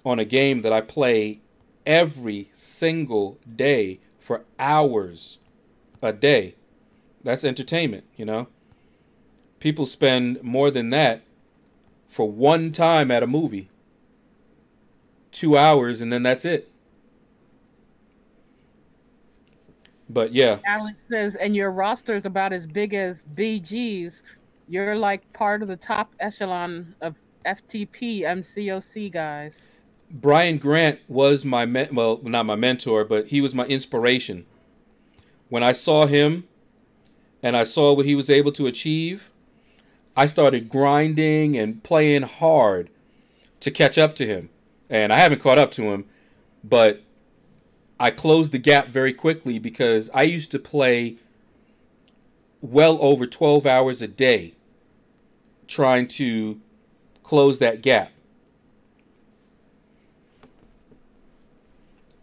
on a game that I play every single day for hours a day. That's entertainment, you know? People spend more than that for one time at a movie. 2 hours, and then that's it. But yeah. Alex says, and your roster is about as big as BG's. You're like part of the top echelon of FTP MCOC guys. Brian Grant was my not my mentor, but he was my inspiration. When I saw him and I saw what he was able to achieve, I started grinding and playing hard to catch up to him. And I haven't caught up to him, but I closed the gap very quickly because I used to play well over 12 hours a day trying to close that gap.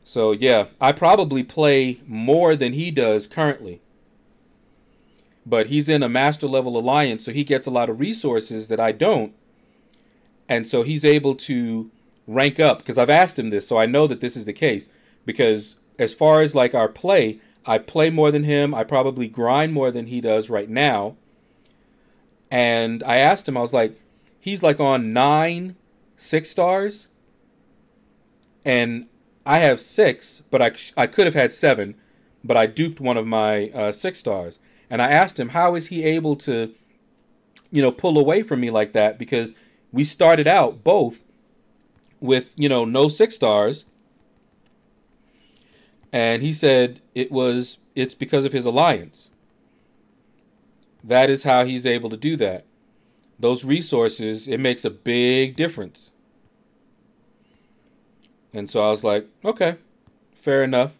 So yeah, I probably play more than he does currently. But he's in a master level alliance, so he gets a lot of resources that I don't. And so he's able to rank up, because I've asked him this, so I know that this is the case. Because as far as like our play, I play more than him. I probably grind more than he does right now. And I asked him, I was like, he's like on 9 6-stars. And I have 6, but I could have had 7, but I duped one of my 6-stars. And I asked him, how is he able to pull away from me like that, because we started out both with, no 6 stars. And he said it's because of his alliance. That is how he's able to do that. Those resources, it makes a big difference. And so I was like, okay, fair enough.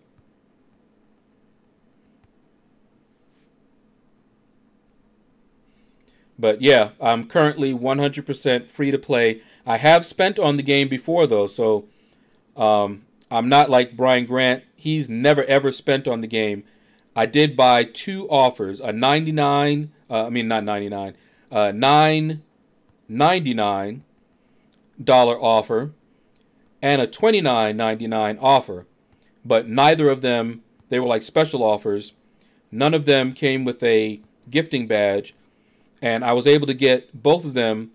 But yeah, I'm currently 100% free to play. I have spent on the game before, though, so I'm not like Brian Grant. He's never ever spent on the game. I did buy 2 offers, a 99, not 99, $9.99 offer and a $29.99 offer. But neither of them, they were like special offers. None of them came with a gifting badge. And I was able to get both of them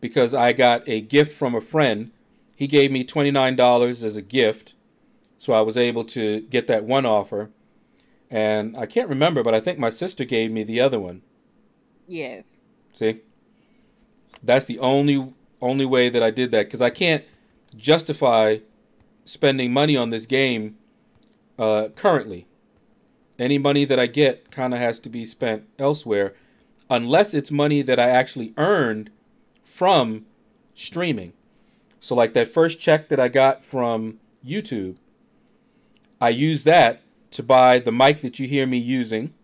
because I got a gift from a friend. He gave me $29 as a gift. So I was able to get that one offer. And I can't remember, but I think my sister gave me the other one. Yes. See? That's the only way that I did that, because I can't justify spending money on this game currently. Any money that I get kind of has to be spent elsewhere, unless it's money that I actually earned from streaming. So like that first check that I got from YouTube, I used that to buy the mic that you hear me using,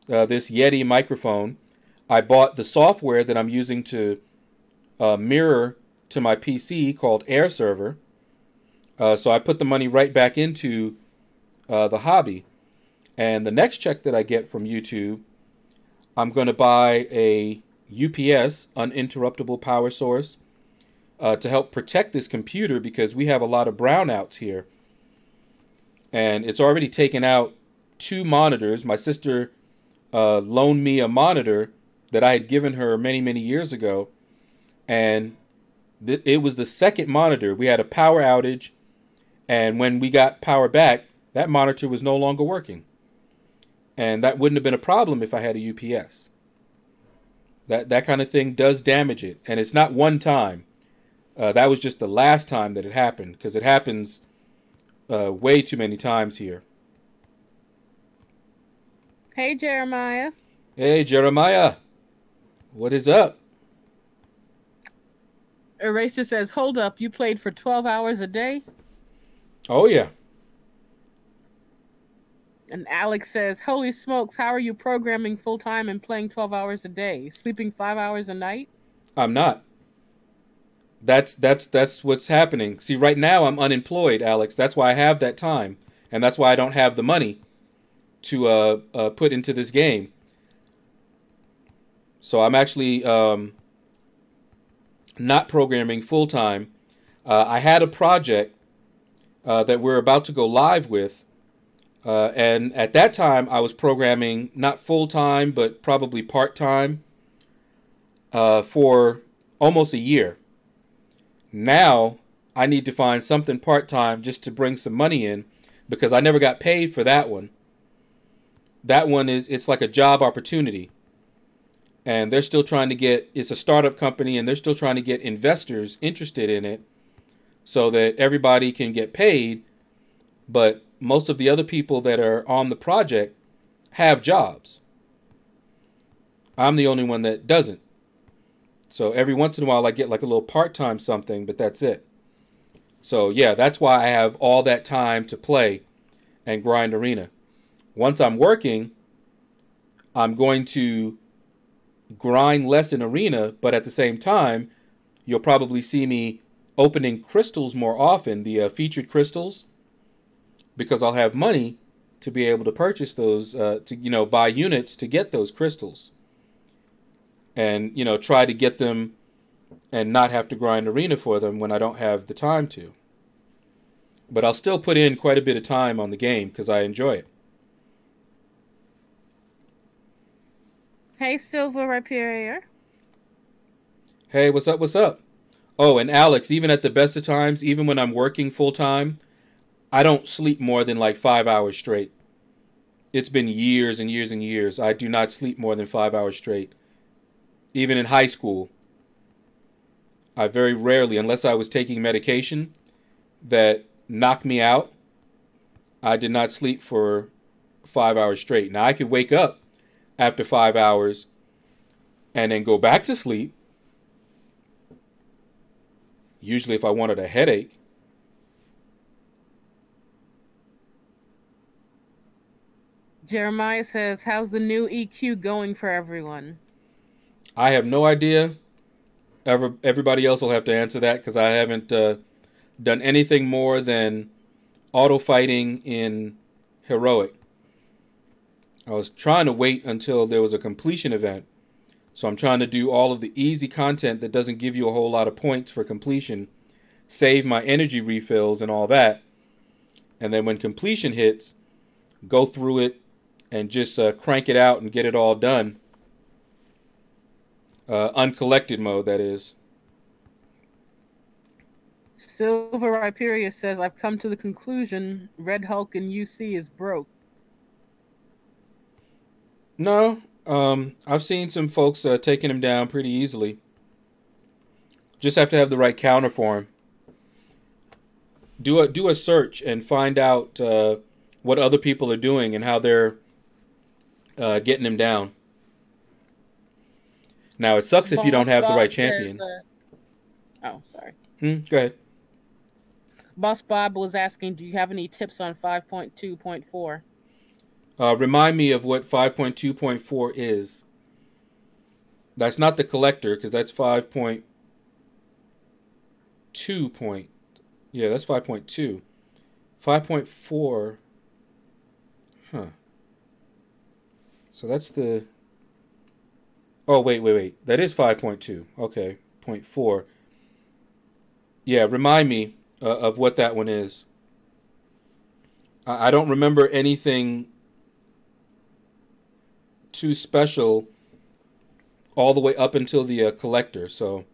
this Yeti microphone. I bought the software that I'm using to mirror to my PC called Air Server. So I put the money right back into the hobby. And the next check that I get from YouTube, I'm going to buy a UPS, uninterruptible power source, to help protect this computer, because we have a lot of brownouts here. And it's already taken out 2 monitors. My sister loaned me a monitor that I had given her many, many years ago. And it was the second monitor. We had a power outage. And when we got power back, that monitor was no longer working. And that wouldn't have been a problem if I had a UPS. That kind of thing does damage it. And it's not one time. That was just the last time that it happened, because it happens way too many times here. Hey, Jeremiah. Hey, Jeremiah. What is up? Eraser says, hold up, you played for 12 hours a day? Oh, yeah. And Alex says, holy smokes, how are you programming full-time and playing 12 hours a day? Sleeping 5 hours a night? I'm not. That's what's happening. See, right now I'm unemployed, Alex. That's why I have that time. And that's why I don't have the money to put into this game. So I'm actually not programming full-time. I had a project that we're about to go live with. And at that time, I was programming not full-time, but probably part-time for almost a year. Now, I need to find something part-time just to bring some money in, because I never got paid for that one. That one it's like a job opportunity. And they're still trying to get, it's a startup company, and they're still trying to get investors interested in it so that everybody can get paid. But most of the other people that are on the project have jobs. I'm the only one that doesn't. So every once in a while I get like a little part-time something, but that's it. So yeah, that's why I have all that time to play and grind arena. Once I'm working, I'm going to grind less in arena, but at the same time, you'll probably see me opening crystals more often, the featured crystals, because I'll have money to be able to purchase those, to buy units to get those crystals. And, try to get them and not have to grind arena for them when I don't have the time to. But I'll still put in quite a bit of time on the game because I enjoy it. Hey, Silver Rapier. Hey, what's up, what's up? Oh, and Alex, even at the best of times, even when I'm working full time, I don't sleep more than like 5 hours straight. It's been years and years and years. I do not sleep more than 5 hours straight. even in high school, I very rarely, unless I was taking medication that knocked me out, I did not sleep for 5 hours straight. Now, I could wake up after 5 hours and then go back to sleep, usually if I wanted a headache. Jeremiah says, how's the new EQ going for everyone? I have no idea. Everybody else will have to answer that because I haven't done anything more than auto fighting in heroic. I was trying to wait until there was a completion event. So I'm trying to do all of the easy content that doesn't give you a whole lot of points for completion, save my energy refills and all that. And then when completion hits, go through it and just crank it out and get it all done. Uncollected mode, that is. Silver Hyperius says, I've come to the conclusion Red Hulk in UC is broke. No, I've seen some folks taking him down pretty easily. Just have to have the right counter for him. Do a search and find out what other people are doing and how they're getting him down. Now, it sucks if you don't have the right champion. Oh, sorry. Go ahead. Boss Bob was asking, do you have any tips on 5.2.4? Remind me of what 5.2.4 is. That's not the collector, because that's 5.2 point. Yeah, that's 5.2. 5.4. Huh. So that's the... Oh, wait. That is 5.2. Okay, 0.4. Yeah, remind me of what that one is. I don't remember anything too special all the way up until the collector. So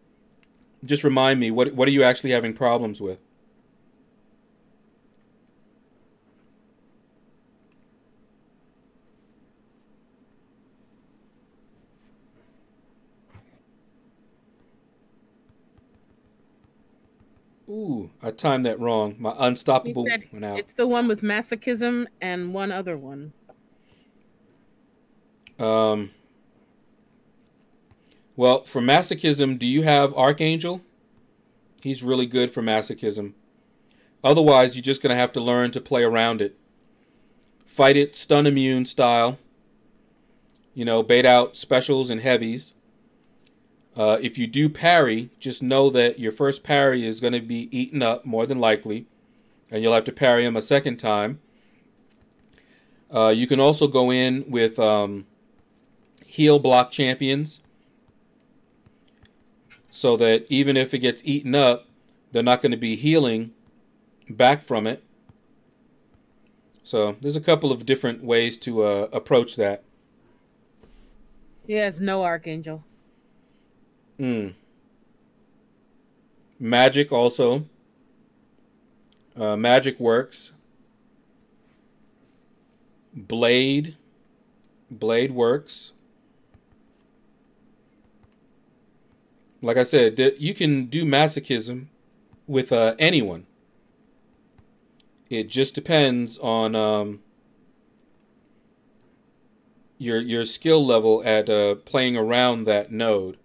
just remind me, what are you actually having problems with? Ooh, I timed that wrong. My unstoppable went out. It's the one with masochism and one other one. Well, for masochism, do you have Archangel? He's really good for masochism. Otherwise, you're just going to have to learn to play around it. Fight it stun immune style. You know, bait out specials and heavies. If you do parry, just know that your first parry is going to be eaten up, more than likely. And you'll have to parry him a second time. You can also go in with heal block champions. So that even if it gets eaten up, they're not going to be healing back from it. So there's a couple of different ways to approach that. He has no Archangel. Magic also. Magic works. Blade works. Like I said, you can do masochism with anyone. It just depends on your skill level at playing around that node.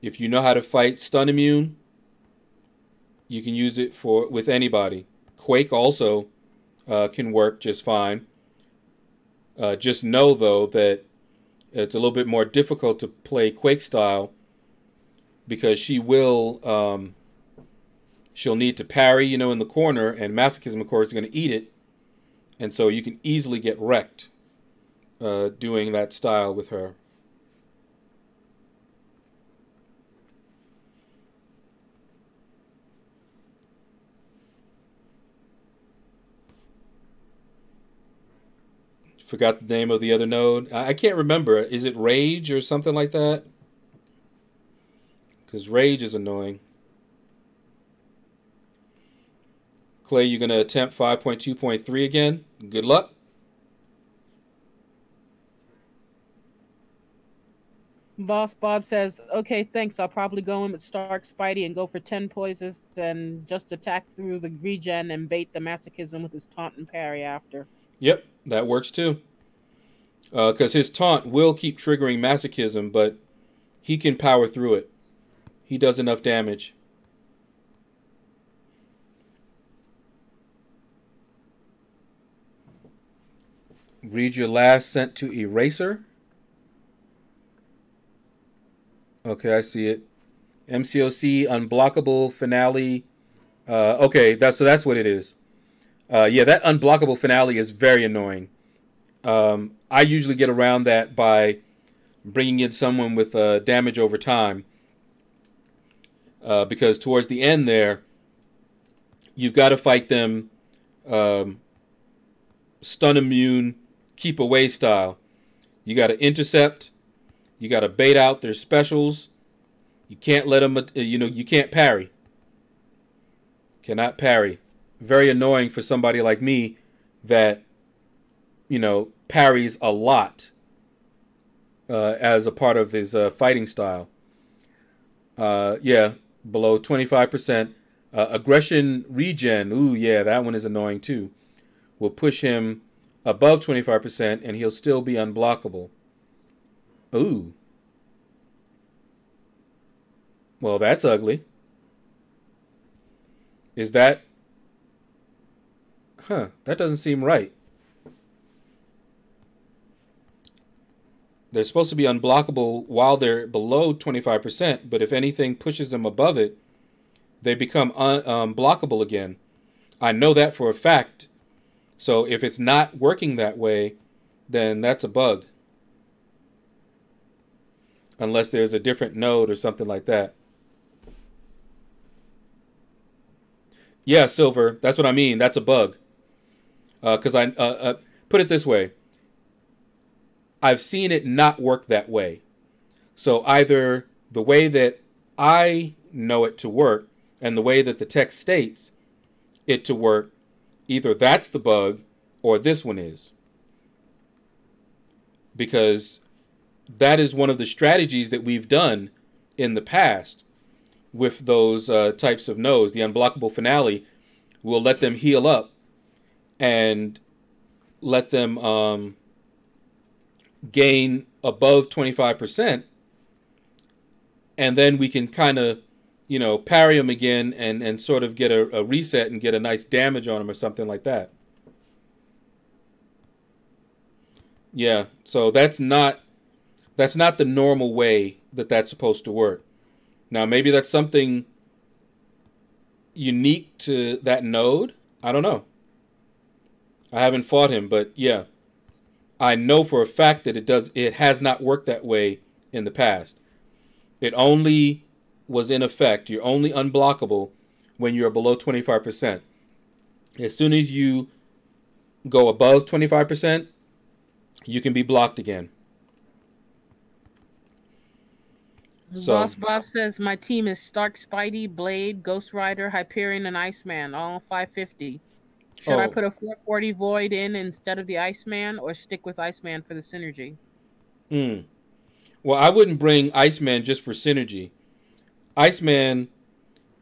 If you know how to fight stun immune, you can use it with anybody. Quake also can work just fine. Just know though that it's a little bit more difficult to play Quake style because she'll need to parry, in the corner, and masochism, of course, is going to eat it, and so you can easily get wrecked doing that style with her. Forgot the name of the other node. I can't remember. Is it Rage or something like that? Because Rage is annoying. Clay, you're going to attempt 5.2.3 again. Good luck. Boss Bob says, "Okay, thanks. I'll probably go in with Stark Spidey and go for 10 poisons, and just attack through the regen and bait the masochism with his taunt and parry after." Yep, that works too. Because his taunt will keep triggering masochism, but he can power through it. He does enough damage. Read your last sent to Eraser. Okay, I see it. MCOC unblockable finale. Okay, that's what it is. Yeah, that unblockable finale is very annoying. I usually get around that by bringing in someone with damage over time. Because towards the end there, you've got to fight them stun immune, keep away style. You got to intercept. You got to bait out their specials. You can't let them, you can't parry. Cannot parry. Very annoying for somebody like me that, parries a lot as a part of his fighting style. Yeah, below 25%. Aggression regen. Ooh, yeah, that one is annoying too. Will push him above 25% and he'll still be unblockable. Ooh. Well, that's ugly. Is that... that doesn't seem right. They're supposed to be unblockable while they're below 25%, but if anything pushes them above it, they become blockable again. I know that for a fact. So if it's not working that way, then that's a bug. Unless there's a different node or something like that. Yeah, Silver, that's what I mean. That's a bug. Because I put it this way. I've seen it not work that way. So either the way that I know it to work and the way that the text states it to work, either that's the bug or this one is. Because that is one of the strategies that we've done in the past with those types of nodes. The unblockable finale will let them heal up and let them gain above 25%. And then we can kind of, parry them again and sort of get a reset and get a nice damage on them or something like that. Yeah, so that's not the normal way that that's supposed to work. Now, maybe that's something unique to that node. I don't know. I haven't fought him, but yeah. I know for a fact that it has not worked that way in the past. It only was in effect. You're only unblockable when you're below 25%. As soon as you go above 25%, you can be blocked again. So, Boss Bob says, my team is Stark, Spidey, Blade, Ghost Rider, Hyperion, and Iceman, all 550. Should I put a 440 Void in instead of the Iceman, or stick with Iceman for the synergy? Well, I wouldn't bring Iceman just for synergy. Iceman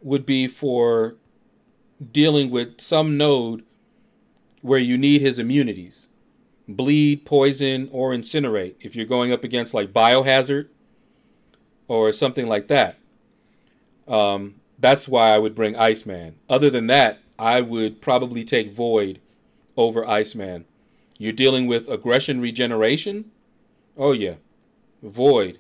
would be for dealing with some node where you need his immunities. Bleed, poison, or incinerate. If you're going up against like Biohazard or something like that. That's why I would bring Iceman. Other than that, I would probably take Void over Iceman. You're dealing with aggression regeneration? Oh yeah. Void.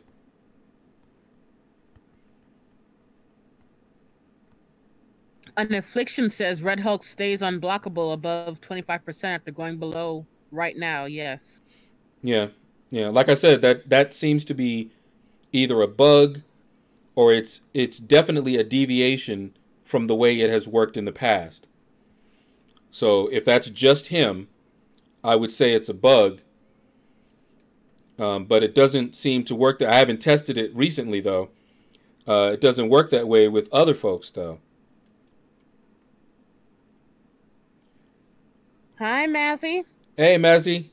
An Affliction says Red Hulk stays unblockable above 25% after going below right now. Yes. Yeah. Yeah. Like I said, that seems to be either a bug or it's definitely a deviation from the way it has worked in the past. So if that's just him, I would say it's a bug. But it doesn't seem to work. I haven't tested it recently, though. It doesn't work that way with other folks, though. Hi, Mazzy. Hey, Mazzy.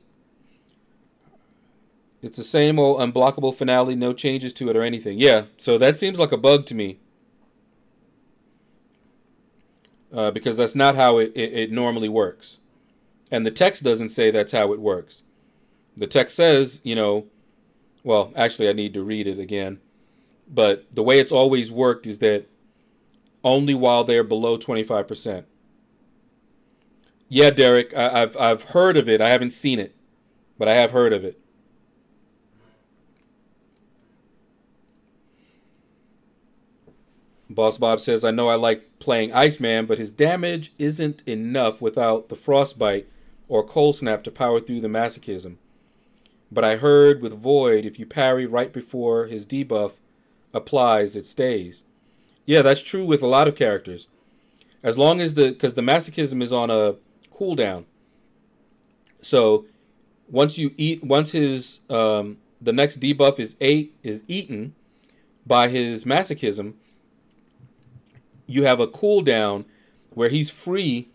It's the same old unblockable finale, no changes to it or anything. Yeah, so that seems like a bug to me. Because that's not how it normally works. And the text doesn't say that's how it works. The text says, well, actually I need to read it again. But the way it's always worked is that only while they're below 25%. Yeah, Derek, I've heard of it. I haven't seen it, but I have heard of it. Boss Bob says, I know I like playing Iceman, but his damage isn't enough without the frostbite or cold snap to power through the masochism. But I heard with Void, if you parry right before his debuff applies, it stays. Yeah, that's true with a lot of characters. As long as because the masochism is on a cooldown. So once his the next debuff is eaten by his masochism, you have a cooldown where he's free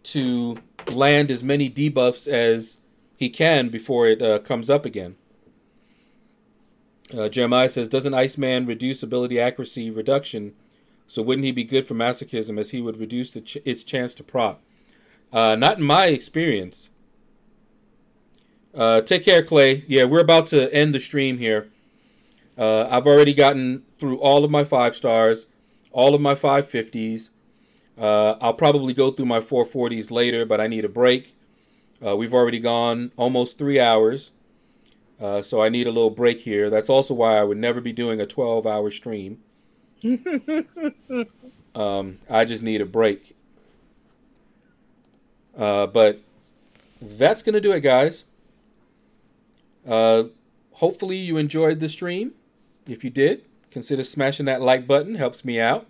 to land as many debuffs as he can before it comes up again. Jeremiah says, doesn't Iceman reduce ability accuracy reduction? So wouldn't he be good for masochism as he would reduce its chance to proc? Not in my experience. Take care, Clay. Yeah, we're about to end the stream here. I've already gotten through all of my 5 stars, all of my 550s. I'll probably go through my 440s later, but I need a break. We've already gone almost 3 hours. So I need a little break here. That's also why I would never be doing a 12-hour stream. I just need a break. But that's going to do it, guys. Hopefully you enjoyed the stream. If you did, consider smashing that like button. Helps me out.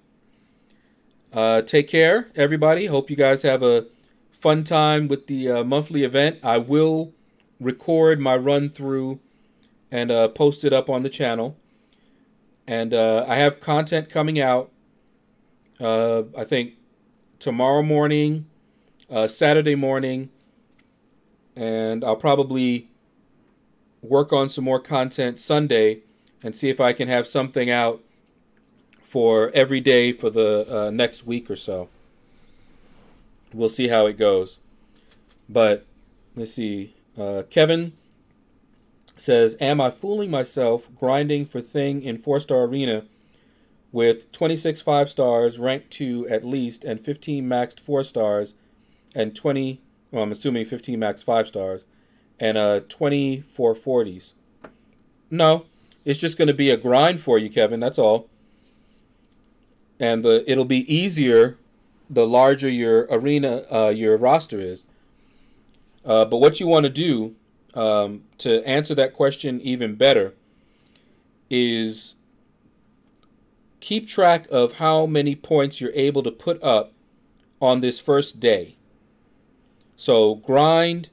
Take care, everybody. Hope you guys have a fun time with the monthly event. I will record my run through and post it up on the channel. And I have content coming out, I think, tomorrow morning, Saturday morning, and I'll probably work on some more content Sunday and see if I can have something out for every day for the next week or so. We'll see how it goes. But let's see. Kevin says, am I fooling myself grinding for Thing in 4-star arena with 26 5 stars, ranked 2 at least, and 15 maxed 4 stars, and 20, well, I'm assuming 15 max 5 stars, and 20 440s? No, it's just going to be a grind for you, Kevin, that's all. And it'll be easier the larger your arena, your roster is. But what you want to do to answer that question even better is keep track of how many points you're able to put up on this first day. So grind,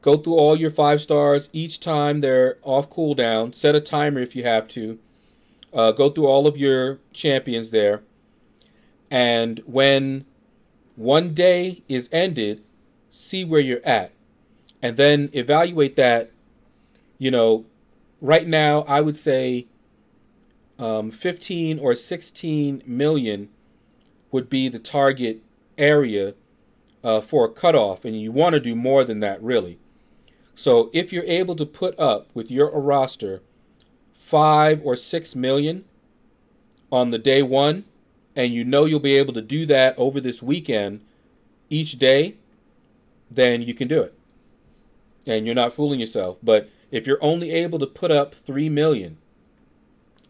go through all your 5 stars each time they're off cooldown. Set a timer if you have to. Go through all of your champions there. And when one day is ended, see where you're at. And then evaluate that. Right now I would say 15 or 16 million would be the target area for a cutoff. And you want to do more than that, really. So if you're able to put up with your roster 5 or 6 million on the day one, and you'll be able to do that over this weekend each day, then you can do it. And you're not fooling yourself. But if you're only able to put up 3 million,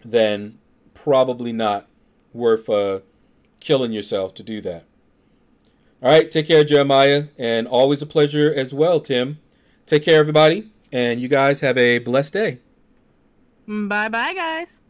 then probably not worth killing yourself to do that. All right, take care, Jeremiah, and always a pleasure as well, Tim. Take care, everybody, and you guys have a blessed day. Bye-bye, guys.